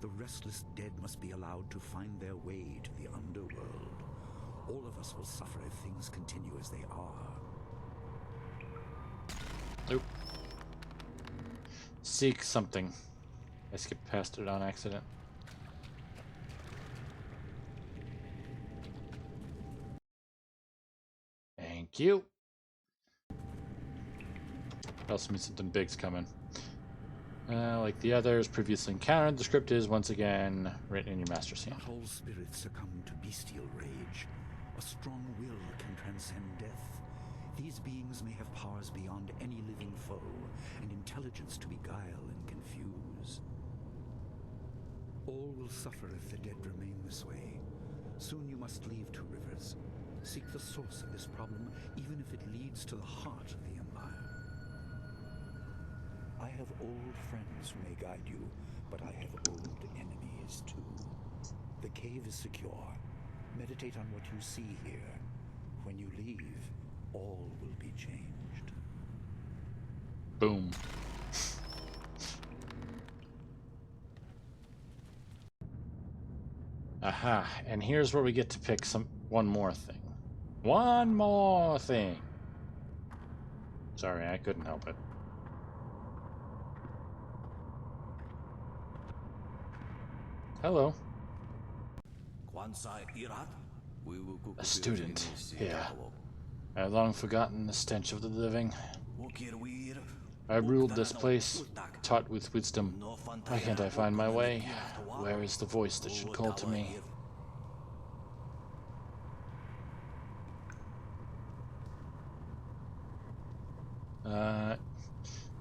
The restless dead must be allowed to find their way to the underworld. All of us will suffer if things continue as they are. Nope. Seek something. I skipped past it on accident. Thank you. Also means something big's coming. Like the others previously encountered, the script is once again written in your master's hand. Not all spirits succumb to bestial rage. A strong will can transcend death. These beings may have powers beyond any living foe, and intelligence to beguile and confuse. All will suffer if the dead remain this way. Soon you must leave Two Rivers. Seek the source of this problem, even if it leads to the heart of the Empire. I have old friends who may guide you, but I have old enemies too. The cave is secure. Meditate on what you see here. When you leave, all will be changed. Boom. Aha, and here's where we get to pick one more thing. One more thing. Sorry, I couldn't help it. Hello. A student here. I had long forgotten the stench of the living. I ruled this place, taught with wisdom. Why can't I find my way? Where is the voice that should call to me?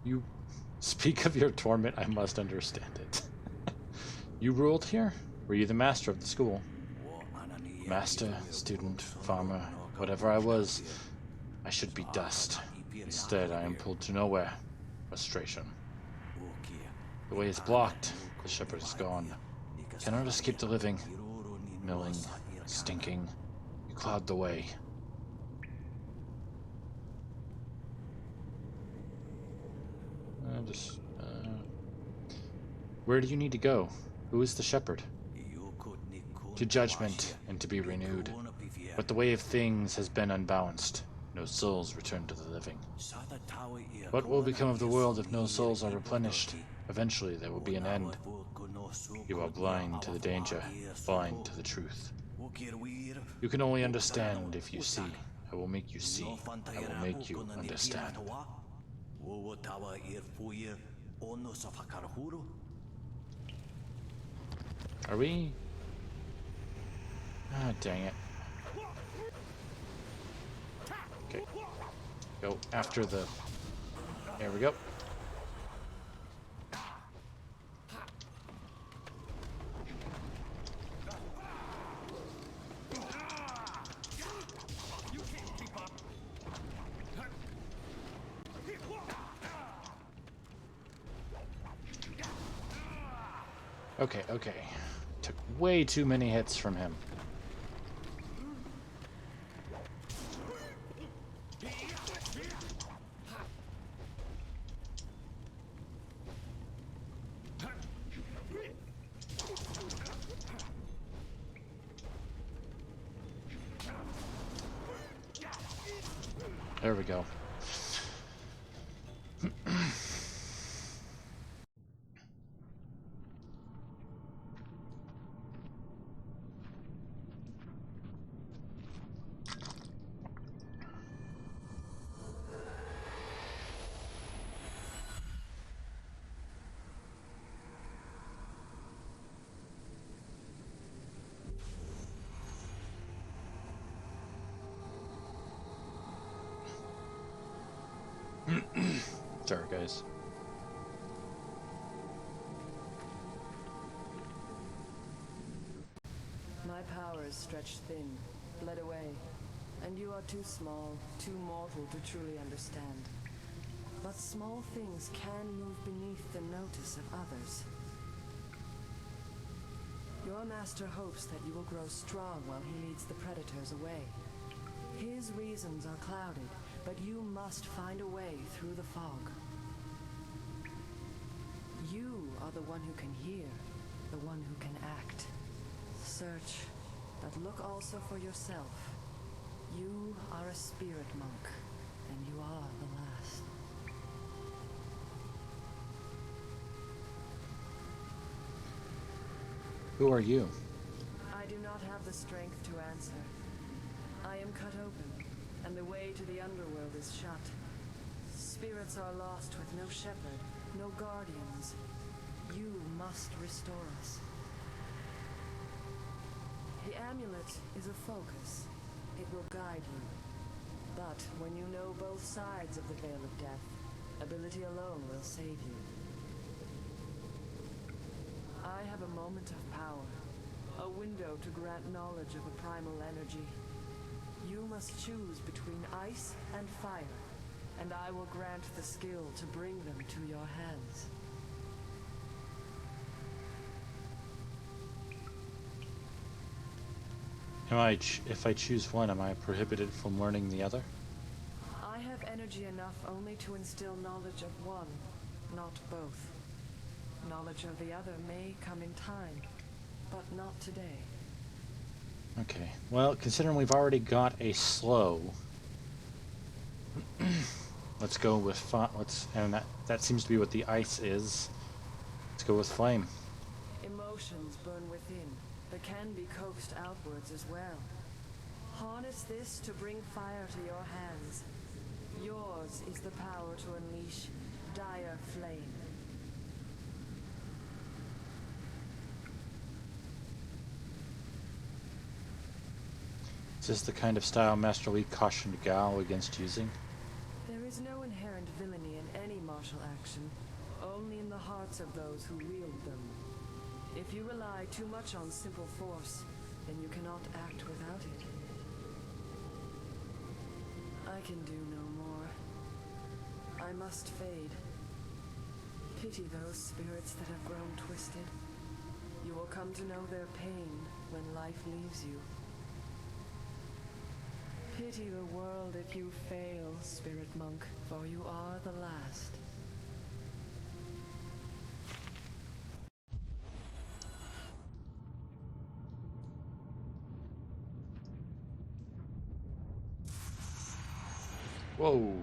You speak of your torment, I must understand it. You ruled here? Were you the master of the school? Master, student, farmer, whatever I was, I should be dust. Instead, I am pulled to nowhere. Frustration. The way is blocked. The shepherd is gone. Cannot escape the living. Milling, stinking. You cloud the way. Where do you need to go? Who is the shepherd? To judgment and to be renewed. But the way of things has been unbalanced. No souls return to the living. What will become of the world if no souls are replenished? Eventually there will be an end. You are blind to the danger, blind to the truth. You can only understand if you see. I will make you see. I will make you understand. Are we? Ah, dang it. Okay. Go after the... There we go. Okay, okay. Took way too many hits from him. There we go. Sorry, guys. My power is stretched thin, bled away, and you are too small, too mortal to truly understand. But small things can move beneath the notice of others. Your master hopes that you will grow strong while he leads the predators away. His reasons are clouded, but you must find a way through the fog. You are the one who can hear, the one who can act. Search, but look also for yourself. You are a spirit monk, and you are the last. Who are you? I do not have the strength to answer. I am cut open, and the way to the underworld is shut. Spirits are lost with no shepherd, no guardians. You must restore us. The amulet is a focus. It will guide you. But when you know both sides of the Veil of Death, ability alone will save you. I have a moment of power, a window to grant knowledge of a primal energy. You must choose between ice and fire, and I will grant the skill to bring them to your hands. If I choose one, am I prohibited from learning the other? I have energy enough only to instill knowledge of one, not both. Knowledge of the other may come in time, but not today. Okay. Well, considering we've already got a slow, let's go with and that seems to be what the ice is. Let's go with flame. Emotions burn within, but can be coaxed outwards as well. Harness this to bring fire to your hands. Yours is the power to unleash dire flame. Is this the kind of style Master Lee cautioned Gao against using? There is no inherent villainy in any martial action, only in the hearts of those who wield them. If you rely too much on simple force, then you cannot act without it. I can do no more. I must fade. Pity those spirits that have grown twisted. You will come to know their pain when life leaves you. Pity the world if you fail, spirit monk, for you are the last. Whoa.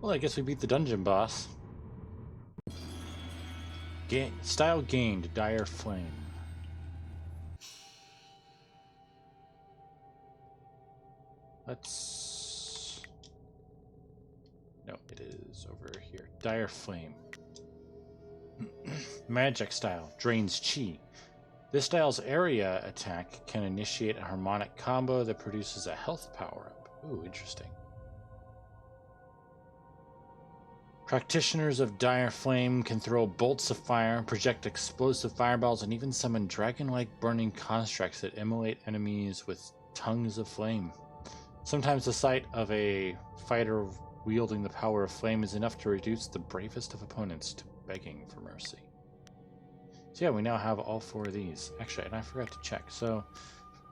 Well, I guess we beat the dungeon boss. Style gained, dire flame. Let's... No, it is over here. Dire flame. Magic style, drains chi. This style's area attack can initiate a harmonic combo that produces a health power-up. Ooh, interesting. Practitioners of Dire Flame can throw bolts of fire, project explosive fireballs, and even summon dragon-like burning constructs that immolate enemies with tongues of flame. Sometimes the sight of a fighter wielding the power of flame is enough to reduce the bravest of opponents to begging for mercy. So yeah, we now have all four of these. Actually, and I forgot to check. So,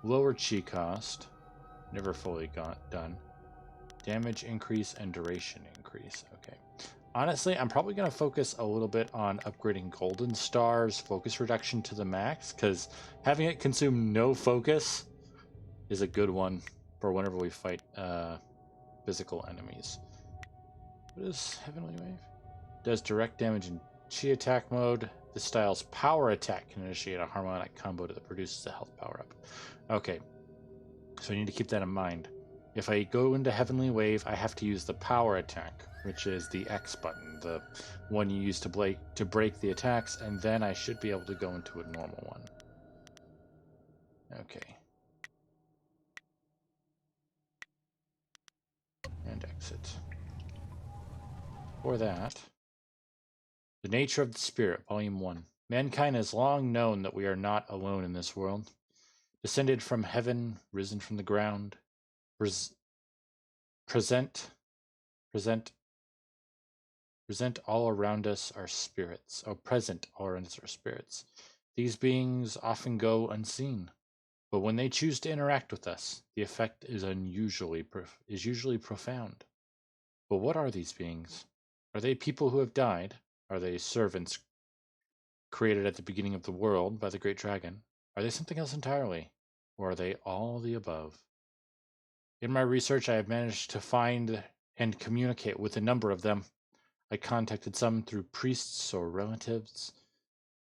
lower chi cost, never fully got done. Damage increase and duration increase. Okay. Honestly, I'm probably going to focus a little bit on upgrading Golden Star's focus reduction to the max, because having it consume no focus is a good one for whenever we fight physical enemies. What is Heavenly Wave? Does direct damage in Chi attack mode. This style's power attack can initiate a harmonic combo that produces a health power-up. Okay, so I need to keep that in mind. If I go into Heavenly Wave, I have to use the power attack, which is the X button, the one you use to break the attacks, and then I should be able to go into a normal one. Okay. And exit. For that, The Nature of the Spirit, Volume 1. Mankind has long known that we are not alone in this world. Descended from heaven, risen from the ground, present all around us are spirits. Oh, present all around us are spirits. These beings often go unseen, but when they choose to interact with us, the effect is usually profound. But what are these beings? Are they people who have died, Are they servants created at the beginning of the world by the great dragon? Are they something else entirely? Or are they all the above? In my research, I have managed to find and communicate with a number of them. I contacted some through priests or relatives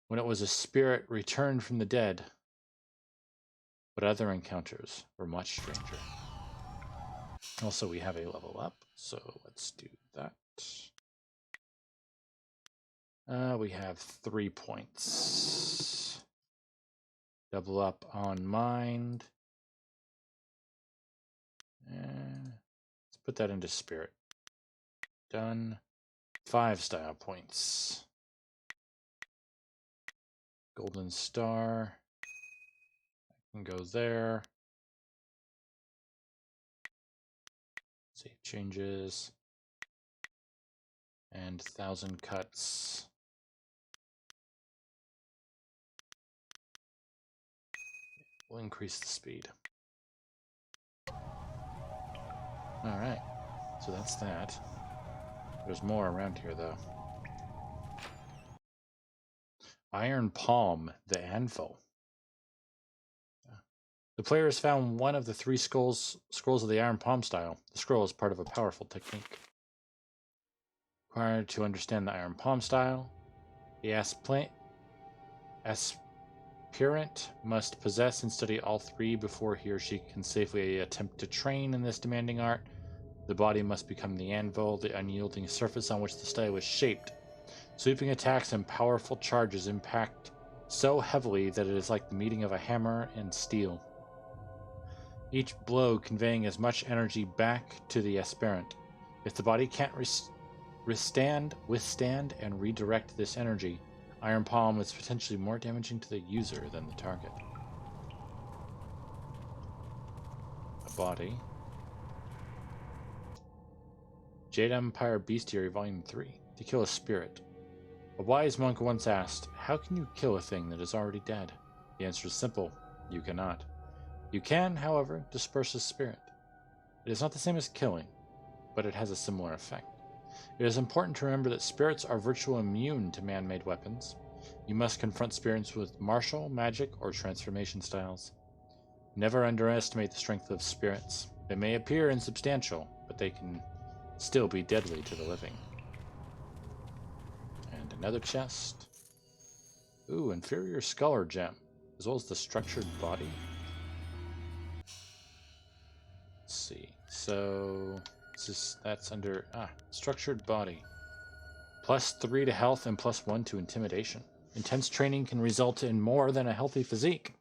when it was a spirit returned from the dead. But other encounters were much stranger. Also, we have a level up, so let's do that. We have 3 points. Double up on mind. Let's put that into spirit. Done. 5 style points. Golden star. I can go there. Save changes. And 1,000 cuts. We'll increase the speed. Alright, so that's that. There's more around here, though. Iron Palm, the Anvil. The player has found one of the 3 scrolls of the Iron Palm style. The scroll is part of a powerful technique. Required to understand the Iron Palm style, the aspirant must possess and study all 3 before he or she can safely attempt to train in this demanding art. The body must become the anvil, the unyielding surface on which the style is shaped. Sweeping attacks and powerful charges impact so heavily that it is like the meeting of a hammer and steel. Each blow conveying as much energy back to the aspirant. If the body can't withstand and redirect this energy, Iron Palm is potentially more damaging to the user than the target. A body. Jade Empire Bestiary Volume 3. To kill a spirit. A wise monk once asked, "How can you kill a thing that is already dead?" The answer is simple. You cannot. You can, however, disperse a spirit. It is not the same as killing, but it has a similar effect. It is important to remember that spirits are virtually immune to man-made weapons. You must confront spirits with martial, magic, or transformation styles. Never underestimate the strength of spirits. They may appear insubstantial, but they can still be deadly to the living. And another chest. Ooh, inferior scholar gem, as well as the structured body. Let's see. So that's under structured body. +3 to health and +1 to intimidation. Intense training can result in more than a healthy physique.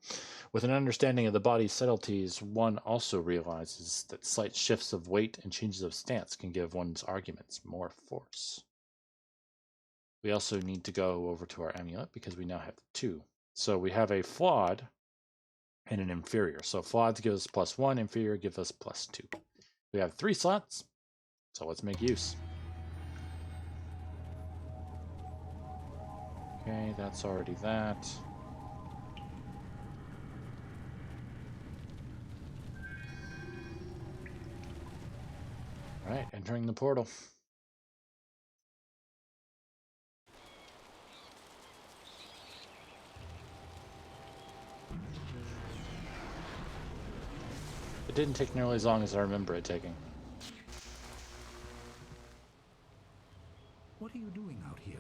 With an understanding of the body's subtleties, one also realizes that slight shifts of weight and changes of stance can give one's arguments more force. We also need to go over to our amulet because we now have 2. So we have a flawed and an inferior. So flawed gives us +1, inferior gives us +2. We have 3 slots, so let's make use. Okay, that's already that. Alright, entering the portal. It didn't take nearly as long as I remember it taking. What are you doing out here?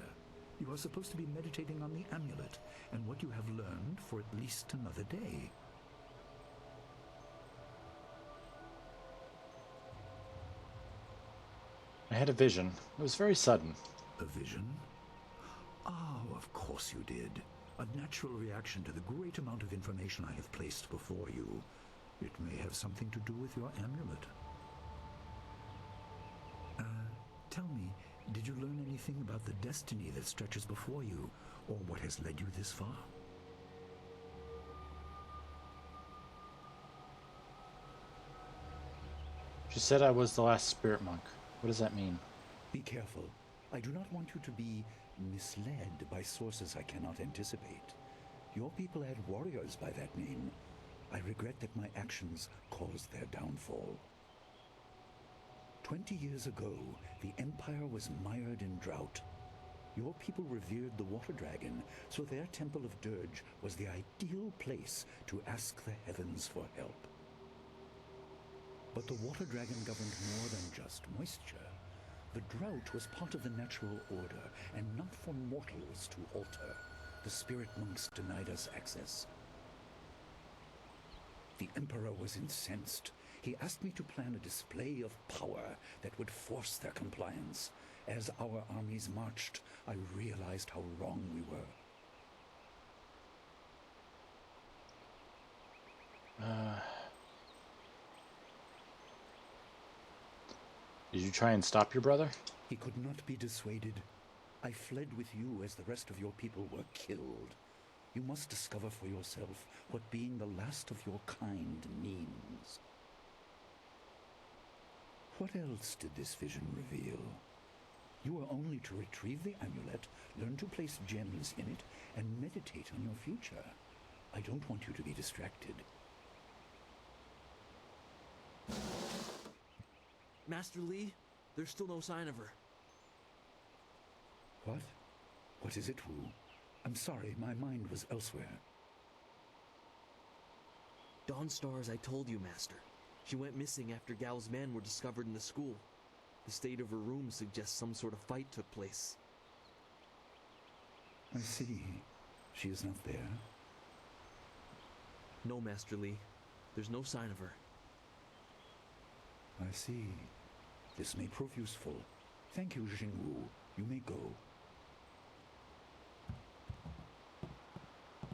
You are supposed to be meditating on the amulet and what you have learned for at least another day. I had a vision. It was very sudden. A vision? Oh, of course you did. A natural reaction to the great amount of information I have placed before you. It may have something to do with your amulet. Tell me, did you learn anything about the destiny that stretches before you, or what has led you this far? She said I was the last spirit monk. What does that mean? Be careful. I do not want you to be misled by sources I cannot anticipate. Your people had warriors by that name. I regret that my actions caused their downfall. 20 years ago, the Empire was mired in drought. Your people revered the water dragon, so their temple of dirge was the ideal place to ask the heavens for help. But the water dragon governed more than just moisture. The drought was part of the natural order, and not for mortals to alter. The spirit monks denied us access. The Emperor was incensed. He asked me to plan a display of power that would force their compliance. As our armies marched, I realized how wrong we were. Did you try and stop your brother? He could not be dissuaded. I fled with you as the rest of your people were killed. You must discover for yourself what being the last of your kind means. What else did this vision reveal? You are only to retrieve the amulet, learn to place gems in it, and meditate on your future. I don't want you to be distracted. Master Li, there's still no sign of her. What? What is it, Wu? I'm sorry, my mind was elsewhere. Dawnstar, as I told you, Master. She went missing after Gao's men were discovered in the school. The state of her room suggests some sort of fight took place. I see. She is not there? No, Master Li. There's no sign of her. I see. This may prove useful. Thank you, Jingwu. You may go.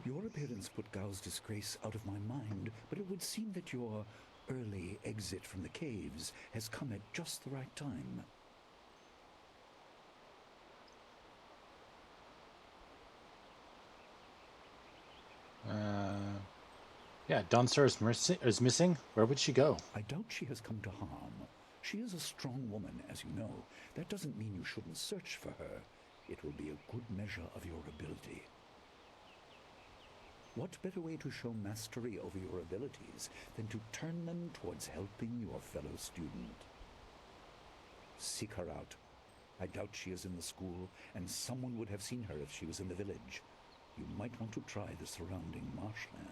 Your appearance put Gao's disgrace out of my mind, but it would seem that your early exit from the caves has come at just the right time. Yeah, Dawnstar is missing. Where would she go? I doubt she has come to harm. She is a strong woman, as you know. That doesn't mean you shouldn't search for her. It will be a good measure of your ability. What better way to show mastery over your abilities than to turn them towards helping your fellow student? Seek her out. I doubt she is in the school, and someone would have seen her if she was in the village. You might want to try the surrounding marshland.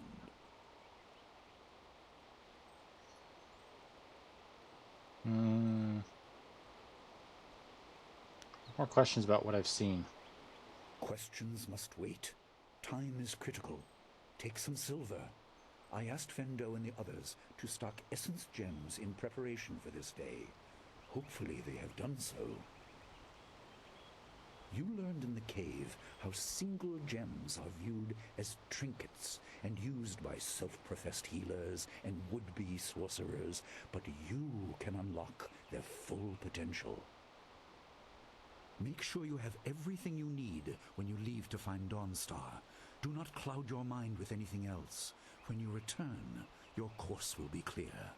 More questions about what I've seen. Questions must wait. Time is critical. Take some silver. I asked Fendo and the others to stock essence gems in preparation for this day. Hopefully they have done so. You learned in the cave how single gems are viewed as trinkets and used by self-professed healers and would-be sorcerers, but you can unlock their full potential. Make sure you have everything you need when you leave to find Dawnstar. Do not cloud your mind with anything else. When you return, your course will be clear.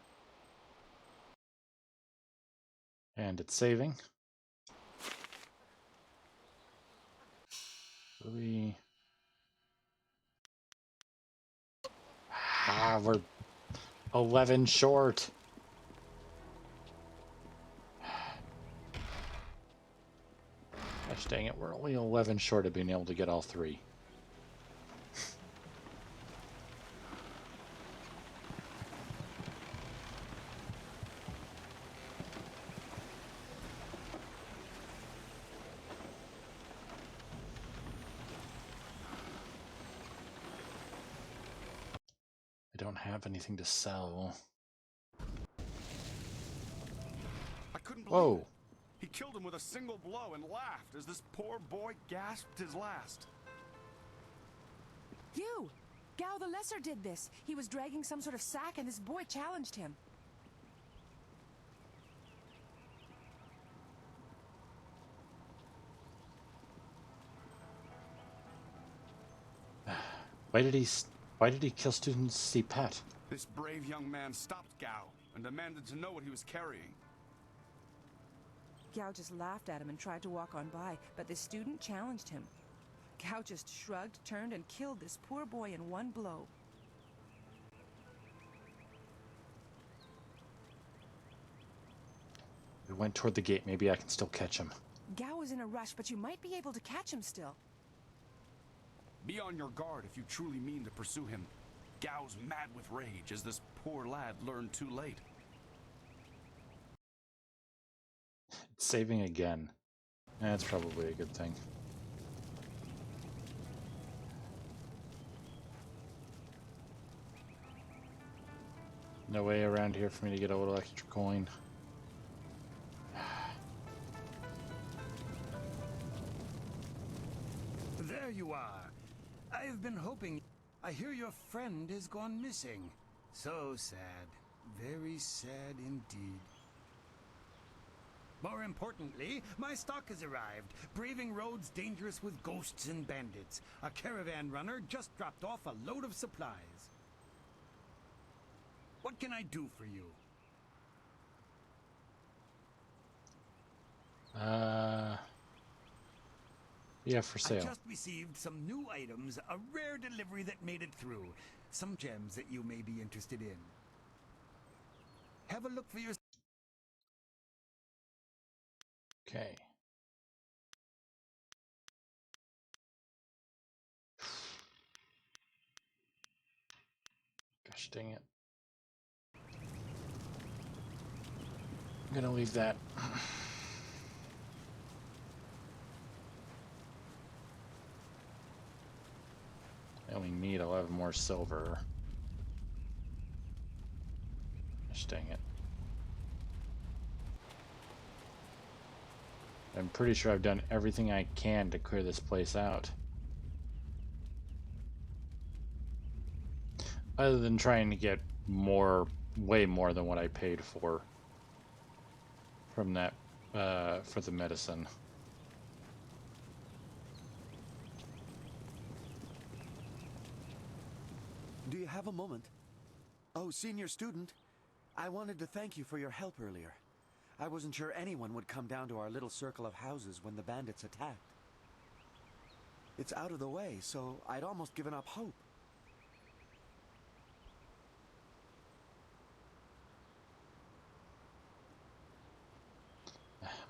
And it's saving. We're 11 short. Gosh dang it, we're only 11 short of being able to get all three. I don't have anything to sell. I couldn't believe Whoa. it. He killed him with a single blow and laughed as this poor boy gasped his last. You! Gao the Lesser did this. He was dragging some sort of sack and this boy challenged him. Why did he kill student C. Pat? This brave young man stopped Gao and demanded to know what he was carrying. Gao just laughed at him and tried to walk on by, but the student challenged him. Gao just shrugged, turned, and killed this poor boy in one blow. We went toward the gate. Maybe I can still catch him. Gao is in a rush, but you might be able to catch him still. Be on your guard if you truly mean to pursue him. Gao's mad with rage as this poor lad learned too late. Saving again. That's probably a good thing. No way around here for me to get a little extra coin. There you are. I've been hoping. I hear your friend has gone missing. So sad. Very sad indeed. More importantly, my stock has arrived. Braving roads dangerous with ghosts and bandits. A caravan runner just dropped off a load of supplies. What can I do for you? Yeah, for sale. I just received some new items, a rare delivery that made it through. Some gems that you may be interested in. Have a look for yourself. Okay. Gosh dang it. I'm gonna leave that. I only need 11 more silver. Gosh dang it. I'm pretty sure I've done everything I can to clear this place out. Other than trying to get more, way more than what I paid for from that, for the medicine. Do you have a moment? Oh, senior student, I wanted to thank you for your help earlier. I wasn't sure anyone would come down to our little circle of houses when the bandits attacked. It's out of the way, so I'd almost given up hope.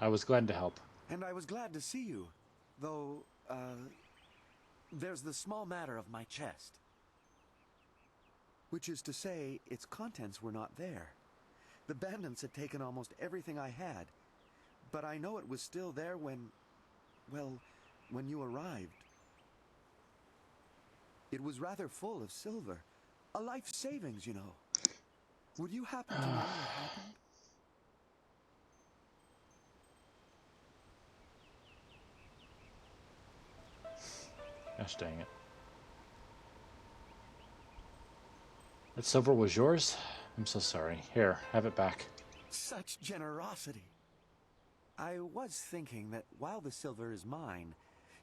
I was glad to help. And I was glad to see you, though, there's the small matter of my chest. Which is to say, its contents were not there. The bandits had taken almost everything I had, but I know it was still there when, well, when you arrived. It was rather full of silver. A life savings, you know. Would you happen to know what happened? Gosh dang it. That silver was yours? I'm so sorry. Here, have it back. Such generosity. I was thinking that while the silver is mine,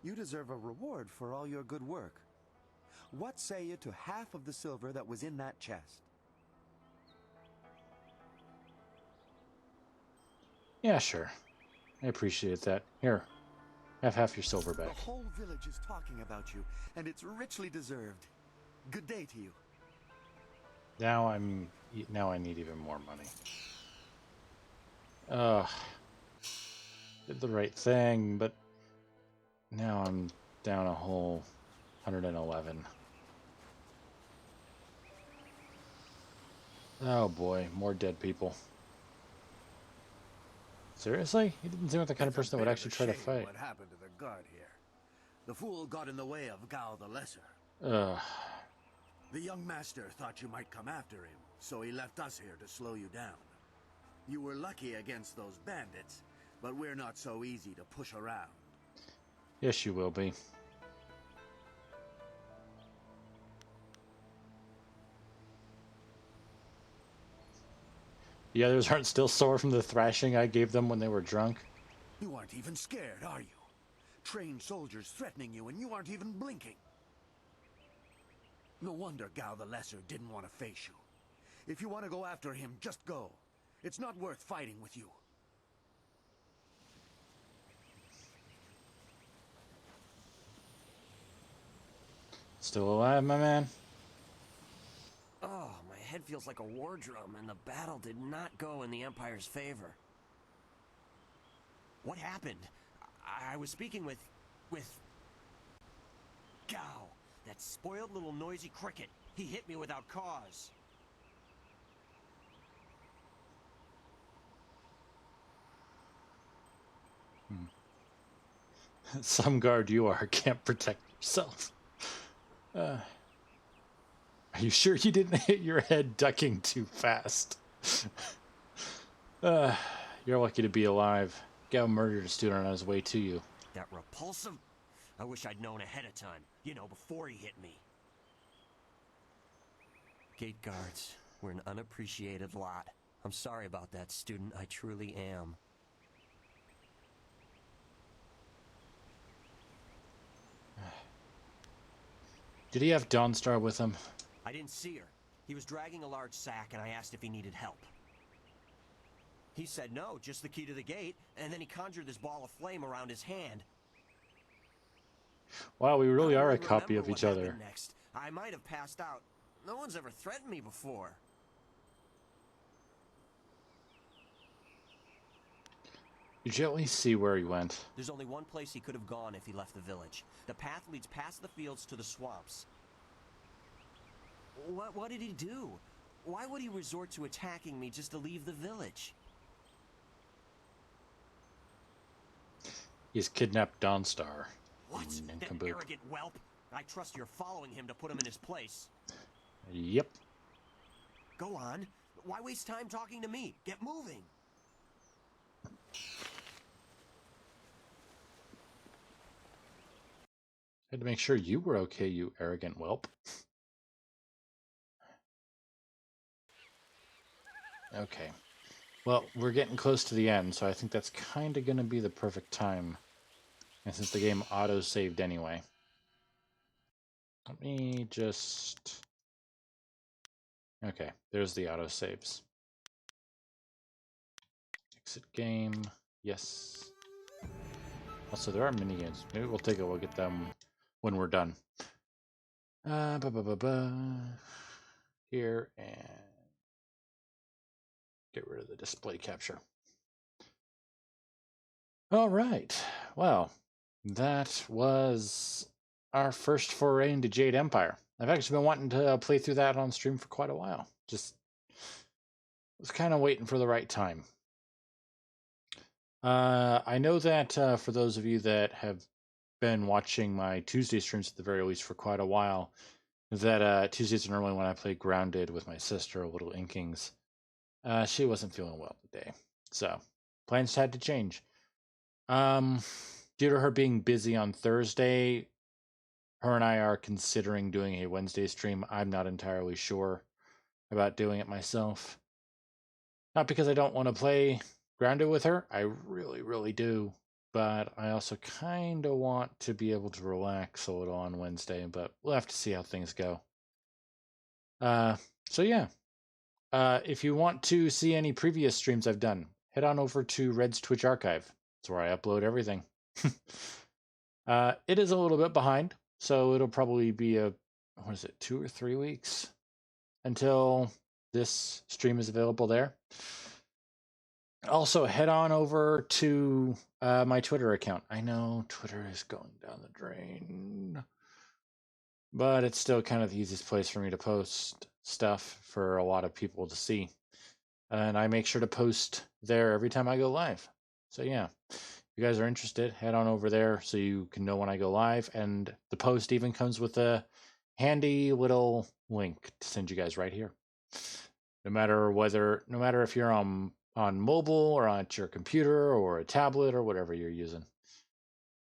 you deserve a reward for all your good work. What say you to half of the silver that was in that chest? Yeah, sure. I appreciate that. Here, have half your silver back. The whole village is talking about you, and it's richly deserved. Good day to you. Now I need even more money. Did the right thing, but now I'm down a whole 111. Oh boy, more dead people. Seriously? He didn't seem like the kind of person that would actually try to fight. What happened to the guard here? The fool got in the way of Gao the Lesser. Ugh. The young master thought you might come after him, so he left us here to slow you down. You were lucky against those bandits, but we're not so easy to push around. Yes, you will be. The others aren't still sore from the thrashing I gave them when they were drunk? You aren't even scared, are you? Trained soldiers threatening you and you aren't even blinking. No wonder Gao the Lesser didn't want to face you. If you want to go after him, just go. It's not worth fighting with you. Still alive, my man? Oh, my head feels like a war drum, and the battle did not go in the Empire's favor. What happened? I was speaking with Gao, that spoiled little noisy cricket. He hit me without cause. Some guard you are can't protect yourself. Are you sure you didn't hit your head ducking too fast? You're lucky to be alive. Gao murdered a student on his way to you. That repulsive? I wish I'd known ahead of time. You know, before he hit me. Gate guards, we're an unappreciated lot. I'm sorry about that, student. I truly am. Did he have Dawnstar with him? I didn't see her. He was dragging a large sack, and I asked if he needed help. He said no, just the key to the gate, and then he conjured this ball of flame around his hand. Wow, we really are a copy of each other. Next. I might have passed out. No one's ever threatened me before. You gently see where he went. There's only one place he could have gone if he left the village. The path leads past the fields to the swamps. What did he do? Why would he resort to attacking me just to leave the village? He's kidnapped Dawnstar. What? That arrogant whelp? I trust you're following him to put him in his place. Yep. Go on. Why waste time talking to me? Get moving. Had to make sure you were okay, you arrogant whelp. Okay. Well, we're getting close to the end, so I think that's kind of going to be the perfect time. And since the game auto-saved anyway. Let me just... Okay, there's the auto-saves. Exit game. Yes. Also, there are minigames. Maybe we'll take a look at them when we're done. Here, and get rid of the display capture. All right. Well, that was our first foray into Jade Empire. I've actually been wanting to play through that on stream for quite a while. Just was kind of waiting for the right time. I know that for those of you that have been watching my Tuesday streams at the very least for quite a while, that Tuesdays are normally when I play Grounded with my sister, Little Inkings. She wasn't feeling well today, so plans had to change. Due to her being busy on Thursday, her and I are considering doing a Wednesday stream. I'm not entirely sure about doing it myself. Not because I don't want to play Grounded with her. I really, really do. But I also kind of want to be able to relax a little on Wednesday, but we'll have to see how things go. So yeah. If you want to see any previous streams I've done, head on over to Red's Twitch archive. That's where I upload everything. It is a little bit behind, so it'll probably be 2 or 3 weeks until this stream is available there. Also, head on over to my Twitter account. I know Twitter is going down the drain, but it's still kind of the easiest place for me to post stuff for a lot of people to see. And I make sure to post there every time I go live. So yeah, if you guys are interested, head on over there so you can know when I go live. And the post even comes with a handy little link to send you guys right here. No matter if you're on mobile or on your computer or a tablet or whatever you're using.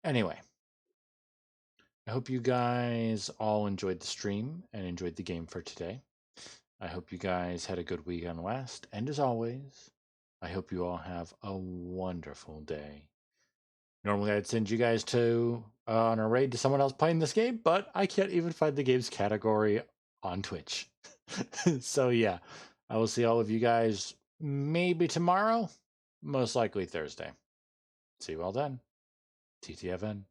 Anyway, I hope you guys all enjoyed the stream and enjoyed the game for today. I hope you guys had a good weekend last. And as always, I hope you all have a wonderful day. Normally I'd send you guys on a raid to someone else playing this game, but I can't even find the game's category on Twitch. So yeah, I will see all of you guys maybe tomorrow, most likely Thursday. See you all then. TTFN.